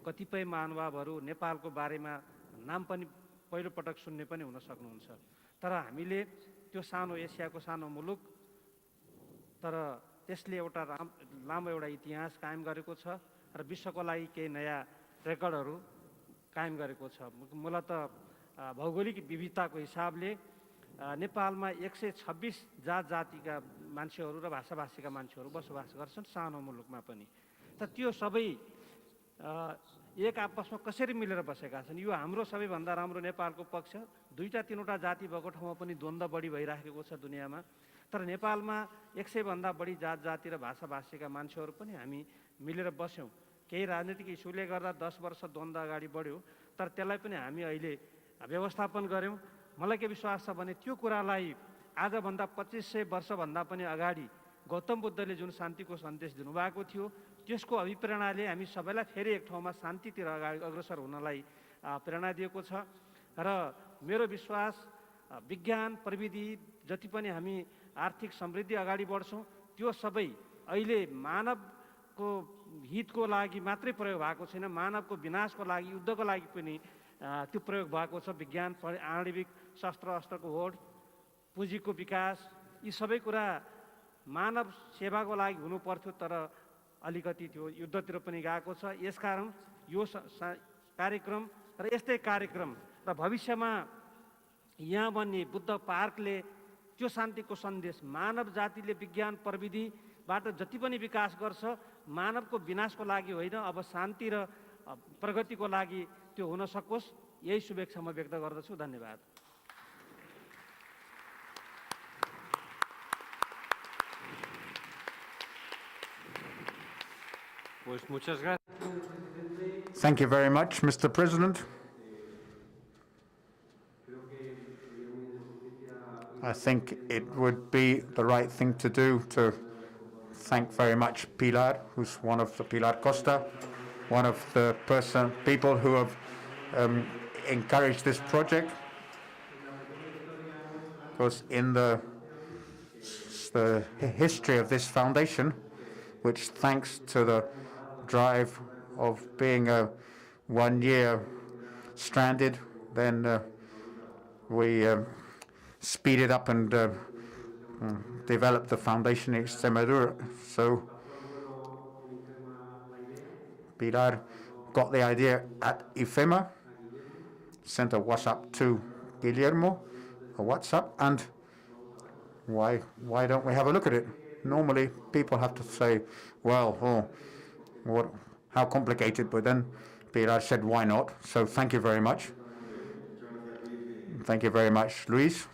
S1: कतिपय महानुभावहरू नेपालको बारेमा नाम पनि पहिलो पटक सुन्ने पनि हुन सक्नुहुन्छ। तर हामीले त्यो सानो एसियाको सानो मुलुक, तर त्यसले एउटा लामो एउटा इतिहास कायम गरेको छ र विश्वको लागि केही नयाँ रेकर्डहरू कायम गरेको छ। मूलतः भौगोलिक विविधताको हिसाबले नेपालमा 126 जातिका मान्छेहरू र भाषाभाषीका मान्छेहरू बसोबास गर्छन् सानो मुलुकमा पनि। त त्यो सबै एक आपसमा कसरी मिलेर बसेका छन्, यो हाम्रो सबैभन्दा राम्रो नेपालको पक्ष। 2-3वटा जाति भएको ठाउँमा पनि द्वन्द्व बढी भइराखेको छ दुनियाँमा, तर नेपालमा 100 भन्दा बढी जाति र भाषाभाषीका मान्छेहरू पनि हामी मिलेर बस्यौँ। केही राजनीतिक इस्युले गर्दा 10 वर्ष द्वन्द्व अगाडि बढ्यो, तर त्यसलाई पनि हामी अहिले व्यवस्थापन गऱ्यौँ। मलाई के विश्वास छ भने त्यो कुरालाई आजभन्दा 2500 वर्षभन्दा पनि अगाडि गौतम बुद्धले जुन शान्तिको सन्देश दिनुभएको थियो, त्यसको अभिप्रेरणाले हामी सबैलाई फेरि एक ठाउँमा शान्तितिर अगाडि अग्रसर हुनलाई प्रेरणा दिएको छ। र मेरो विश्वास विज्ञान प्रविधि जति पनि हामी आर्थिक समृद्धि अगाडि बढ्छौँ, त्यो सबै अहिले मानवको हितको लागि मात्रै प्रयोग भएको छैन, मानवको विनाशको लागि, युद्धको लागि पनि त्यो प्रयोग भएको छ। विज्ञान, आणविक शस्त्र अस्त्रको होड, पुँजीको विकास, यी सबै कुरा मानव सेवाको लागि हुनु पर्थ्यो, तर अलिकति त्यो युद्धतिर पनि गएको छ। यसकारण यो कार्यक्रम र यस्तै कार्यक्रम र भविष्यमा यहाँ बन्ने बुद्ध पार्कले त्यो शान्तिको सन्देश मानव जातिले विज्ञान प्रविधिबाट जति पनि विकास गर्छ, मानवको विनाशको लागि होइन, अब शान्ति र प्रगतिको लागि त्यो हुन सकोस्, यही शुभेच्छा म व्यक्त गर्दछु। धन्यवाद।
S3: Pues muchas gracias.
S2: Thank you very much, Mr. President. I think it would be the right thing to do to thank very much Pilar, who's one of the Pilar Costa, one of the people who have encouraged this project. Because in the history of this foundation, which thanks to the drive of being 1 year stranded, then we speeded up and developed the foundation in Extremadura. So Pilar got the idea at IFEMA, sent a WhatsApp to Guillermo, a WhatsApp, and why don't we have a look at it? Normally people have to say, well, how complicated, but then Pilar said, why not? So thank you very much. Thank you very much, Luis.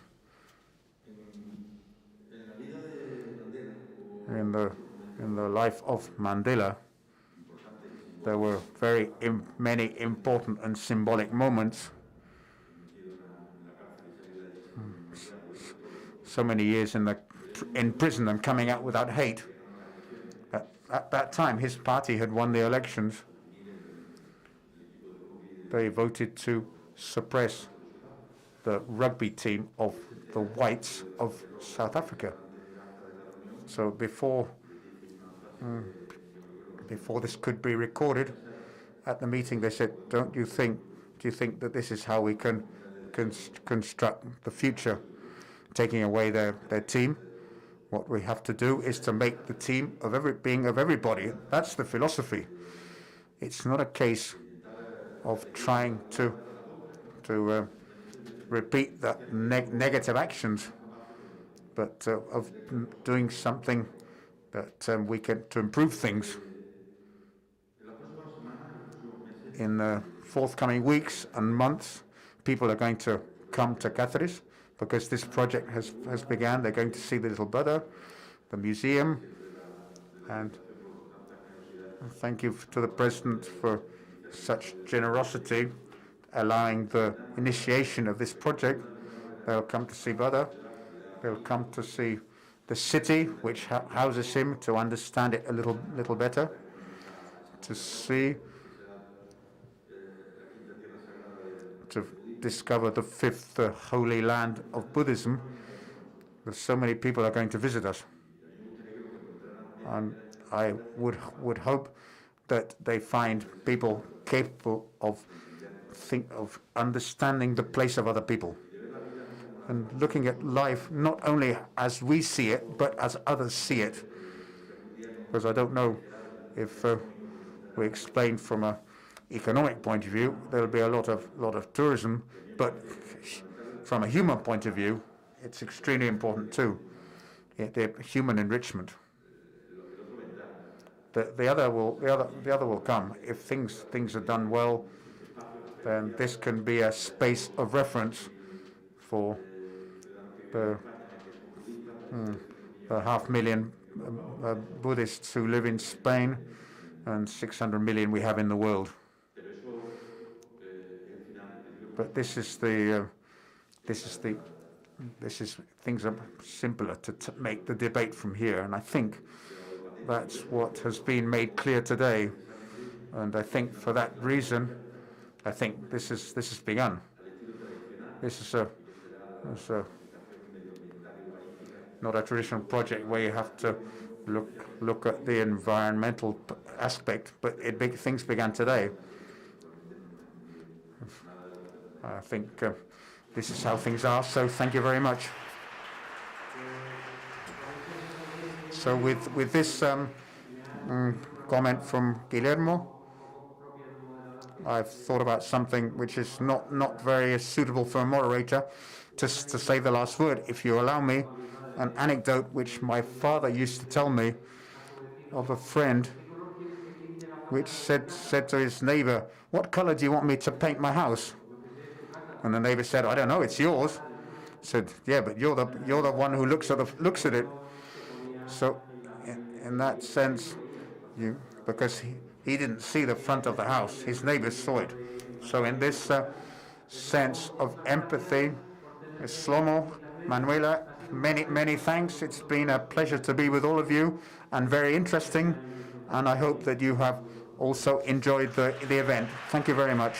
S2: In the life of Mandela, there were very many important and symbolic moments. So many years in prison and coming out without hate. At that time, his party had won the elections. They voted to suppress the rugby team of the whites of South Africa. So before this could be recorded, at the meeting they said, do you think that this is how we can construct the future, taking away their team? What we have to do is to make the team of everybody. That's the philosophy. It's not a case of trying to repeat the negative actions, but of doing something that we can to improve things. In the forthcoming weeks and months, people are going to come to Cáceres because this project has begun. They're going to see the little Buddha, the museum, and thank you to the President for such generosity, allowing the initiation of this project. They'll come to see Buddha. They'll come to see the city which houses him, to understand it a little better, to discover the fifth holy land of Buddhism. There's so many people are going to visit us, and I would hope that they find people capable of understanding the place of other people and looking at life not only as we see it, but as others see it. Because I don't know if we explain from an economic point of view, there'll be a lot of tourism, but from a human point of view, it's extremely important too, the human enrichment. The other will come. If things are done well, then this can be a space of reference for the 500,000 Buddhists who live in Spain and 600 million we have in the world. But things are simpler to make the debate from here, and I think that's what has been made clear today. And I think for that reason, I think this has begun. This is not a traditional project where you have to look at the environmental aspect, but things began today. I think this is how things are, so thank you very much. So with this comment from Guillermo, I've thought about something which is not very suitable for a moderator, just to say the last word. If you allow me, an anecdote which my father used to tell me of a friend which said to his neighbor, "What color do you want me to paint my house?" And the neighbor said, "I don't know, it's yours." Said, "Yeah, but you're the one who looks at it." So in that sense, because he didn't see the front of the house. His neighbors saw it. So in this sense of empathy, Shlomo, Manuela, many thanks. It's been a pleasure to be with all of you and very interesting. And I hope that you have also enjoyed the event. Thank you very much.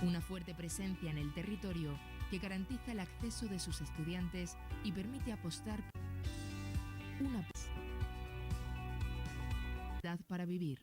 S4: Una fuerte presencia en el territorio que garantiza el acceso de sus estudiantes y permite apostar una oportunidad para vivir.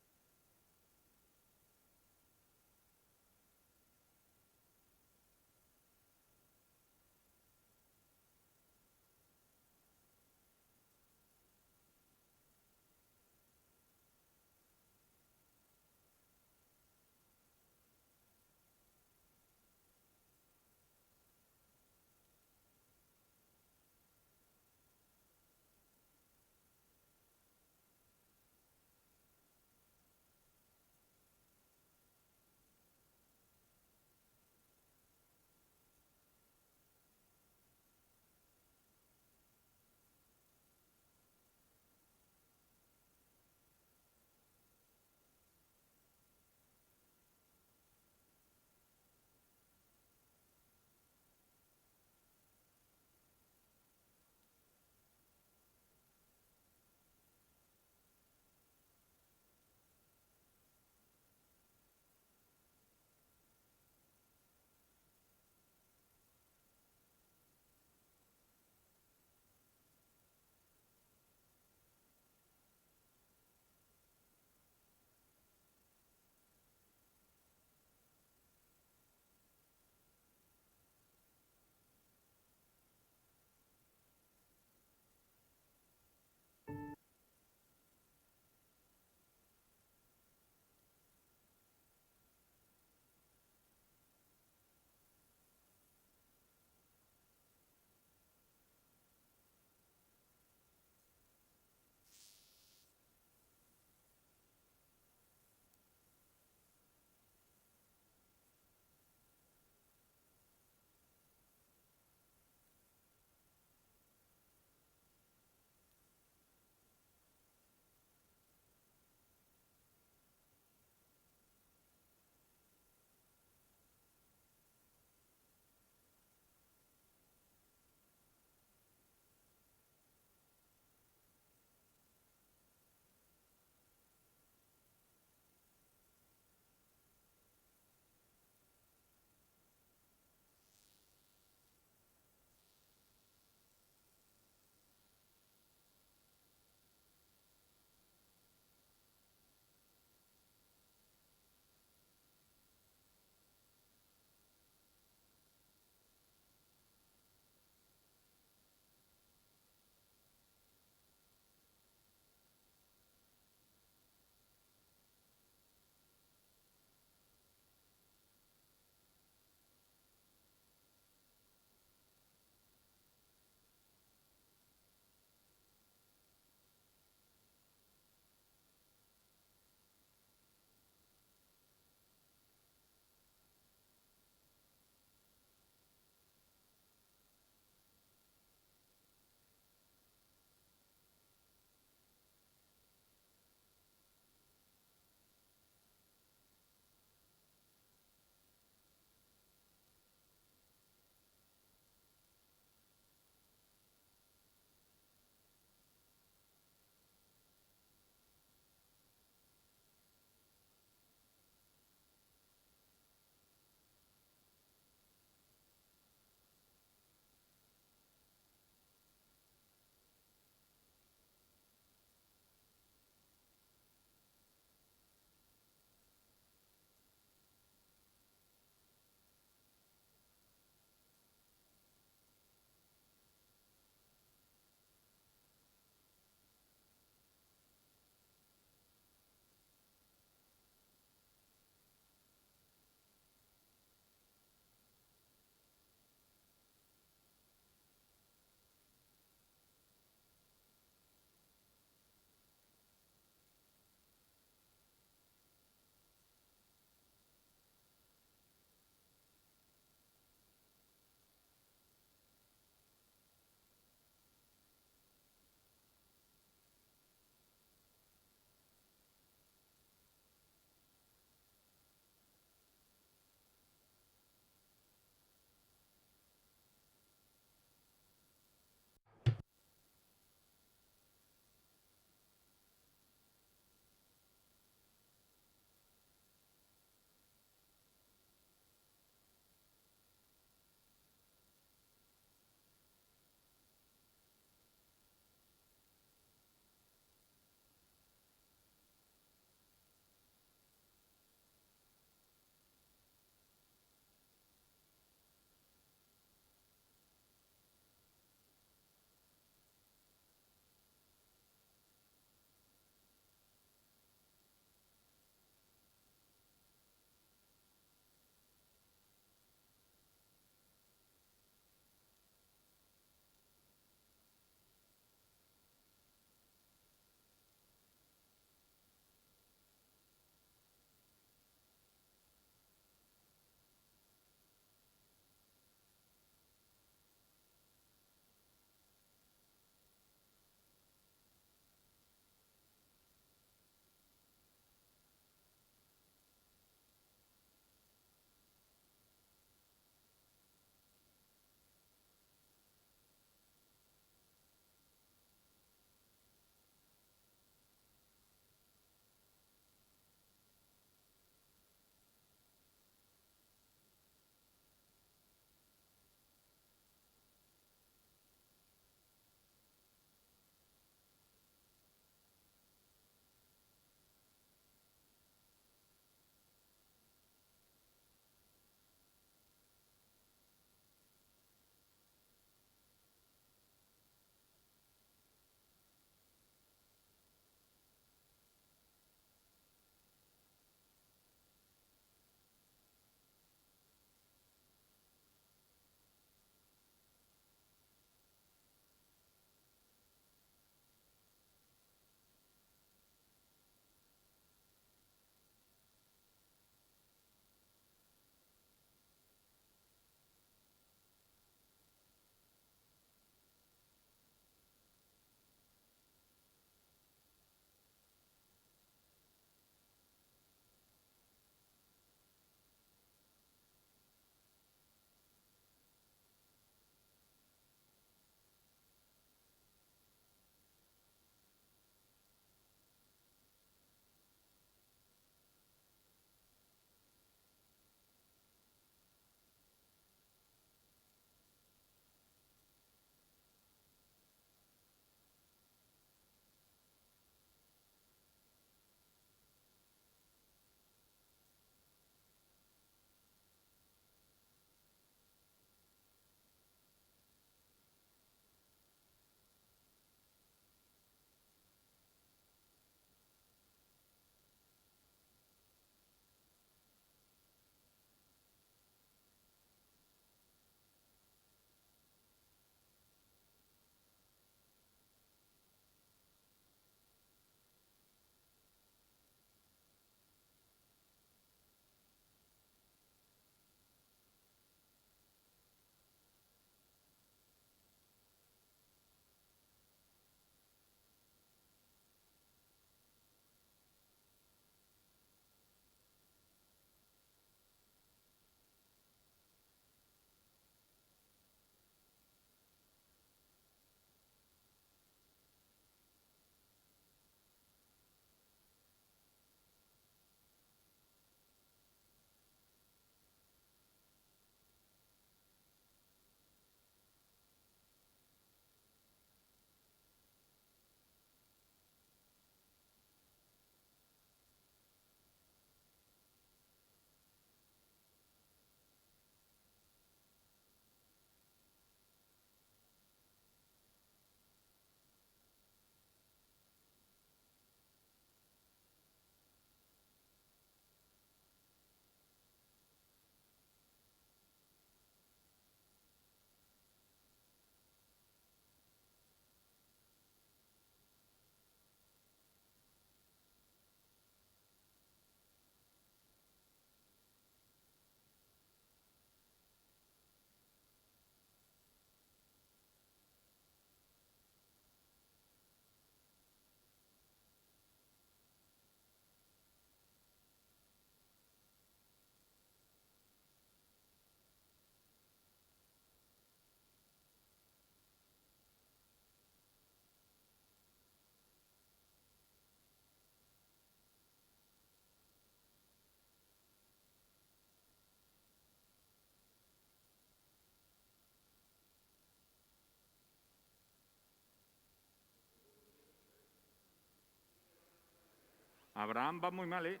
S5: Abraham va muy mal, ¿eh?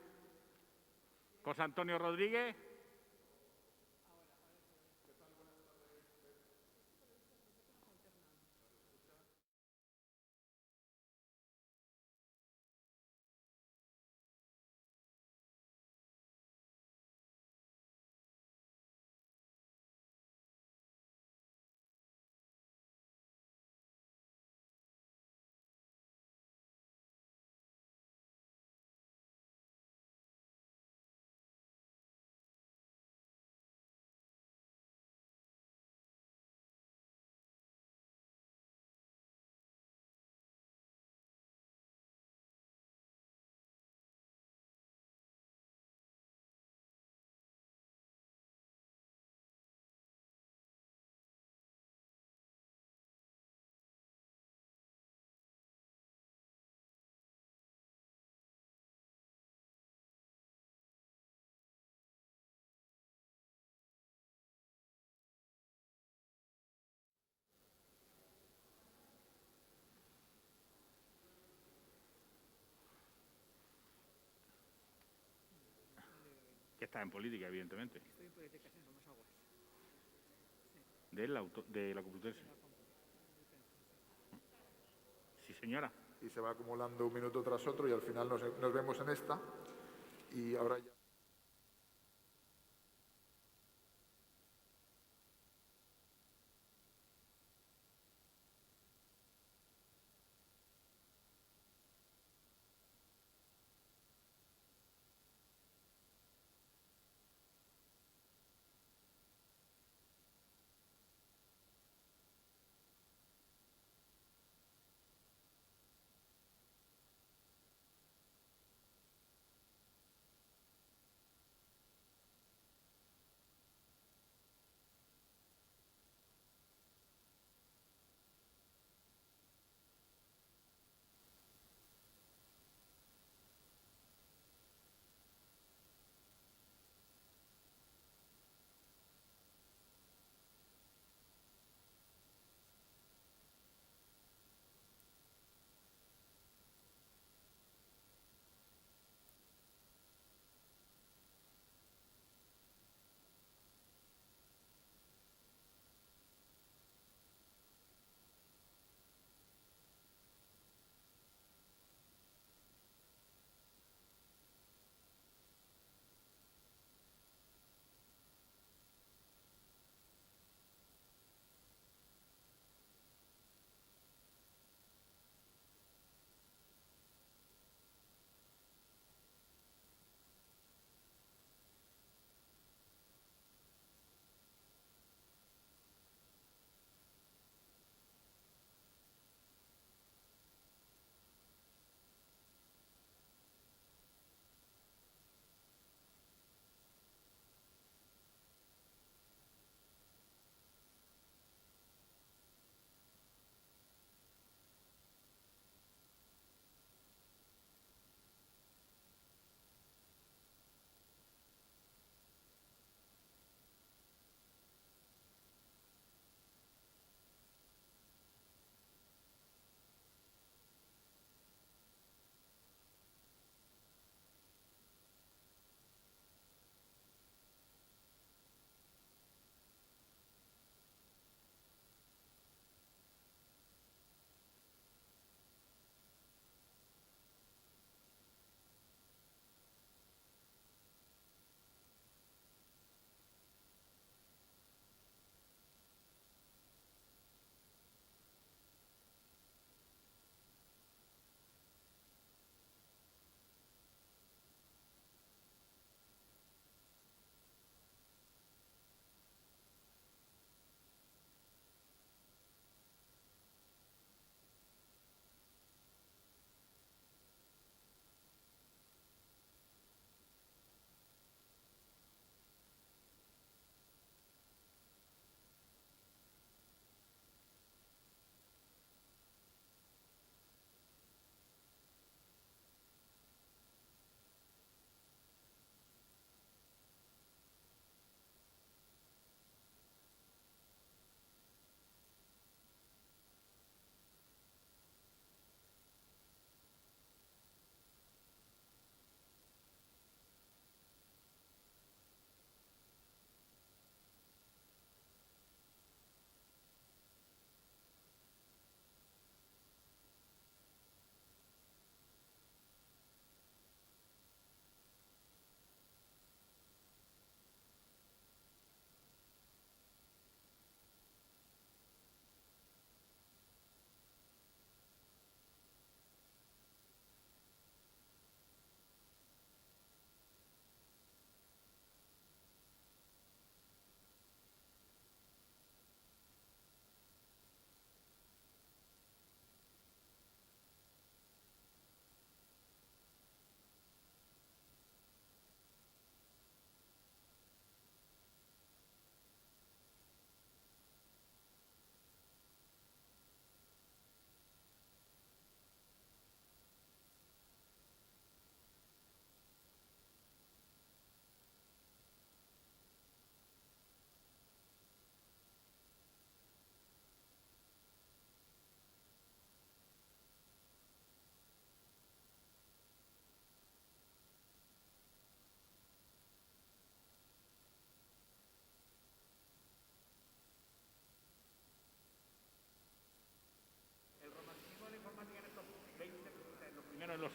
S5: José Antonio Rodríguez. Que está en política, evidentemente.
S6: Estoy en política, sí, somos aguas.
S5: De la Complutense. Sí, señora.
S7: Y se va acumulando un minuto tras otro y al final nos vemos en esta. Y ahora ya...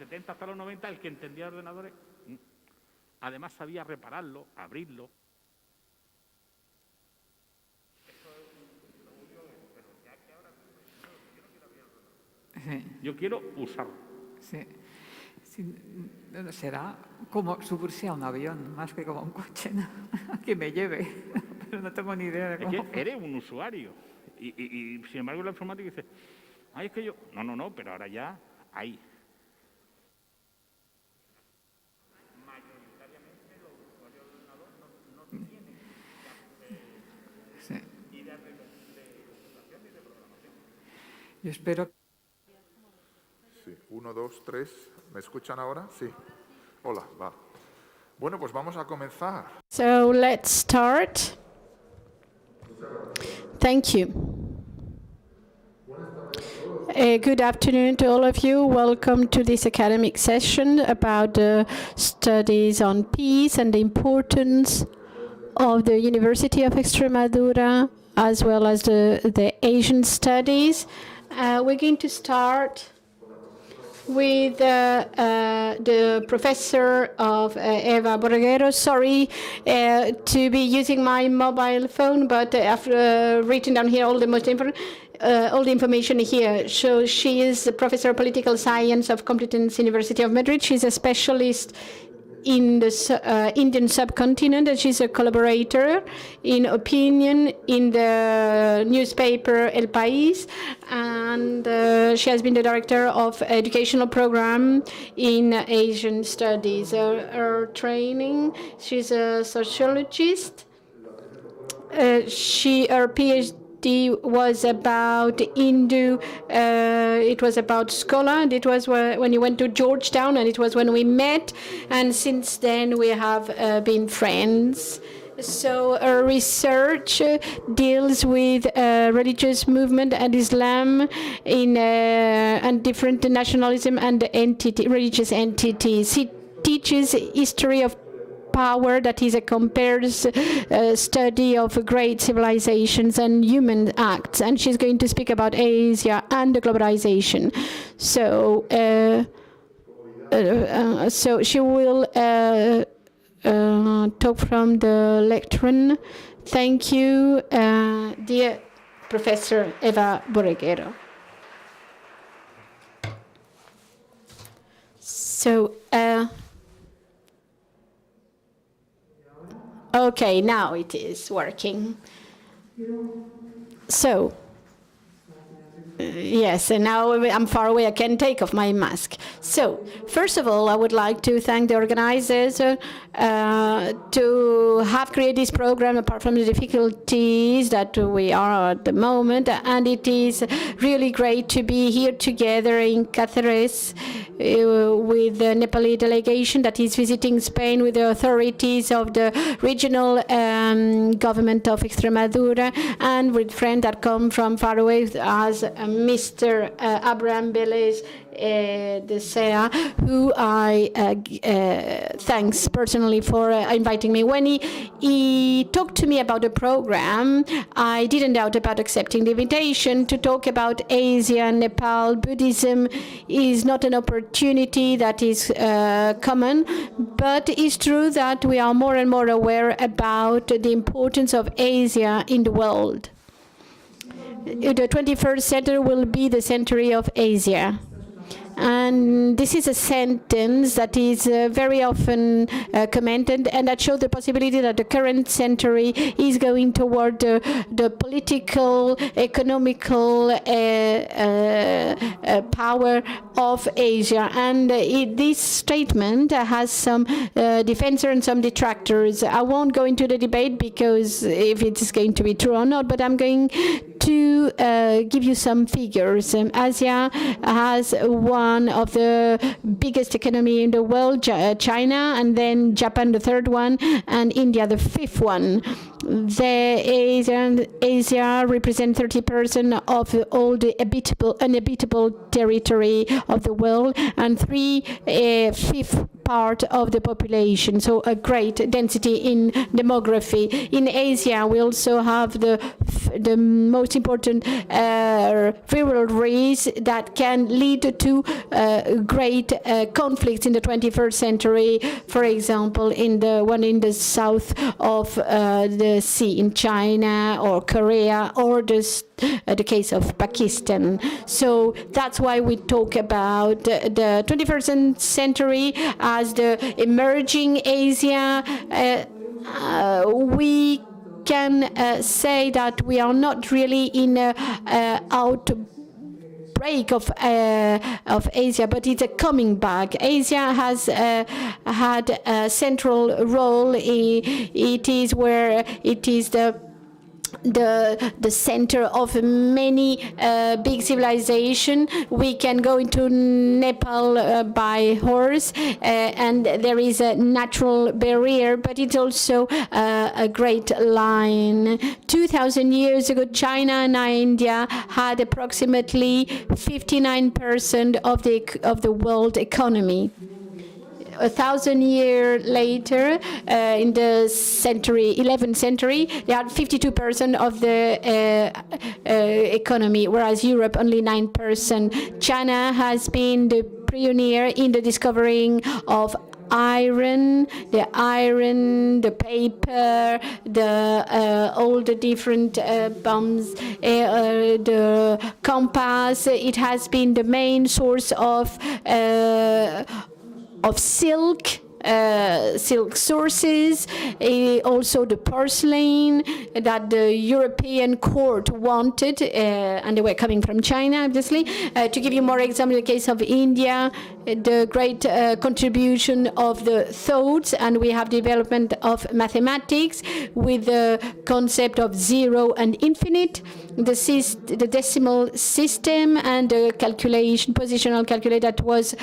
S5: 70 hasta los 90, el que entendía ordenadores, además sabía repararlo, abrirlo.
S6: Sí.
S5: Yo quiero usarlo.
S6: Sí. Sí, será como subirse a un avión, más que como un coche, ¿no? Que me lleve, pero no tengo ni idea de cómo.
S5: Es que eres un usuario. Y sin embargo, la informática dice, ay, es que yo... No, pero ahora ya hay. Mayoritariamente los usuarios de ordenador no tienen
S6: Sí.
S5: ideas de computación y de programación.
S6: Yo espero.
S7: Sí, 1, 2, 3. ¿Me escuchan ahora? Sí. Hola, va. Bueno, pues vamos a comenzar.
S8: So let's start. Thank you. Good afternoon to all of you. Welcome to this academic session about the studies on peace and the importance of the University of Extremadura, as well as the Asian studies. We're going to start with the professor of Eva Borreguero. Sorry to be using my mobile phone, but I've written down here all the information here. So she is the professor of political science of Complutense University of Madrid. She's a specialist in the Indian subcontinent, and she's a collaborator in opinion in the newspaper El País, and she has been the director of educational program in Asian studies. Her training, she's a sociologist. Her PhD was about Hindu, it was about scholar, and it was when he went to Georgetown, and it was when we met, and since then we have been friends. So her research deals with religious movement and Islam in and different nationalism and religious entities. He teaches history of power, that is a compares study of great civilizations and human acts, and she's going to speak about Asia and the globalization. So, so she will talk from the lectern. Thank you, dear Professor Eva Borreguero. So. Okay, now it is working. So, yes, and now I'm far away, I can take off my mask. So, first of all, I would like to thank the organizers to have created this program apart from the difficulties that we are at the moment. And it is really great to be here together in Cáceres with the Nepali delegation that is visiting Spain with the authorities of the regional government of Extremadura, and with friends that come from far away as Mr. Abraham Vélez de Cea, who I thanks personally for inviting me. When he talked to me about the program, I didn't doubt about accepting the invitation to talk about Asia and Nepal. Buddhism is not an opportunity that is common, but it's true that we are more and more aware about the importance of Asia in the world. The 21st century will be the century of Asia. And this is a sentence that is very often commented, and that shows the possibility that the current century is going toward the political, economical power of Asia. And this statement has some defenders and some detractors. I won't go into the debate because if it's going to be true or not, but I'm going to give you some figures. Asia has one of the biggest economy in the world, China, and then Japan the third one, and India the fifth one. Asia represents 30% of all the uninhabitable territory of the world and 3/5 part of the population, so a great density in demography. In Asia, we also have the most important rural race that can lead to great conflicts in the 21st century, for example, in the one in the south of the sea, in China or Korea, or the case of Pakistan. So that's why we talk about the 21st century as the emerging Asia. We can say that we are not really in an outbreak of Asia, but it's a coming back. Asia has had a central role. It is where it is the center of many big civilization. We can go into Nepal by horse, and there is a natural barrier, but it's also a great line. 2,000 years ago, China and India had approximately 59% of the world economy. 1,000 years later, in the 11th century, they had 52% of the economy, whereas Europe only 9%. China has been the pioneer in the discovering of iron, the paper, all the different bombs, the compass. It has been the main source of silk sources, also the porcelain that the European court wanted, and they were coming from China, obviously. To give you more examples, in the case of India, the great contribution of the thoughts, and we have development of mathematics with the concept of zero and infinite, the decimal system, and the positional calculator that was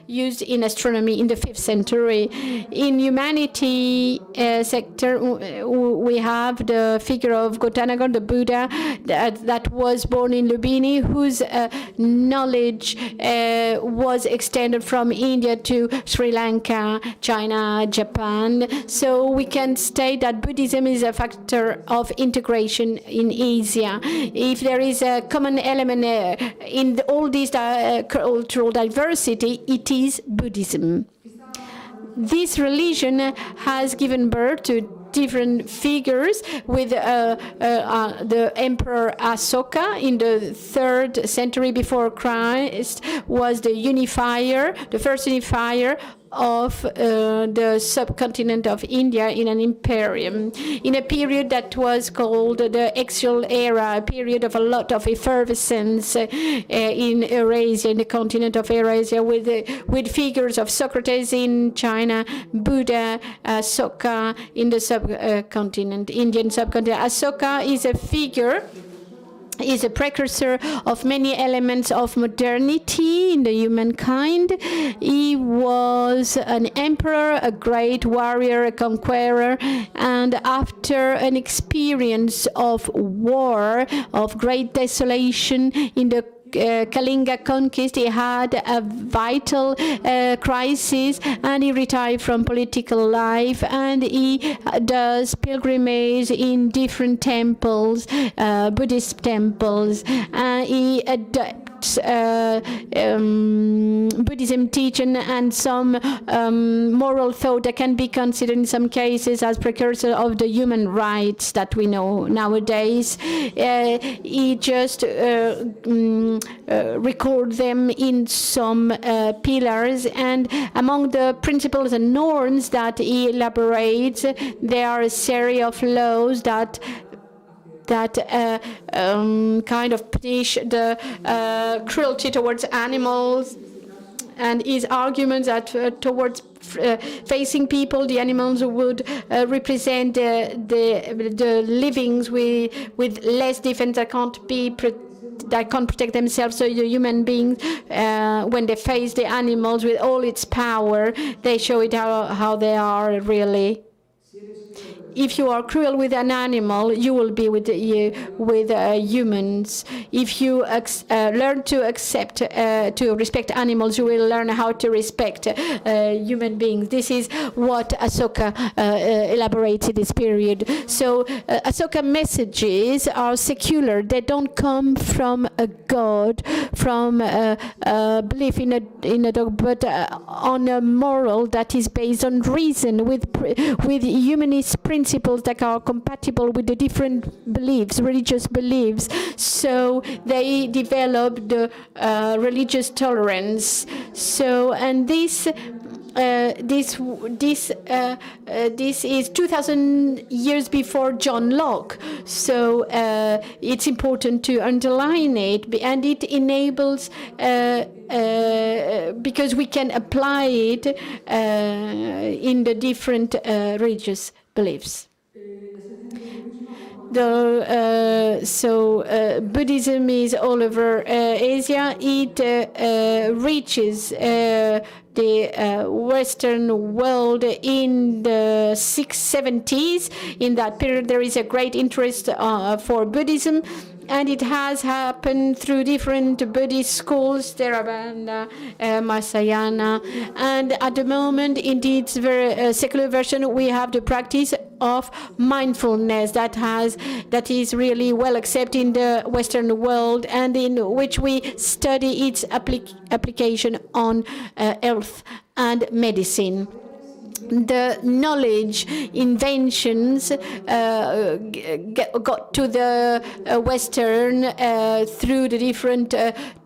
S8: used in astronomy in the 5th century. In humanity sector, we have the figure of Gautama, the Buddha, that was born in Lumbini, whose knowledge was extended from India to Sri Lanka, China, Japan. So we can state that Buddhism is a factor of integration in Asia. If there is a common element in all this cultural diversity, it is Buddhism. This religion has given birth to different figures, with the Emperor Asoka in the 3rd century before Christ was the first unifier of the subcontinent of India in an imperium, in a period that was called the Axial Era, a period of a lot of effervescence in Eurasia, in the continent of Eurasia, with figures of Socrates in China, Buddha, Asoka in the subcontinent, Indian subcontinent. Asoka is a figure, is a precursor of many elements of modernity in the humankind. He was an emperor, a great warrior, a conqueror, and after an experience of war, of great desolation in the Kalinga conquest, he had a vital crisis, and he retired from political life, and he does pilgrimage in different temples, Buddhist temples, and he adopts Buddhism teaching and some moral thought that can be considered in some cases as precursor of the human rights that we know nowadays. He just record them in some pillars, and among the principles and norms that he elaborates, there are a series of laws that kind of punish the cruelty towards animals, and his arguments that towards facing people, the animals would represent the livings with less defense that can't protect themselves. So the human beings, when they face the animals with all its power, they show it how they are really. if you are cruel with an animal, you will be with humans. If you learn to respect animals, you will learn how to respect human beings. This is what Ahsoka elaborates in this period. So Ahsoka messages are secular. They don't come from a god, from a belief in a dog, but on a moral that is based on reason, with humanist principles that are compatible with the different beliefs, religious beliefs. So they developed religious tolerance. So, and this is 2,000 years before John Locke. So it's important to underline it, and it enables because we can apply it in the different religious beliefs. Buddhism is all over Asia. It reaches the Western world in the 670s. In that period, there is a great interest for Buddhism. And it has happened through different Buddhist schools, Theravada, Mahayana. And at the moment, in its very secular version, we have the practice of mindfulness that is really well accepted in the Western world, and in which we study its application on health and medicine. The knowledge, inventions got to the Western through the different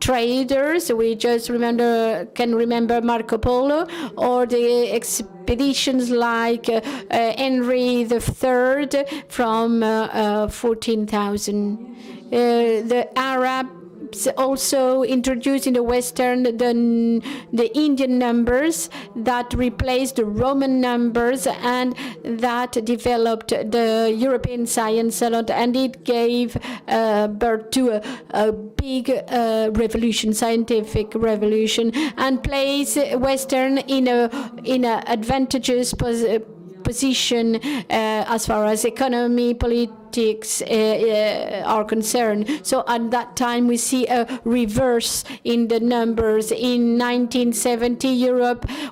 S8: traders. We just can remember Marco Polo, or the expeditions like Henry III from 14,000. The Arab also introduced in the Western the Indian numbers that replaced the Roman numbers, and that developed the European science a lot, and it gave birth to a big revolution, scientific revolution, and placed Western in a advantageous position as far as economy, politics are concerned. So at that time we see a reverse in the numbers. In 1970,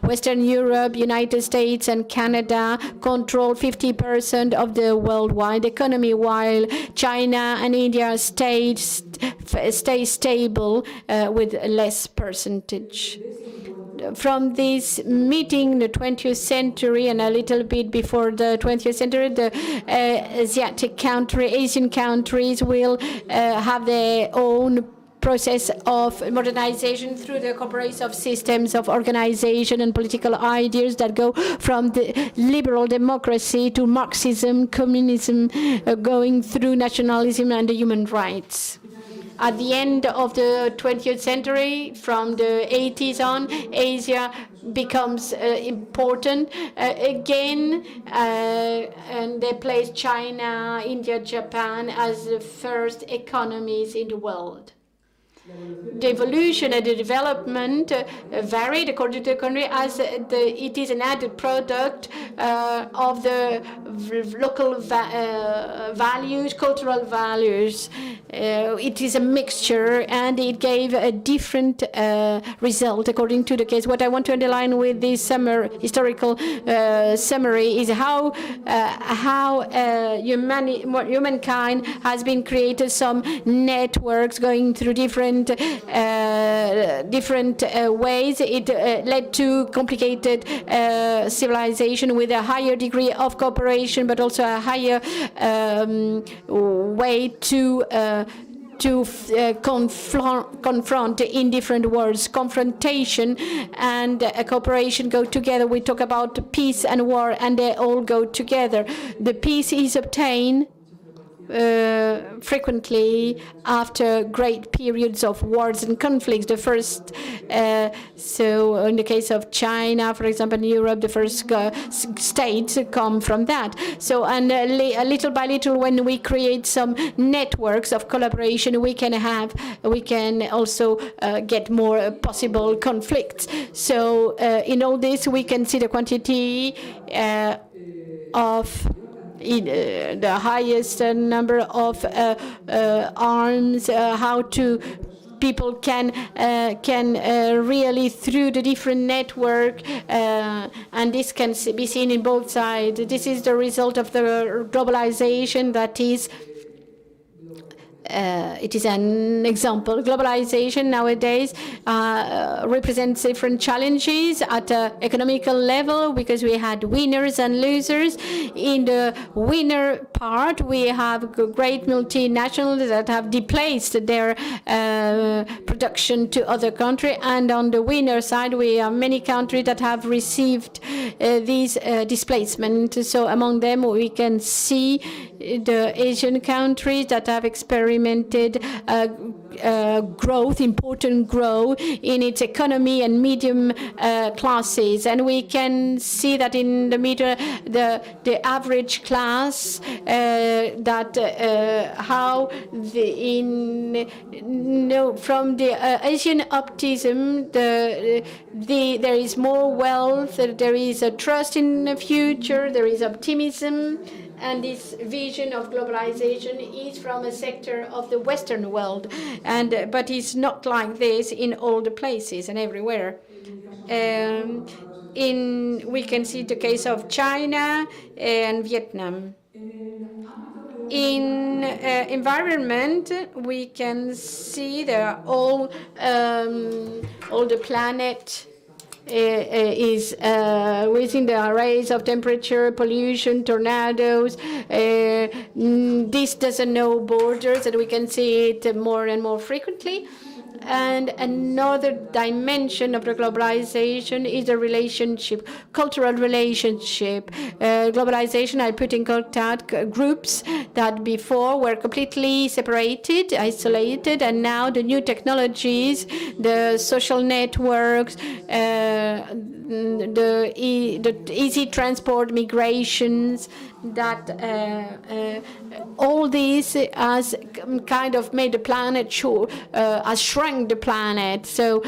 S8: Western Europe, United States and Canada control 50% of the worldwide economy, while China and India stay stable with less percentage. From this meeting in the 20th century and a little bit before the 20th century, the Asian countries will have their own process of modernization through the cooperation of systems of organization and political ideas that go from the liberal democracy to Marxism, communism, going through nationalism and the human rights. At the end of the 20th century, from the 80s on, Asia becomes important again, and they place China, India, Japan as the first economies in the world. The evolution and the development varied according to the country, as it is an added product of the local values, cultural values. It is a mixture, and it gave a different result according to the case. What I want to underline with this historical summary is how humankind has been created some networks going through different ways. It led to complicated civilization with a higher degree of cooperation, but also a higher way to confront in different words. Confrontation and cooperation go together. We talk about peace and war, and they all go together. The peace is obtained frequently after great periods of wars and conflicts. The first, so in the case of China, for example, in Europe, the first states come from that. So, and little by little, when we create some networks of collaboration, we can also get more possible conflicts. So, in all this, we can see the quantity of the highest number of arms, how to people can really through the different network, and this can be seen in both sides. This is the result of the globalization that is. It is an example. Globalization nowadays represents different challenges at an economical level because we had winners and losers. In the winner part, we have great multinationals that have displaced their production to other countries, and on the winner side, we have many countries that have received these displacement. So among them, we can see the Asian countries that have experimented growth, important growth in its economy and medium classes, and we can see that in the middle, the average class, that how from the Asian optimism, there is more wealth, there is a trust in the future, there is optimism. And this vision of globalization is from a sector of the Western world, but it's not like this in all the places and everywhere. We can see the case of China and Vietnam. In environment, we can see that all the planet is within the arrays of temperature, pollution, tornadoes. This doesn't know borders, and we can see it more and more frequently. And another dimension of the globalization is the relationship, cultural relationship. Globalization, I put in contact groups that before were completely separated, isolated, and now the new technologies, the social networks, the easy transport, migrations, that all this has kind of made the planet has shrunk the planet. So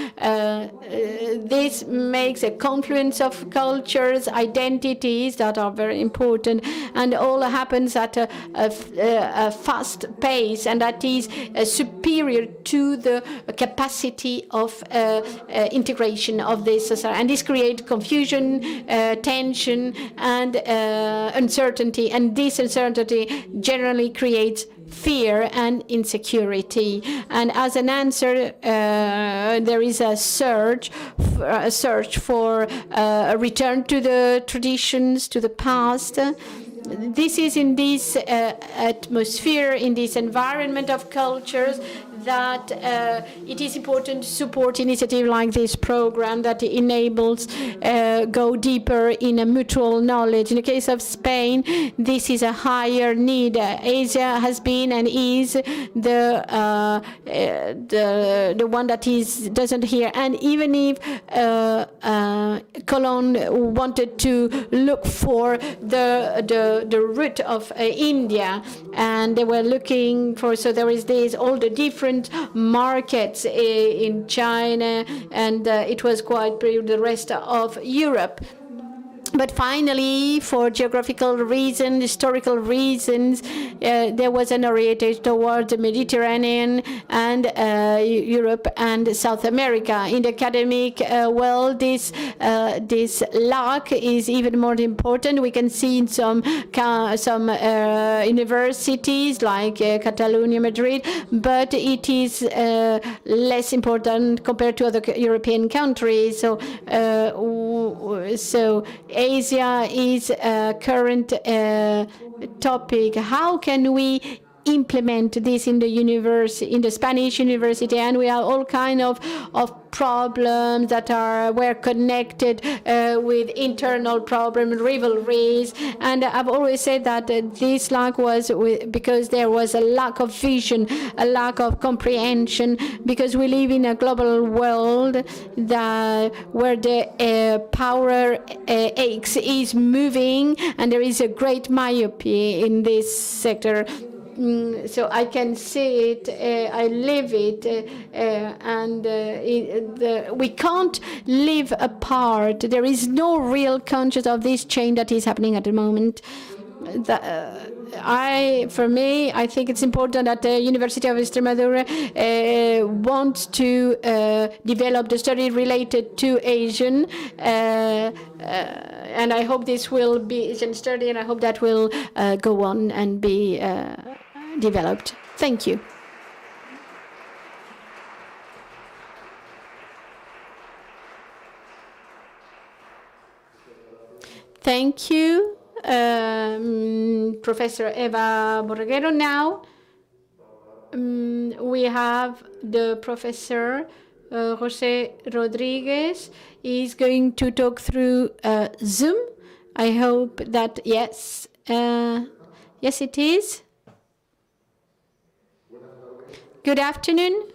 S8: this makes a confluence of cultures, identities that are very important, and all happens at a fast pace, and that is superior to the capacity of integration of this society. And this creates confusion, tension, and uncertainty. And this uncertainty generally creates fear and insecurity. And as an answer, there is a search for a return to the traditions, to the past. This is in this atmosphere, in this environment of cultures, that it is important to support initiative like this program that enables go deeper in a mutual knowledge. In the case of Spain, this is a higher need. Asia has been and is the one that doesn't hear. And even if Colon wanted to look for the root of India, and they were looking for, so there is this all the different markets in China, and it was quite pretty the rest of Europe. But finally, for geographical reasons, historical reasons, there was an orientation towards the Mediterranean and Europe and South America. In the academic world, this lack is even more important. We can see in some universities like Catalonia, Madrid, but it is less important compared to other European countries. So Asia is a current topic. How can we implement this in the university, in the Spanish university? And we have all kind of problems that were connected with internal problems, rivalries. And I've always said that this lack was because there was a lack of vision, a lack of comprehension, because we live in a global world where the power X is moving, and there is a great myopia in this sector. So I can see it, I live it, and we can't live apart. There is no real conscience of this change that is happening at the moment. For me, I think it's important that the University of Extremadura wants to develop the study related to Asian, and I hope this will be Asian study, and I hope that will go on and be developed. Thank you. Thank you, Professor Eva Borreguero. Now we have the Professor Jose Rodriguez. He's going to talk through Zoom. I hope that, yes, yes it is. Good afternoon.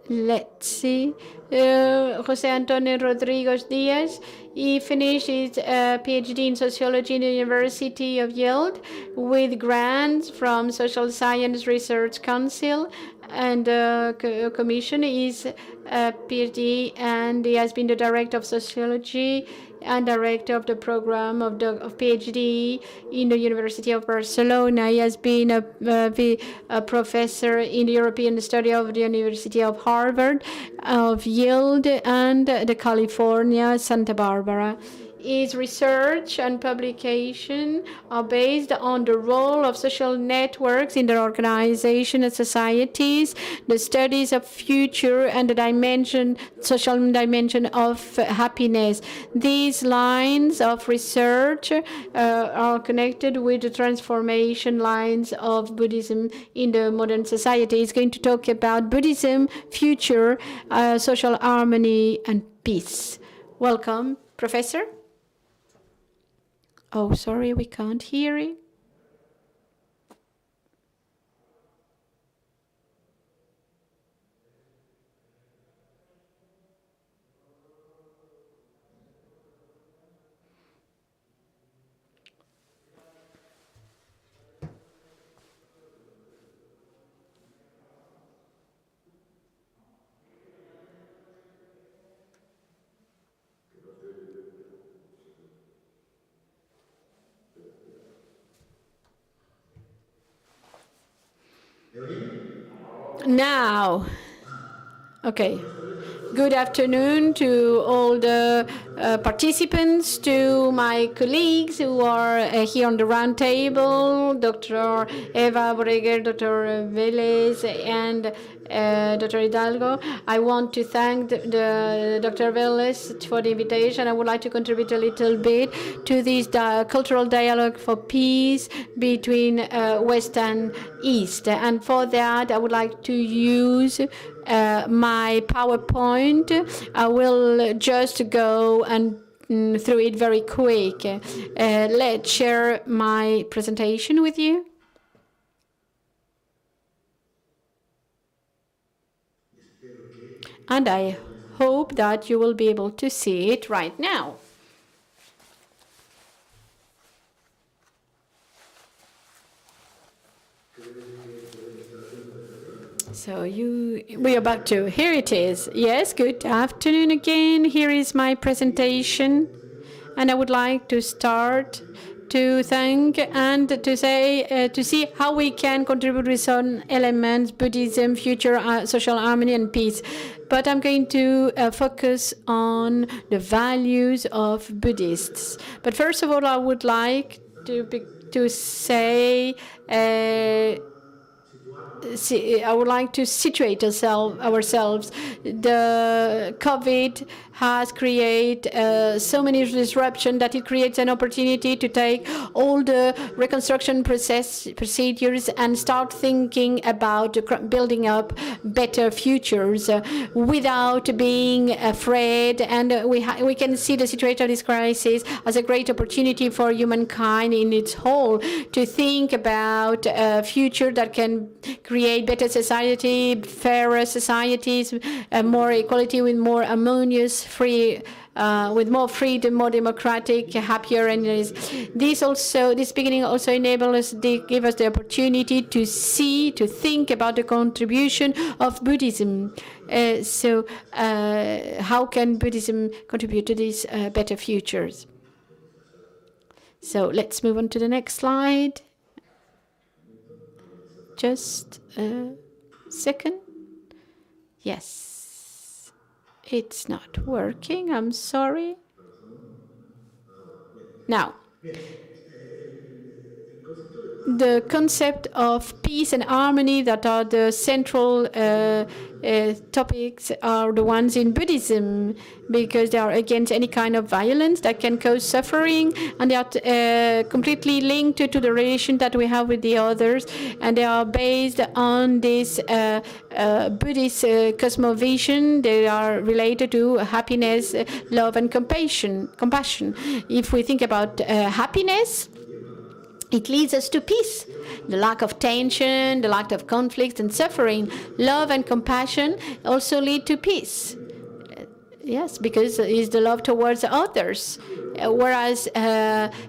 S8: Let's see. Jose Antonio Rodriguez Diaz. He finished his PhD in sociology in the University of Yale with grants from Social Science Research Council and Commission. He's a PhD, and he has been the director of sociology and director of the program of PhD in the University of Barcelona. He has been a professor in the European Study of the University of Harvard, of Yale, and the California, Santa Barbara. His research and publication are based on the role of social networks in their organization and societies, the studies of future, and the social dimension of happiness. These lines of research are connected with the transformation lines of Buddhism in the modern society. He's going to talk about Buddhism, future, social harmony, and peace. Welcome, Professor. Oh, sorry, we can't hear you. Now, okay. Good afternoon to all the participants, to my colleagues who are here on the round table, Dr. Eva Borreguero, Dr. Vélez, and Dr. Hidalgo. I want to thank the Dr. Vélez for the invitation. I would like to contribute a little bit to this cultural dialogue for peace between West and East. And for that, I would like to use my PowerPoint. I will just go and through it very quick. Let's share my presentation with you. And I hope that you will be able to see it right now. So we're about to, here it is. Yes, good afternoon again. Here is my presentation. And I would like to start to thank and to say, to see how we can contribute with some elements, Buddhism, future, social harmony and peace. But I'm going to focus on the values of Buddhists. But first of all, I would like to say, I would like to situate ourselves. The COVID has created so many disruptions that it creates an opportunity to take all the reconstruction procedures and start thinking about building up better futures without being afraid. And we can see the situation of this crisis as a great opportunity for humankind in its whole to think about a future that can create better society, fairer societies, more equality with more harmonious, free, with more freedom, more democratic, happier, and this beginning also enables us, give us the opportunity to see, to think about the contribution of Buddhism. How can Buddhism contribute to these better futures? So let's move on to the next slide. Just a second. Yes, it's not working. I'm sorry. Now, the concept of peace and harmony that are the central topics are the ones in Buddhism, because they are against any kind of violence that can cause suffering, and they are completely linked to the relation that we have with the others, and they are based on this Buddhist cosmovision. They are related to happiness, love, and compassion. If we think about happiness, it leads us to peace. The lack of tension, the lack of conflict and suffering, love and compassion also lead to peace. Yes, because it's the love towards others. Whereas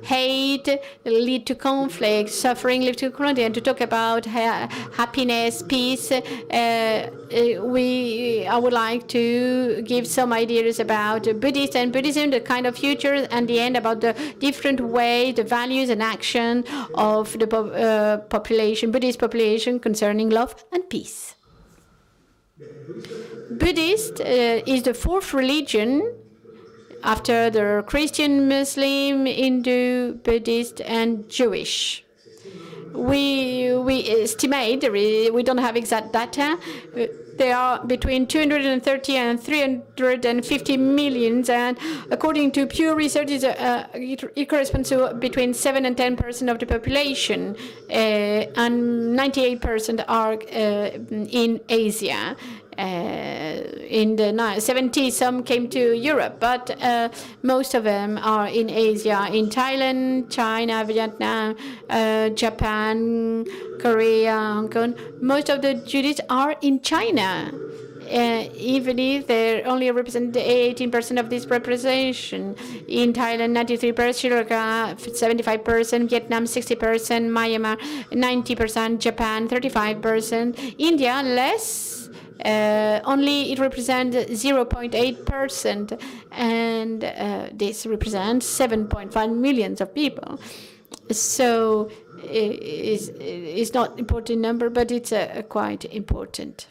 S8: hate lead to conflict, suffering lead to cruelty. And to talk about happiness, peace, I would like to give some ideas about Buddhism, the kind of future, and the end about the different way, the values and action of the Buddhist population concerning love and peace. Buddhist is the fourth religion after the Christian, Muslim, Hindu, Buddhist, and Jewish. We estimate, we don't have exact data, there are between 230 and 350 millions, and according to Pew Research, it corresponds to between 7 and 10% of the population, and 98% are in Asia. In the 70s, some came to Europe, but most of them are in Asia, in Thailand, China, Vietnam, Japan, Korea, Hong Kong. Most of the Buddhists are in China, even if they only represent 18% of this representation. In Thailand, 93%, Sri Lanka, 75%, Vietnam, 60%, Myanmar, 90%, Japan, 35%, India, less. Only it represents 0.8%, and this represents 7.5 million of people. So it's not important number, but it's quite important.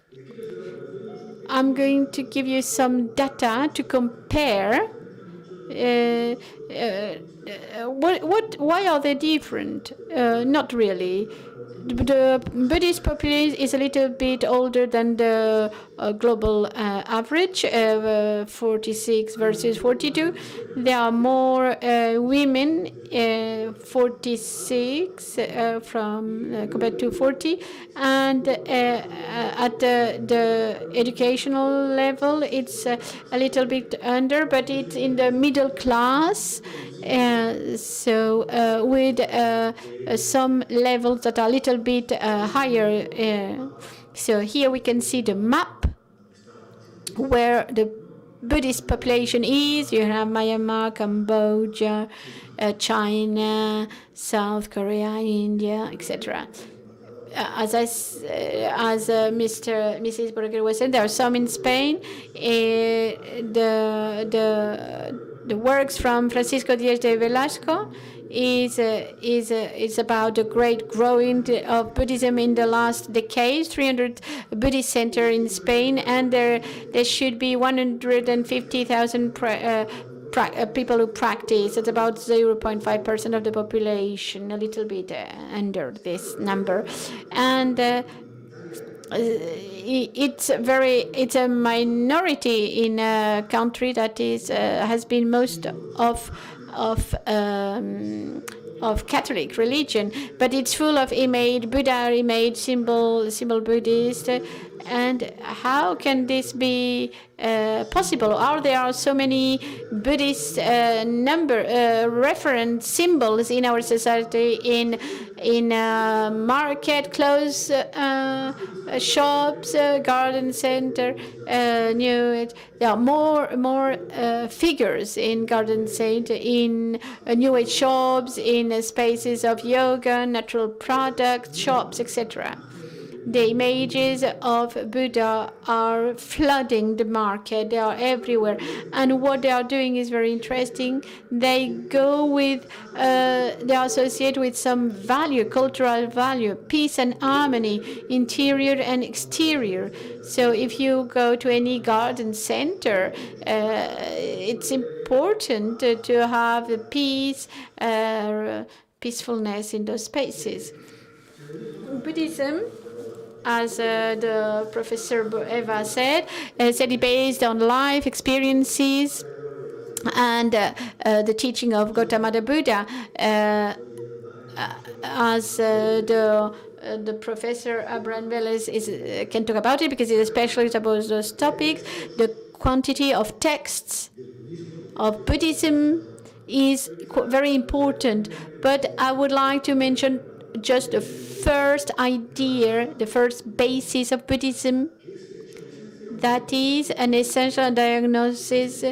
S8: I'm going to give you some data to compare. Why are they different? Not really. The Buddhist population is a little bit older than the global average, 46 versus 42. There are more women, 46 compared to 40, and at the educational level, it's a little bit under, but it's in the middle class. So with some levels that are a little bit higher. So here we can see the map where the Buddhist population is. You have Myanmar, Cambodia, China, South Korea, India, etc. As Mrs. Borreguero was saying, there are some in Spain. The works from Francisco Díaz de Velasco is about the great growing of Buddhism in the last decades. 300 Buddhist centers in Spain, and there should be 150,000 people who practice. It's about 0.5% of the population, a little bit under this number, and it's a minority in a country that has been most of Catholic religion, but it's full of image, Buddha image, symbol Buddhist. And how can this be possible? There are so many Buddhist reference symbols in our society, in market, clothes shops, garden center. There are more figures in garden center, in New Age shops, in spaces of yoga, natural products shops, etc. The images of Buddha are flooding the market. They are everywhere. And what they are doing is very interesting. They go with, they associate with some value, cultural value, peace and harmony, interior and exterior. So if you go to any garden center, it's important to have the peace, peacefulness in those spaces. Buddhism, as the Professor Eva said it based on life experiences and the teaching of Gautama the Buddha, as the Professor Abraham Vélez can talk about it because he's a specialist about those topics. The quantity of texts of Buddhism is very important, but I would like to mention just the first idea, the first basis of Buddhism, that is an essential diagnosis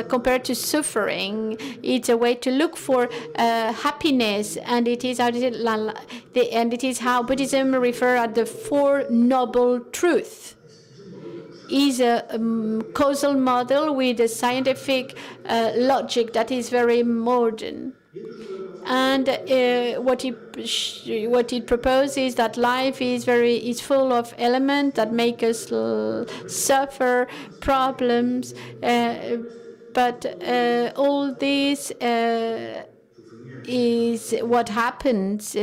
S8: compared to suffering. It's a way to look for happiness, and it is how Buddhism refers at the Four Noble Truths. Is a causal model with a scientific logic that is very modern. And what it proposes is that life is full of elements that make us suffer problems, but all this is what happens.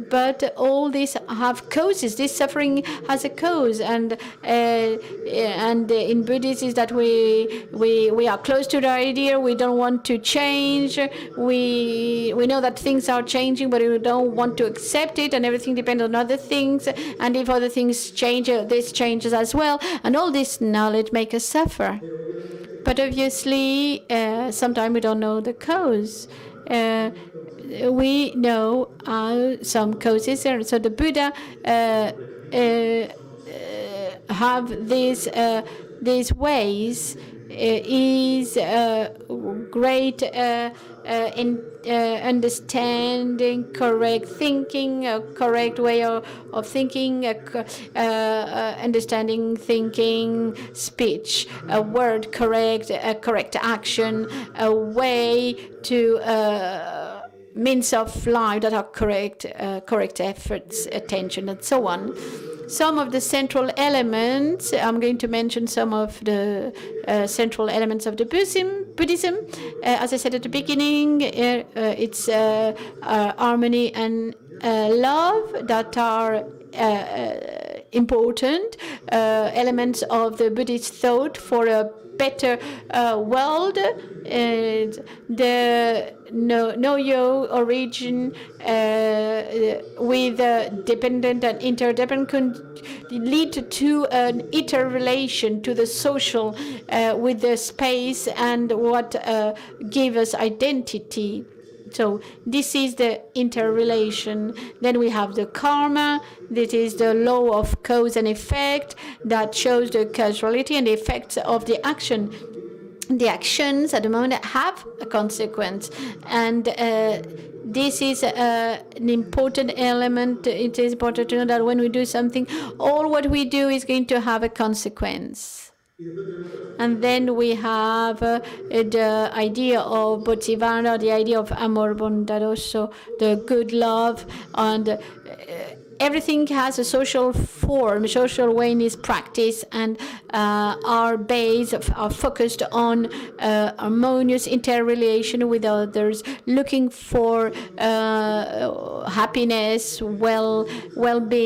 S8: But all these have causes. This suffering has a cause, and in Buddhism is that we are close to the idea. We don't want to change. We know that things are changing, but we don't want to accept it, and everything depends on other things. And if other things change, this changes as well. And all this knowledge makes us suffer. But obviously, sometimes we don't know the cause. We know some causes, so the Buddha have these ways. Is great understanding, correct thinking, a correct way of thinking, understanding, thinking, speech, a word correct, a correct action, a way to means of life that are correct, correct efforts, attention, and so on. Some of the central elements, I'm going to mention some of the central elements of the Buddhism. As I said at the beginning, it's harmony and love that are important elements of the Buddhist thought for a better world. The know-your origin with dependent and interdependent can lead to an interrelation to the social with the space and what gives us identity. So this is the interrelation. Then we have the karma, that is the law of cause and effect that shows the causality and the effects of the action. The actions at the moment have a consequence, and this is an important element. It is important to know that when we do something, all what we do is going to have a consequence. And then we have the idea of Bodhisattva, the idea of amor bondadoso, the good love, and everything has a social form, social way in its practice, and are focused on harmonious interrelation with others, looking for happiness, well-being,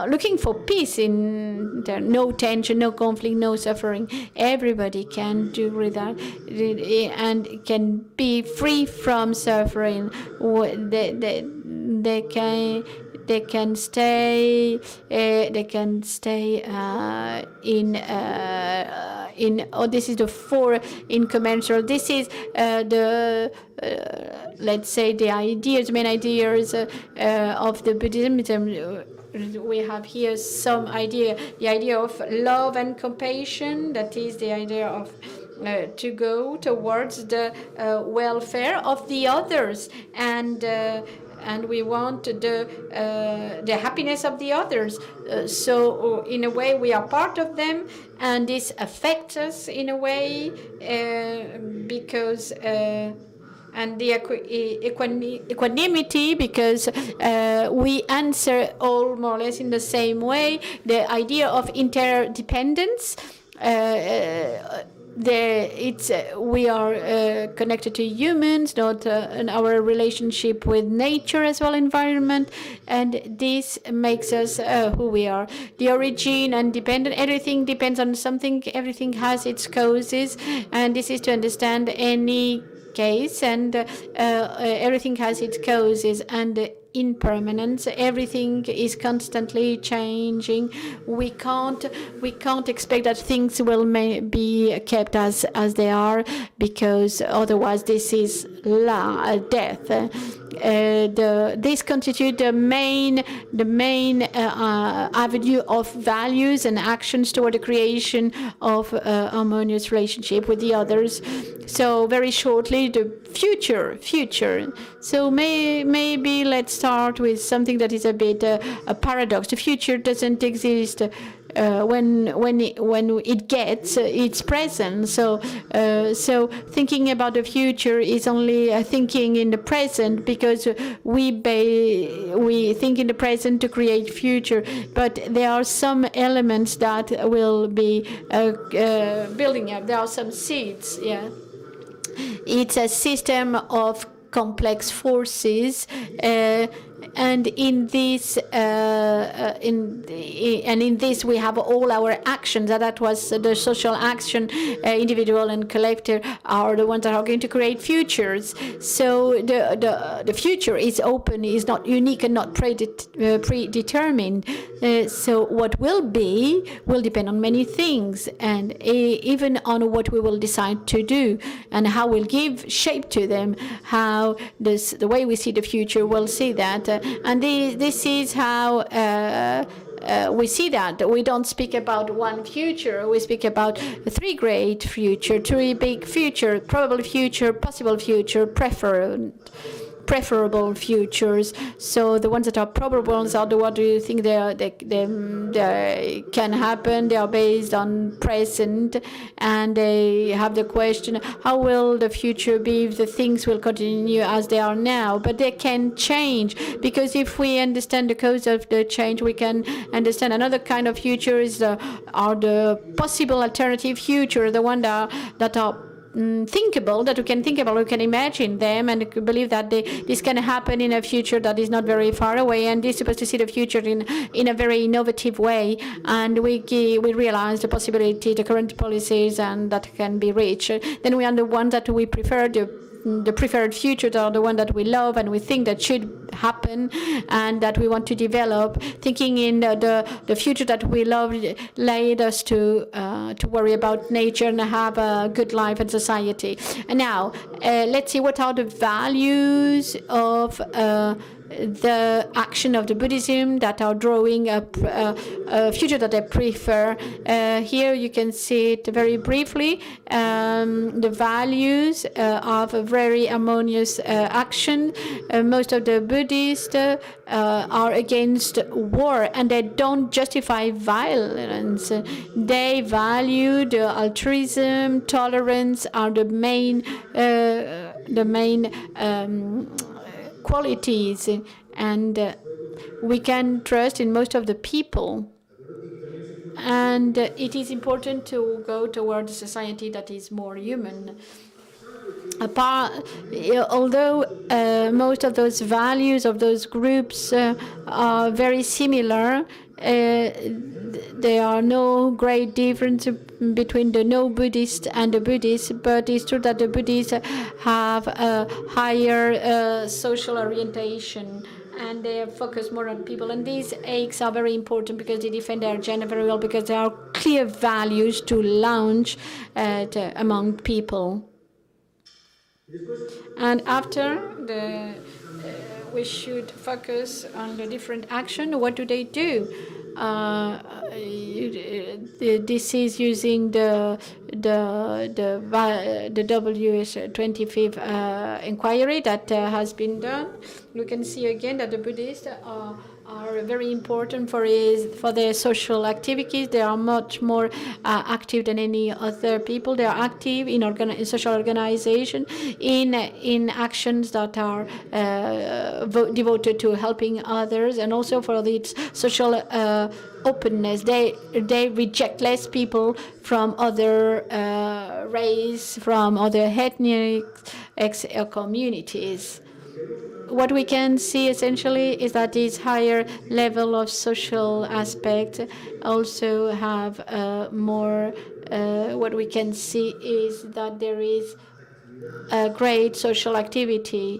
S8: looking for peace in there, no tension, no conflict, no suffering. Everybody can do with that and can be free from suffering. They can stay in this is the four incommensurable. This is the let's say the main ideas of the Buddhism. We have here some idea, the idea of love and compassion. That is the idea of to go towards the welfare of the others, and we want the happiness of the others. So in a way, we are part of them, and this affects us in a way because. And the equanimity, because we answer all more or less in the same way. The idea of interdependence, we are connected to humans, not in our relationship with nature as well, environment, and this makes us who we are. The origin and dependent, everything depends on something, everything has its causes, and this is to understand any case, and everything has its causes and impermanence. Everything is constantly changing. We can't expect that things will be kept as they are, because otherwise this is death. This constitutes the main avenue of values and actions toward the creation of harmonious relationship with the others. So very shortly, the future. So maybe let's start with something that is a bit a paradox. The future doesn't exist when it gets its present. So thinking about the future is only thinking in the present, because we think in the present to create future. But there are some elements that will be building up. There are some seeds. Yeah, it's a system of complex forces. And in this, in this, we have all our actions. That was the social action, individual and collective, are the ones that are going to create futures. So the future is open, is not unique and not predetermined. So what will be will depend on many things, and even on what we will decide to do and how we'll give shape to them. How the way we see the future, we'll see that. And this is how we see that. We don't speak about one future. We speak about three great future, three big future, probable future, possible future, preferable futures. So the ones that are probable are the ones you think they can happen. They are based on present, and they have the question: how will the future be if the things will continue as they are now? But they can change, because if we understand the cause of the change, we can understand another kind of futures are the possible alternative future, the one that are thinkable, that we can think about, we can imagine them and believe that this can happen in a future that is not very far away, and this is supposed to see the future in a very innovative way, and we realize the possibility, the current policies, and that can be reached. Then we are the ones that we prefer, the preferred futures are the one that we love and we think that should happen and that we want to develop. Thinking in the future that we love led us to worry about nature and have a good life and society. And now let's see what are the values of the action of the Buddhism that are drawing up a future that I prefer. Here you can see it very briefly. The values of a very harmonious action. Most of the Buddhists are against war, and they don't justify violence. They value the altruism, tolerance are the main qualities, and we can trust in most of the people. And it is important to go towards a society that is more human. Although most of those values of those groups are very similar, there are no great difference between the no-Buddhist and the Buddhists, but it's true that the Buddhists have a higher social orientation, and they focus more on people. And these Ex are very important because they defend their agenda very well, because there are clear values to launch among people. And after we should focus on the different action. What do they do? This is using the the WS 25th inquiry that has been done. We can see again that the Buddhists are very important for their social activities. They are much more active than any other people. They are active in social organization, in actions that are devoted to helping others, and also for its social openness. They reject less people from other race, from other ethnic communities. What we can see essentially is that this higher level of social aspect also have more, what we can see is that there is a great social activity.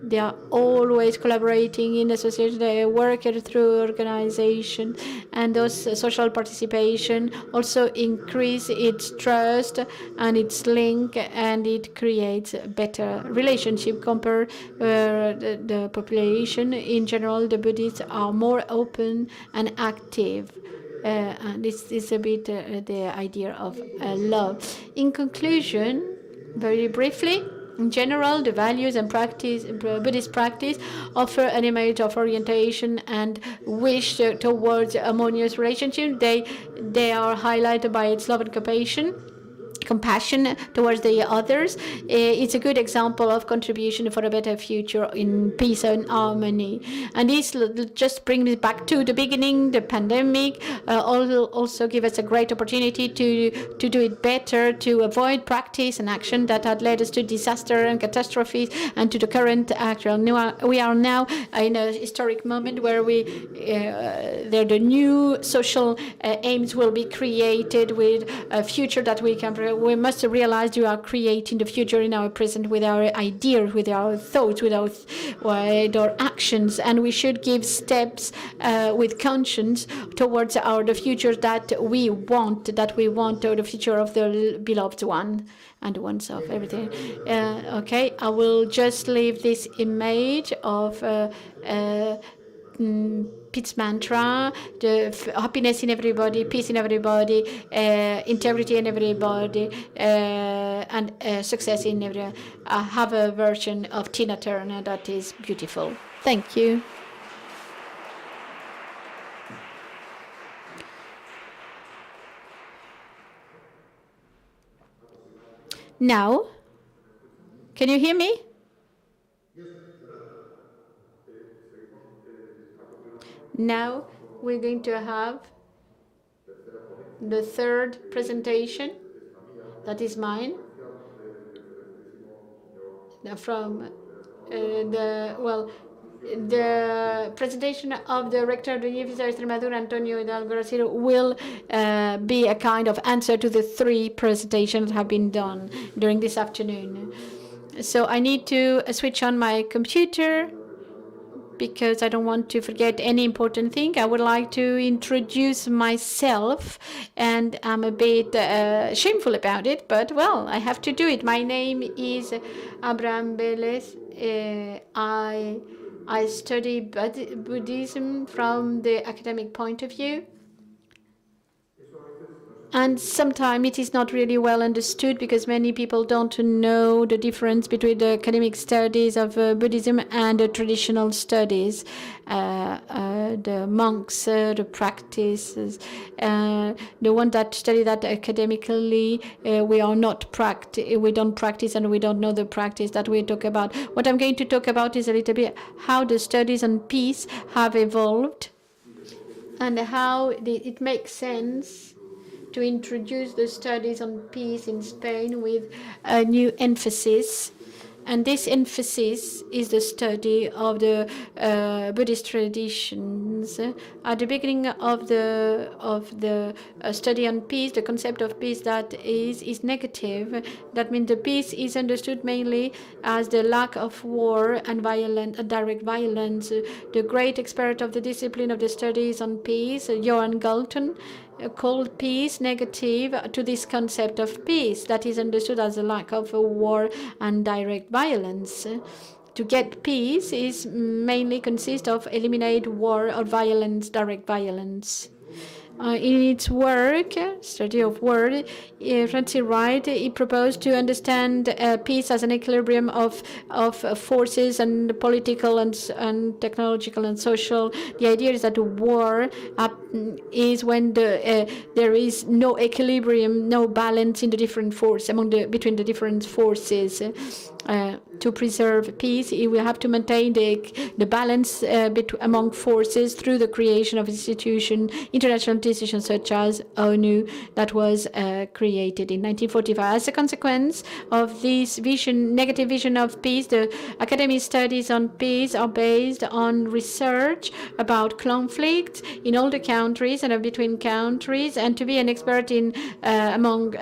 S8: They are always collaborating in association. They work through organization, and those social participation also increase its trust and its link, and it creates a better relationship compared the population. In general, the Buddhists are more open and active. And this is a bit the idea of love. In conclusion, very briefly, in general, the values and Buddhist practice offer an image of orientation and wish towards a harmonious relationship. They are highlighted by its love and compassion towards the others. It's a good example of contribution for a better future in peace and harmony. And this just brings me back to the beginning. The pandemic also give us a great opportunity to do it better, to avoid practice and action that had led us to disaster and catastrophes and to the current actual. We are now in a historic moment where the new social aims will be created with a future that we can. We must realize we are creating the future in our present with our ideas, with our thoughts, with our actions, and we should give steps with conscience towards the future that we want, or the future of the beloved one and the ones of everything. Okay, I will just leave this image of Peace mantra, the happiness in everybody, peace in everybody, integrity in everybody, and success in everybody. I have a version of Tina Turner that is beautiful. Thank you. Now, can you hear me? Now we're going to have the third presentation, that is mine, from the presentation of the Rector of the University of Extremadura, Antonio Hidalgo Garcia, will be a kind of answer to the three presentations that have been done during this afternoon. So I need to switch on my computer, because I don't want to forget any important thing. I would like to introduce myself, and I'm a bit shameful about it, but well, I have to do it. My name is Abraham Vélez. I study Buddhism from the academic point of view. And sometimes it is not really well understood because many people don't know the difference between the academic studies of Buddhism and the traditional studies, the monks, the practices, the one that study that academically, we don't practice and we don't know the practice that we talk about. What I'm going to talk about is a little bit how the studies on peace have evolved and how it makes sense to introduce the studies on peace in Spain with a new emphasis. And this emphasis is the study of the Buddhist traditions. At the beginning of the study on peace, the concept of peace that is negative. That means the peace is understood mainly as the lack of war and direct violence. The great expert of the discipline of the studies on peace, Johan Galton, called peace negative to this concept of peace that is understood as a lack of war and direct violence. To get peace is mainly consists of eliminate war or violence, direct violence. In its work, study of word, Francis Wright, he proposed to understand peace as an equilibrium of forces and political and technological and social. The idea is that war is when there is no equilibrium, no balance in the different forces between the different forces. To preserve peace, we have to maintain the balance among forces through the creation of institutions, international decisions such as ONU, that was created in 1945. As a consequence of this negative vision of peace, the academic studies on peace are based on research about conflict in all the countries and between countries, and to be an expert in among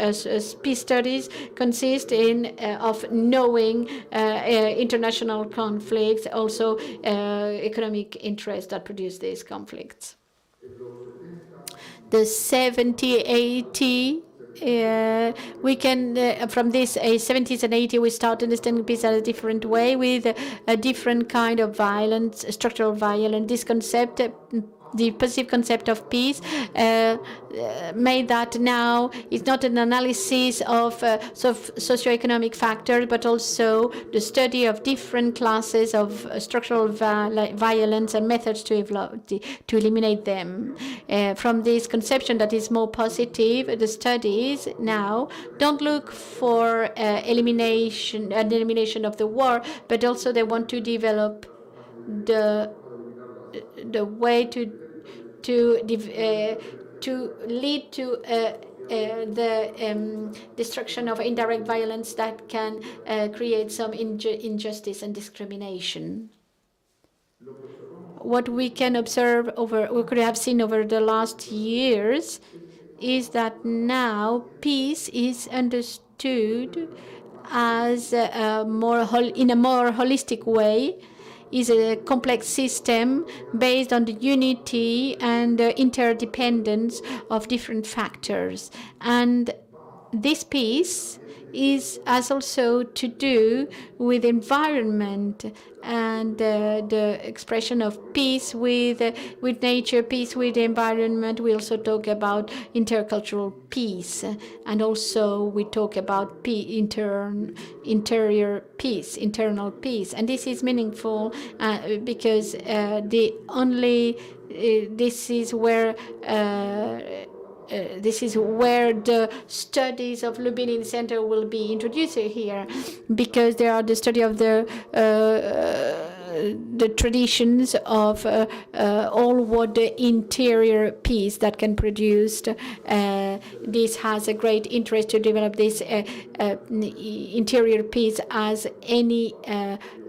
S8: peace studies consists of knowing international conflicts, also economic interests that produce these conflicts. The 70-80, we can, from this 70s and 80s, we start understanding peace in a different way with a different kind of violence, structural violence. This concept, the positive concept of peace, made that now it's not an analysis of socioeconomic factors, but also the study of different classes of structural violence and methods to eliminate them. From this conception that is more positive, the studies now don't look for elimination of the war, but also they want to develop the way to lead to the destruction of indirect violence that can create some injustice and discrimination. What we can observe we could have seen over the last years is that now peace is understood as in a more holistic way, is a complex system based on the unity and interdependence of different factors. And this peace has also to do with environment and the expression of peace with nature, peace with the environment. We also talk about intercultural peace, and also we talk about interior peace, internal peace. And this is meaningful because this is where the studies of Lumbini Center will be introduced here, because they are the study of the traditions of all what the interior peace that can produce. This has a great interest to develop this interior peace as any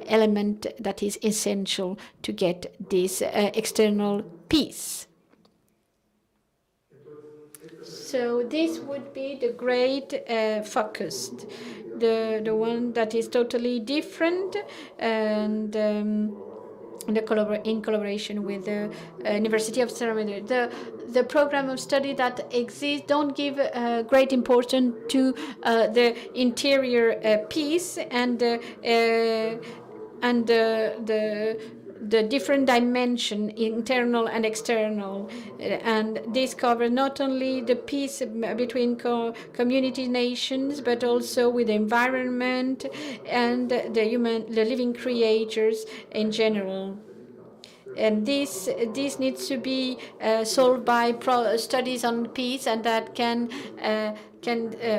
S8: element that is essential to get this external peace. So this would be the great focus, the one that is totally different, and in collaboration with the University of Extremadura. The program of study that exists don't give great importance to the interior peace and the different dimension, internal and external, and this covers not only the peace between community nations, but also with the environment and the living creatures in general. And this needs to be solved by studies on peace, and that can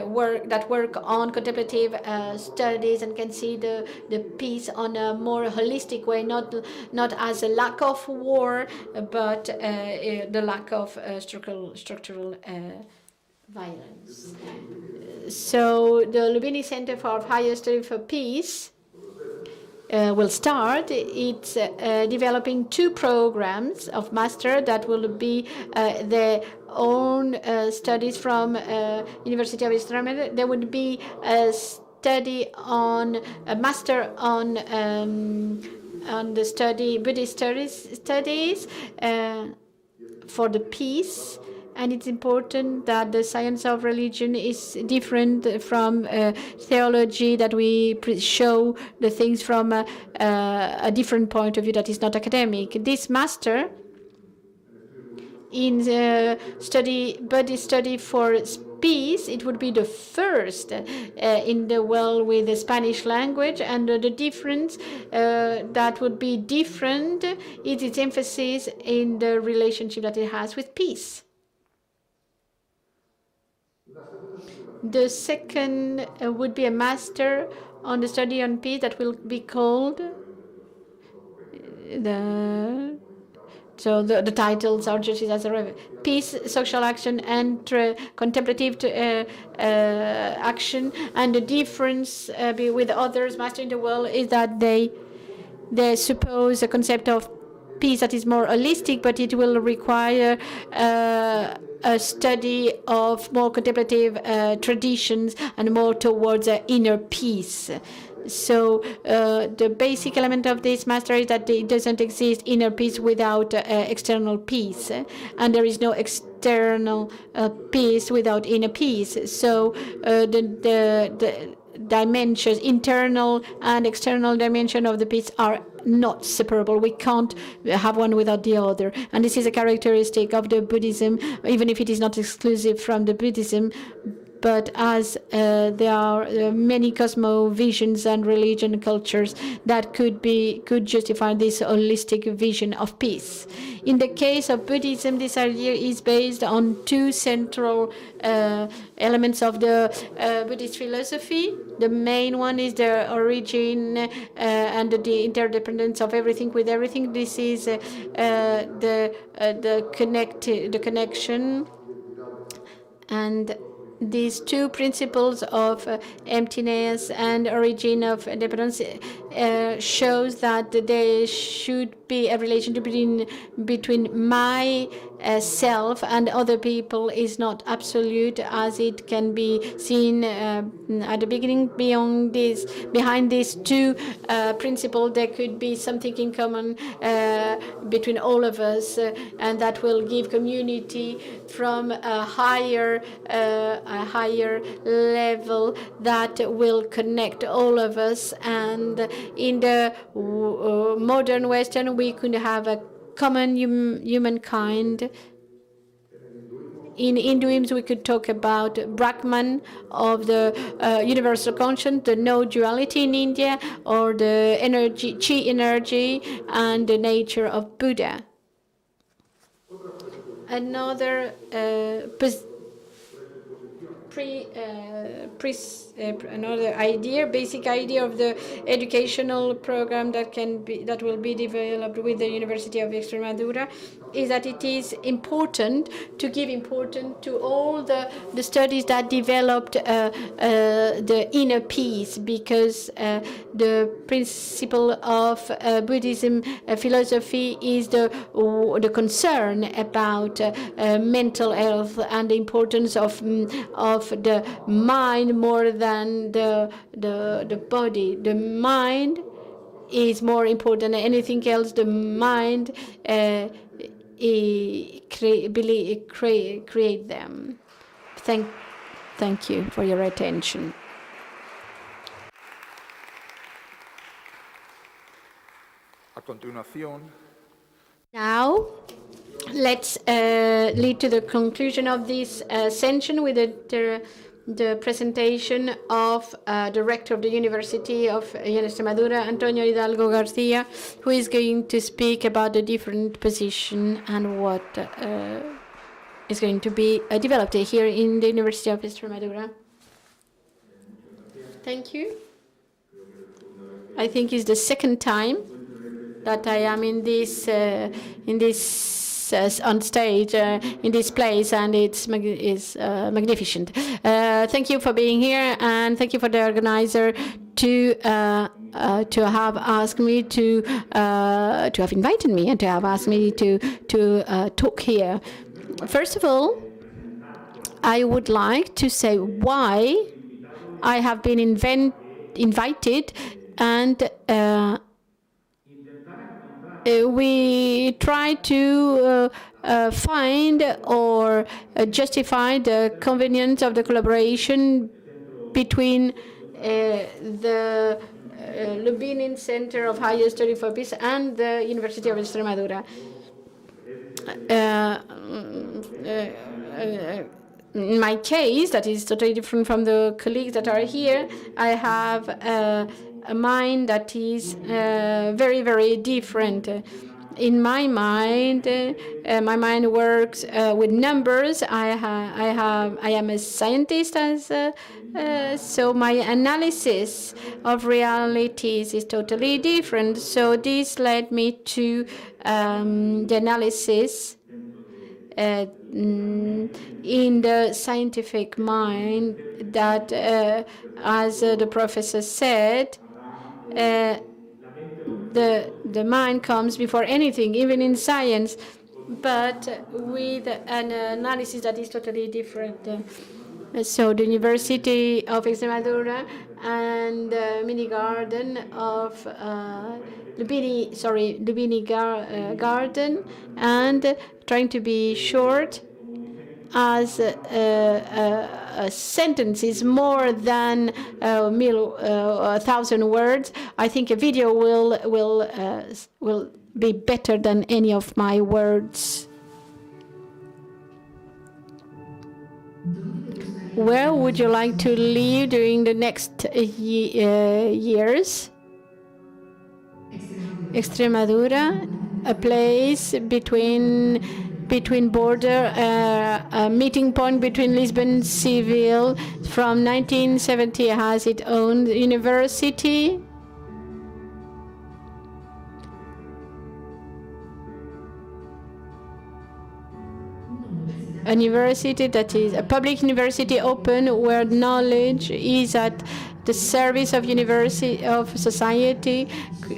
S8: work on contemplative studies and can see the peace on a more holistic way, not as a lack of war, but the lack of structural violence. So the Lumbini Center for Higher Study for Peace will start. It's developing 2 programs of master that will be their own studies from University of Extremadura. There would be a master on the study Buddhist studies for the peace. And it's important that the science of religion is different from theology, that we show the things from a different point of view that is not academic. This master in the Buddhist study for peace, it would be the first in the world with the Spanish language, and the difference that would be different is its emphasis in the relationship that it has with peace. The second would be a master on the study on peace that will be called So the titles are just as a peace, social action, and contemplative action. And the difference with others mastering the world is that they suppose a concept of peace that is more holistic, but it will require a study of more contemplative traditions and more towards inner peace. So the basic element of this master is that it doesn't exist inner peace without external peace, and there is no external peace without inner peace. So the dimensions, internal and external dimension of the peace are not separable. We can't have one without the other. And this is a characteristic of the Buddhism, even if it is not exclusive from the Buddhism. But as there are many cosmovisions and religion cultures that could justify this holistic vision of peace. In the case of Buddhism, this idea is based on two central elements of the Buddhist philosophy. The main one is the origin and the interdependence of everything with everything. This is the connection, and these two principles of emptiness and origin of independence shows that there should be a relationship between my self and other people is not absolute, as it can be seen at the beginning. Behind these two principles, there could be something in common between all of us, and that will give community from a higher level that will connect all of us. And in the modern Western, we could have a common humankind. In Hinduism, we could talk about Brahman, of the universal conscience, the no duality in India, or the energy, chi energy, and the nature of Buddha. Another another idea, basic idea of the educational program that will be developed with the University of Extremadura is that it is important to give importance to all the studies that developed the inner peace, because the principle of Buddhism philosophy is the concern about mental health and the importance of the mind more than the body. The mind is more important than anything else. The mind create them. Thank you for your attention.
S7: A continuación.
S8: Now, let's lead to the conclusion of this session with the presentation of the rector of the University of Extremadura, Antonio Hidalgo Garcia, who is going to speak about the different position and what is going to be developed here in the University of Extremadura. Thank you. I think it's the second time that I am in this on stage in this place, and it's magnificent. Thank you for being here, and thank you for the organizer to have asked me to have invited me and to have asked me to talk here. First of all, I would like to say why I have been invited, and we try to find or justify the convenience of the collaboration between the Lumbini Center of Higher Study for Peace and the University of Extremadura. in my case, that is totally different from the colleagues that are here, I have a mind that is very, very different. In my mind works with numbers. I am a scientist, so my analysis of realities is totally different. So this led me to the analysis in the scientific mind that, as the professor said, the mind comes before anything, even in science, but with an analysis that is totally different. So the University of Extremadura and the mini garden of Lumbini garden, and trying to be short, as a sentence is more than 1,000 words. I think a video will be better than any of my words. Where would you like to live during the next years? Extremadura, a place between border, a meeting point between Lisbon and Seville. From 1970 has its own university. A university that is a public university open, where knowledge is at the service of society,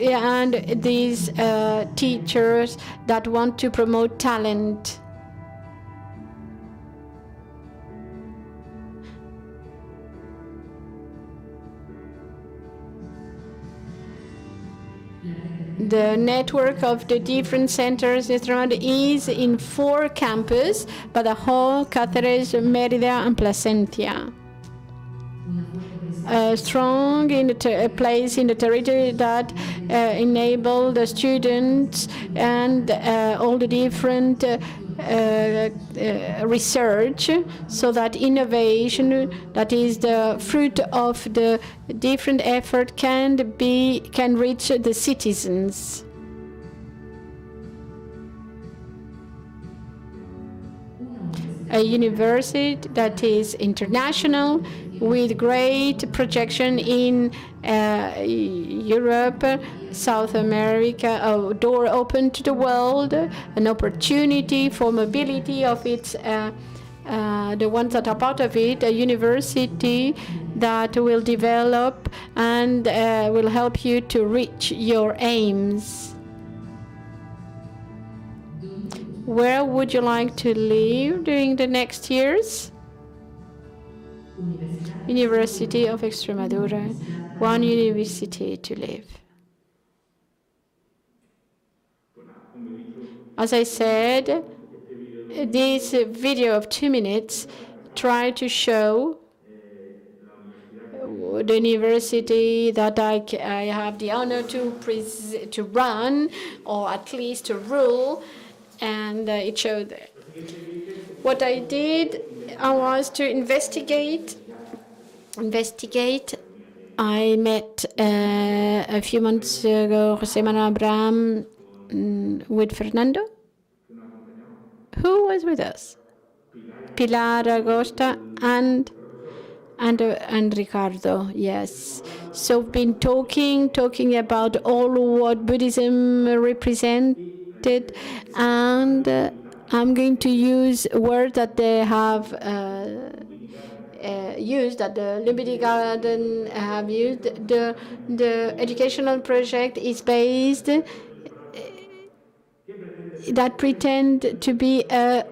S8: and these teachers that want to promote talent. The network of the different centers in Extremadura is in 4 campuses: Badajoz, Cáceres, Mérida, and Plasencia. Strong in the place in the territory that enable the students and all the different research, so that innovation, that is the fruit of the different effort, can reach the citizens. A university that is international, with great projection in Europe, South America, a door open to the world, an opportunity for mobility of its the ones that are part of it, a university that will develop and will help you to reach your aims. Where would you like to live during the next years? University of Extremadura, one university to live. As I said, this video of 2 minutes try to show the university that I have the honor to run, or at least to rule, and it showed that. What I did, I was to investigate. I met a few months ago José Manuel Abraham with Fernando. Who was with us? Pilar, Agosta, and Ricardo. Yes. So we've been talking about all what Buddhism represented, and I'm going to use words that they have used, that the Lumbini Garden have used. The educational project is based that pretend to be a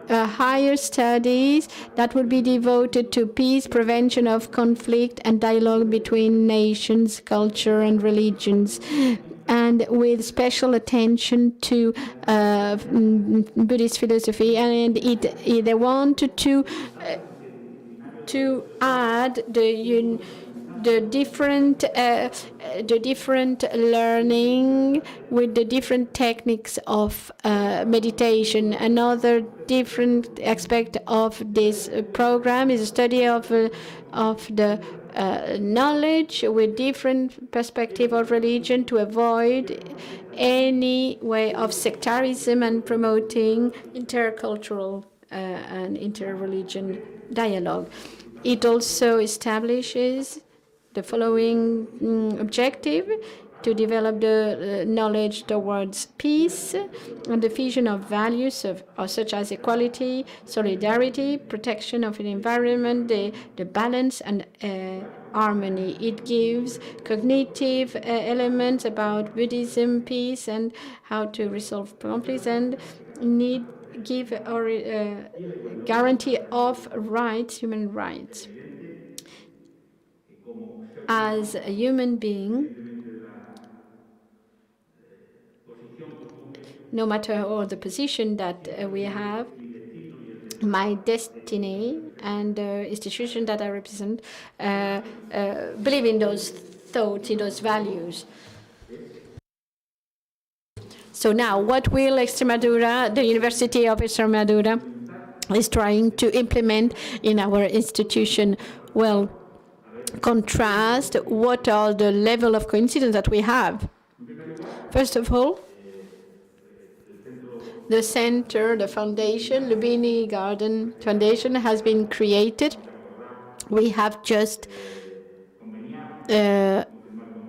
S8: higher studies that will be devoted to peace, prevention of conflict, and dialogue between nations, culture, and religions, and with special attention to Buddhist philosophy. And they wanted to add the different learning with the different techniques of meditation. Another different aspect of this program is a study of the knowledge with different perspective of religion to avoid any way of sectarism and promoting intercultural and interreligion dialogue. It also establishes the following objective: to develop the knowledge towards peace and the fusion of values such as equality, solidarity, protection of the environment, the balance and harmony. It gives cognitive elements about Buddhism, peace, and how to resolve conflicts, and give a guarantee of rights, human rights. As a human being, no matter all the position that we have, my destiny and the institution that I represent believe in those thoughts, in those values. So now, what will Extremadura, the University of Extremadura, is trying to implement in our institution? Well, contrast what are the level of coincidence that we have. First of all, the center, the foundation, Lumbini Garden Foundation, has been created. We have just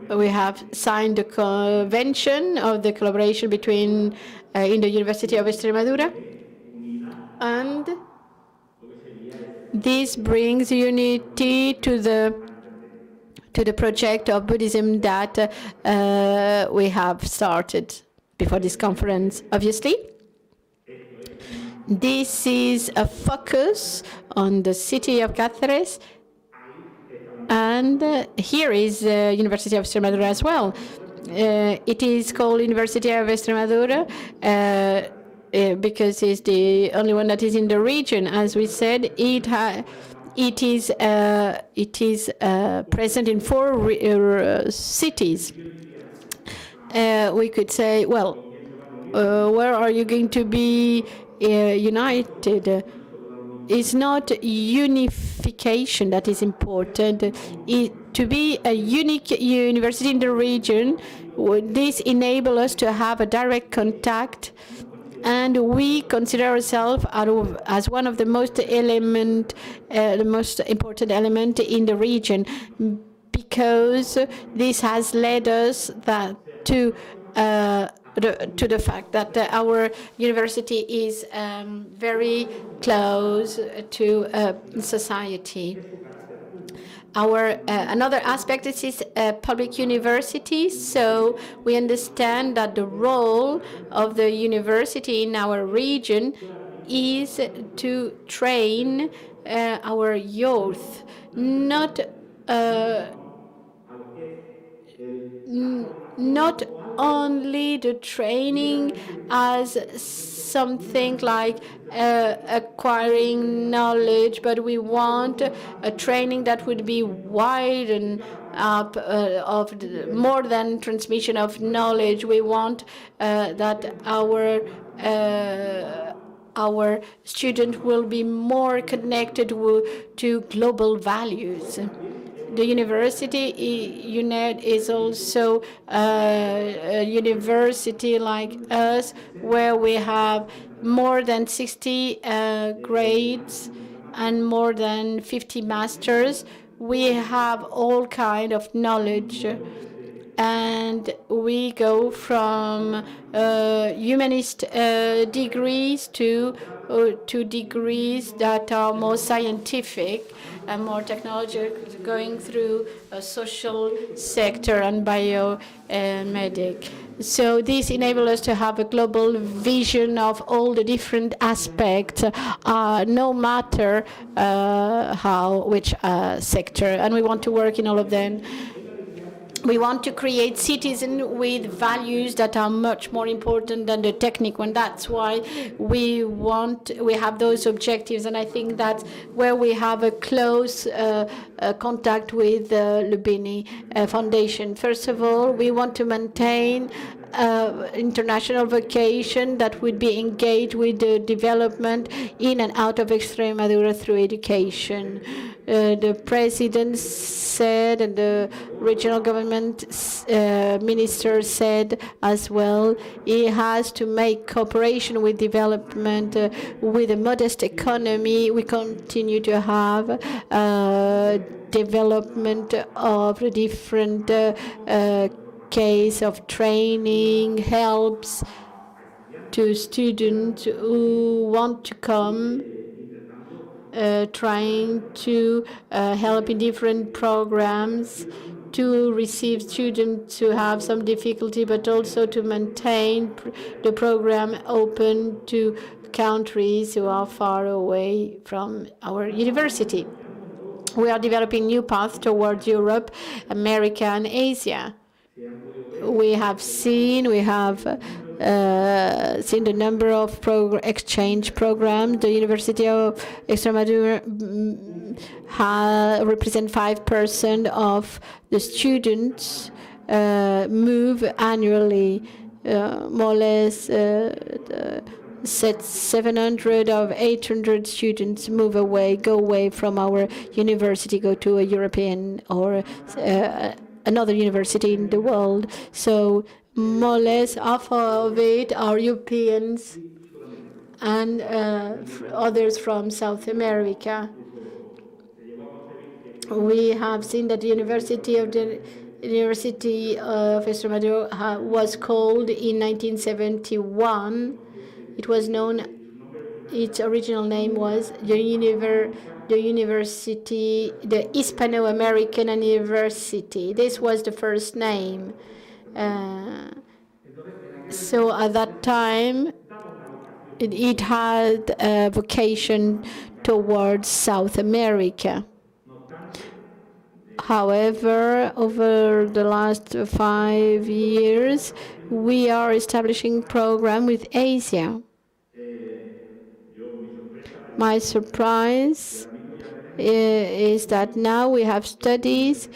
S8: we have signed the convention of the collaboration between in the University of Extremadura, and this brings unity to the project of Buddhism that we have started before this conference. Obviously, this is a focus on the city of Cáceres, and here is the University of Extremadura as well. It is called University of Extremadura because it's the only one that is in the region. As we said, it is present in 4 cities. We could say, well, where are you going to be united? It's not unification that is important. To be a unique university in the region, this enables us to have a direct contact, and we consider ourselves as one of the most important element in the region, because this has led us to the fact that our university is very close to society. Our another aspect is public university, so we understand that the role of the university in our region is to train our youth, not only the training as something like acquiring knowledge, but we want a training that would be widen up of more than transmission of knowledge. We want that our student will be more connected to global values. The university UNED is also a university like us, where we have more than 60 grades and more than 50 masters. We have all kind of knowledge, and we go from humanist degrees to degrees that are more scientific and more technological, going through a social sector and biomedic. So this enables us to have a global vision of all the different aspects, no matter which sector, and we want to work in all of them. We want to create citizens with values that are much more important than the technical, and that's why we have those objectives. And I think that's where we have a close contact with the Lumbini Foundation. First of all, we want to maintain international vocation that would be engaged with the development in and out of Extremadura through education. The president said, and the regional government minister said as well, it has to make cooperation with development with a modest economy. We continue to have development of the different case of training, helps to students who want to come, trying to help in different programs to receive students who have some difficulty, but also to maintain the program open to countries who are far away from our university. We are developing new paths towards Europe, America, and Asia. We have seen the number of exchange programs. The University of Extremadura represent 5% of the students move annually, more or less 700 of 800 students go away from our university, go to a European or another university in the world. So more or less half of it are Europeans and others from South America. We have seen that the University of Extremadura was called in 1971. It was known, its original name was the Hispano-American University. This was the first name. So at that time, it had a vocation towards South America. However, over the last 5 years, we are establishing a program with Asia. My surprise is that now we have studies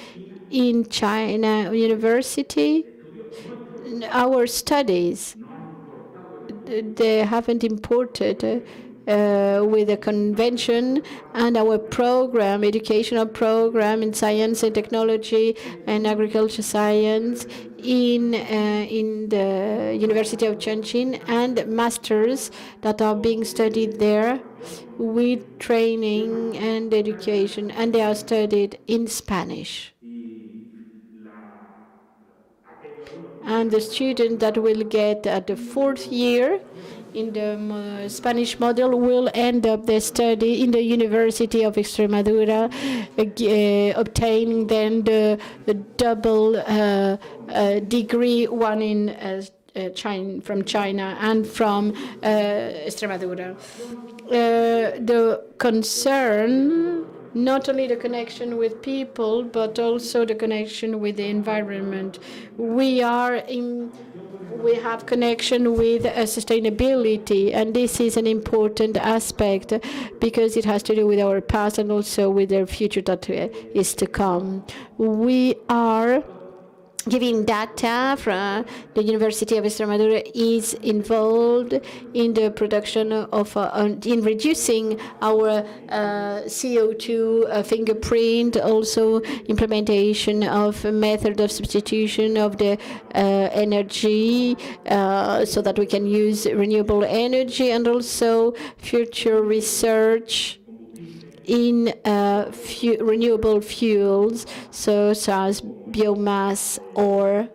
S8: in China University. Our studies, they haven't imported with a convention, and our program, educational program in science and technology and agriculture science in the University of Chongqing, and masters that are being studied there with training and education, and they are studied in Spanish. And the student that will get at the 4th year in the Spanish model will end up their study in the University of Extremadura, obtaining then the double degree, one in from China and from Extremadura. The concern, not only the connection with people, but also the connection with the environment. We have connection with sustainability, and this is an important aspect because it has to do with our past and also with the future that is to come. We are giving data from the University of Extremadura is involved in the production of, in reducing our CO2 fingerprint, also implementation of a method of substitution of the energy so that we can use renewable energy, and also future research in renewable fuels such as biomass or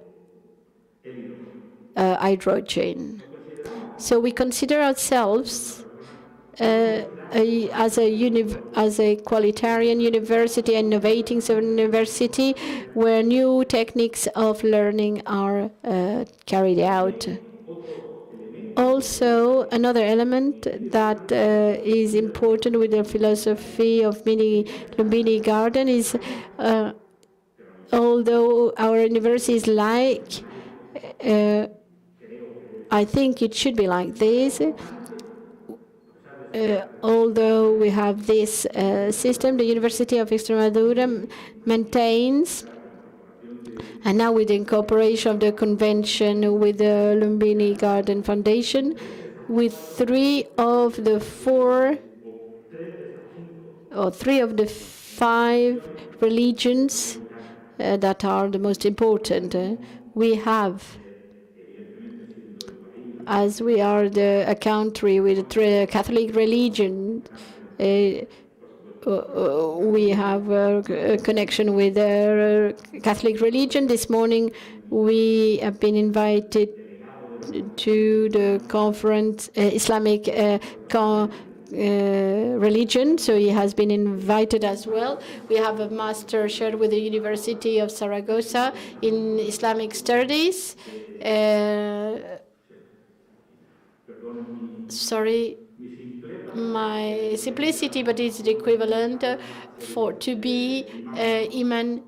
S8: hydrogen. So we consider ourselves as a qualitarian university, innovating university where new techniques of learning are carried out. Also, another element that is important with the philosophy of Lumbini Garden is, although our university is like, I think it should be like this, although we have this system, the University of Extremadura maintains, and now with the incorporation of the convention with the Lumbini Garden Foundation, with three of the 5 religions that are the most important. We have, as we are a country with a Catholic religion, we have a connection with the Catholic religion. This morning we have been invited to the conference, Islamic religion, so he has been invited as well. We have a master shared with the University of Zaragoza in Islamic Studies. Sorry, my simplicity, but it's the equivalent to be imam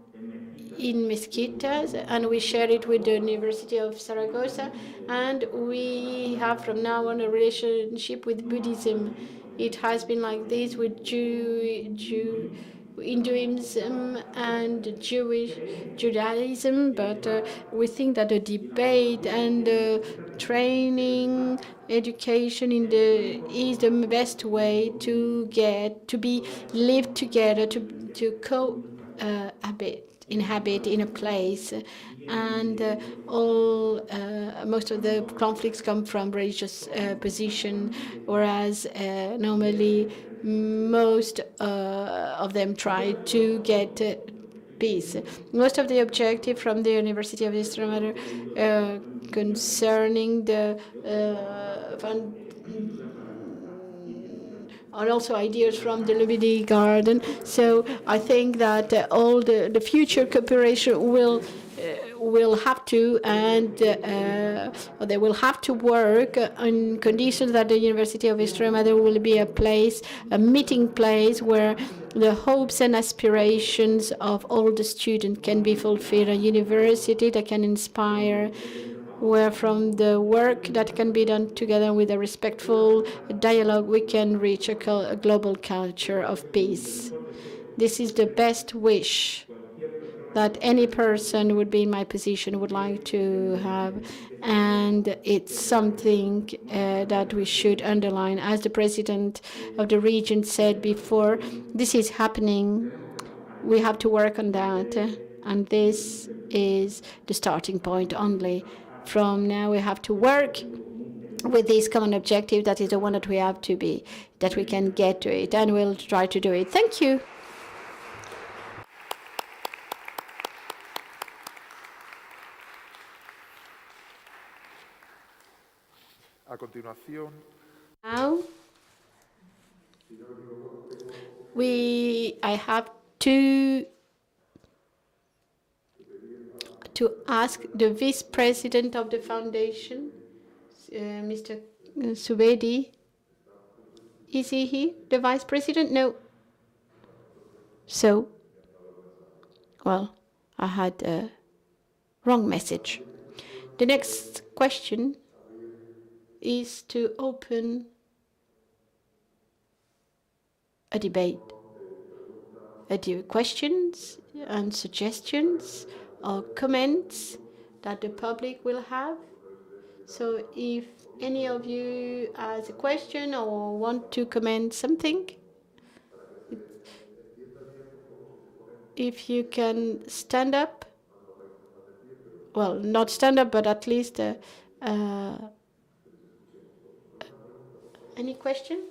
S8: in mezquitas, and we share it with the University of Zaragoza, and we have from now on a relationship with Buddhism. It has been like this with Hinduism and Judaism, but we think that the debate and training, education is the best way to be lived together, to inhabit in a place, and most of the conflicts come from religious position, whereas normally most of them try to get peace. Most of the objective from the University of Extremadura concerning the and also ideas from the Lumbini Garden. So I think that all the future cooperation will have to, and they will have to work on conditions that the University of Extremadura will be a meeting place where the hopes and aspirations of all the students can be fulfilled, a university that can inspire, where from the work that can be done together with a respectful dialogue, we can reach a global culture of peace. This is the best wish that any person would be in my position would like to have, and it's something that we should underline. As the president of the region said before, this is happening. We have to work on that, and this is the starting point only. From now, we have to work with this common objective. That is the one that we have to be, that we can get to it, and we'll try to do it. Thank you.
S7: A continuación.
S8: Now, I have to ask the Vice President of the Foundation, Mr. Subedi. Is he here, the Vice President? No. So, well, I had a wrong message. The next question is to open a debate. Questions and suggestions or comments that the public will have. So if any of you has a question or want to comment something, if you can stand up, well, not stand up, but at least any question?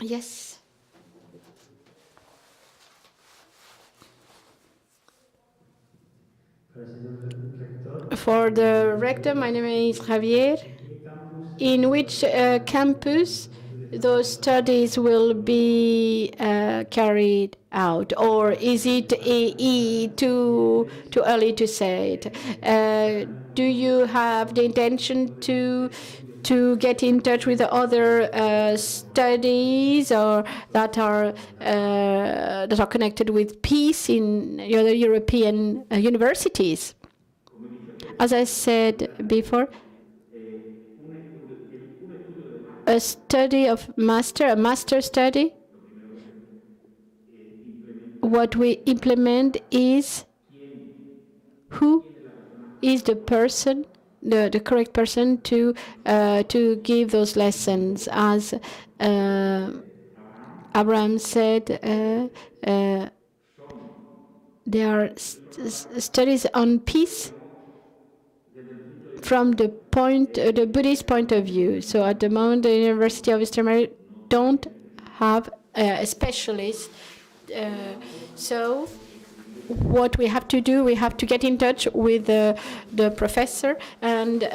S8: Yes. For the rector, my name is Javier. In which campus those studies will be carried out, or is it too early to say it? Do you have the intention to get in touch with the other studies or that are connected with peace in other European universities? As I said before, a study of a master study, what we implement is who is the person, the correct person to give those lessons. As Abraham said, there are studies on peace from the Buddhist point of view. So at the moment, the University of Extremadura don't have a specialist. So what we have to do, we have to get in touch with the professor, and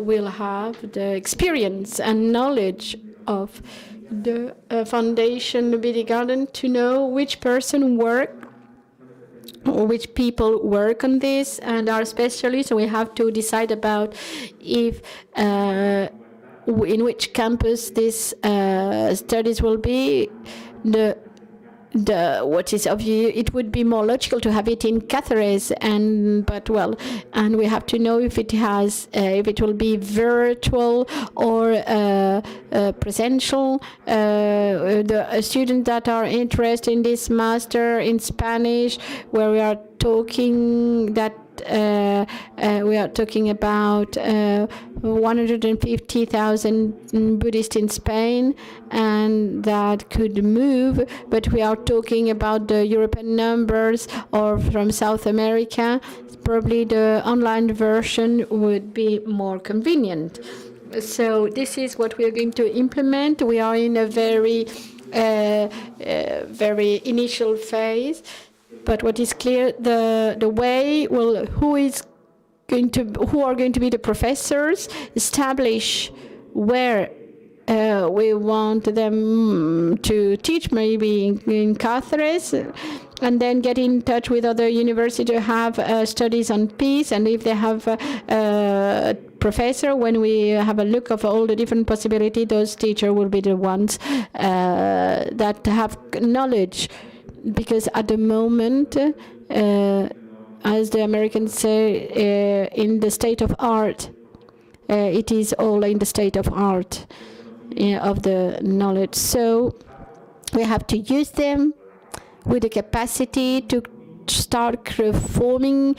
S8: we'll have the experience and knowledge of the Foundation Lumbini Garden to know which people work on this and are specialists. We have to decide about if in which campus these studies will be. What is obvious, it would be more logical to have it in Cáceres, and we have to know if it will be virtual or presential. The students that are interested in this master in Spanish, where we are talking about 150,000 Buddhists in Spain, and that could move, but we are talking about the European numbers or from South America. Probably the online version would be more convenient. So this is what we are going to implement. We are in a very initial phase. But what is clear, the way, who are going to be the professors, establish where we want them to teach, maybe in Cáceres, and then get in touch with other universities to have studies on peace. And if they have a professor, when we have a look of all the different possibilities, those teachers will be the ones that have knowledge. Because at the moment, as the Americans say, in the state of art, it is all in the state of art of the knowledge. So we have to use them with the capacity to start reforming,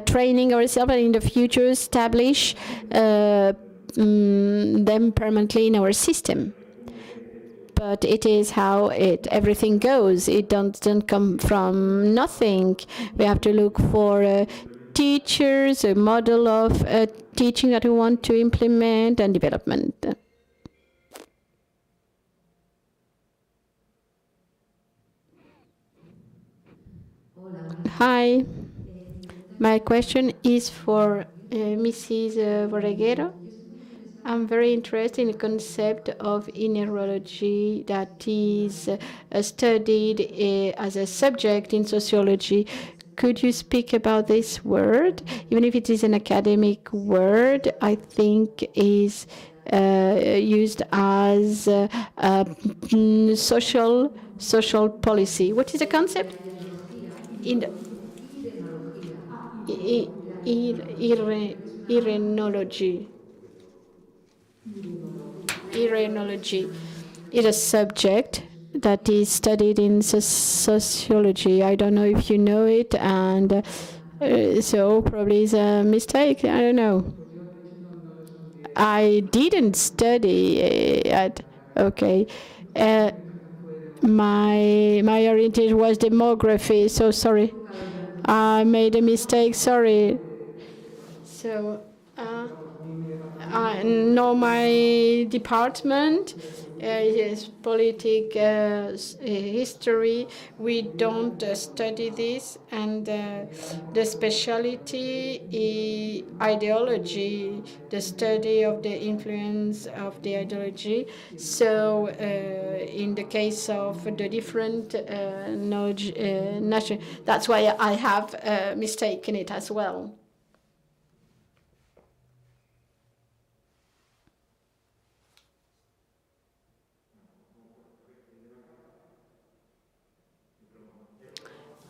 S8: training ourselves, and in the future establish them permanently in our system. But it is how everything goes. It doesn't come from nothing. We have to look for teachers, a model of teaching that we want to implement, and development. Hi. My question is for Mrs. Borreguero. I'm very interested in the concept of neurology that is studied as a subject in sociology. Could you speak about this word? Even if it is an academic word, I think is used as social policy. What is the concept? In the Irenology is a subject that is studied in sociology. I don't know if you know it, and so probably it's a mistake. I don't know. I didn't study okay. My orientation was demography, so sorry. I made a mistake, sorry. So I know my department is political history. We don't study this, and the specialty is ideology, the study of the influence of the ideology. So in the case of the different knowledge, that's why I have mistaken it as well.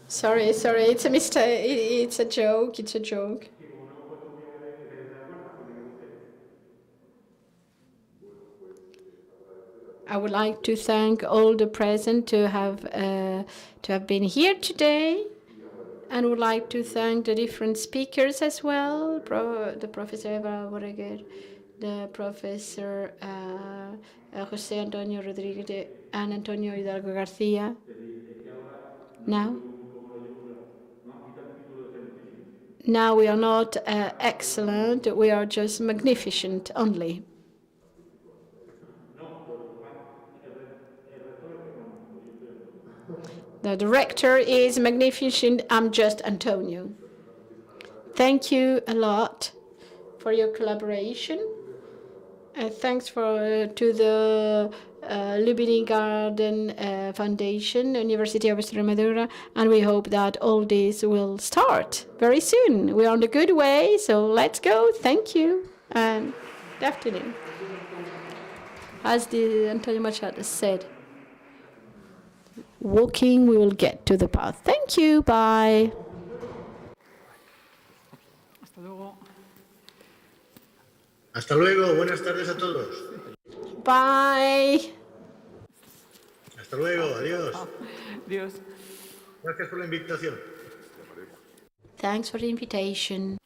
S8: Sorry, it's a mistake, it's a joke. I would like to thank all the present to have been here today, and would like to thank the different speakers as well, the Professor Borreguero, the Professor José Antonio Rodríguez and Antonio Hidalgo García. Now we are not excellent, we are just magnificent only. The director is magnificent, I'm just Antonio. Thank you a lot for your collaboration. Thanks to the Lumbini Garden Foundation, University of Extremadura, and we hope that all this will start very soon. We're on a good way, so let's go. Thank you, and good afternoon. As the Antonio Machado said, walking, we will get to the path. Thank you, bye.
S6: Hasta luego.
S9: Hasta luego, buenas tardes a todos.
S8: Bye.
S9: Hasta luego, adiós.
S6: Adiós.
S9: Gracias por la invitación.
S8: Thanks for the invitation.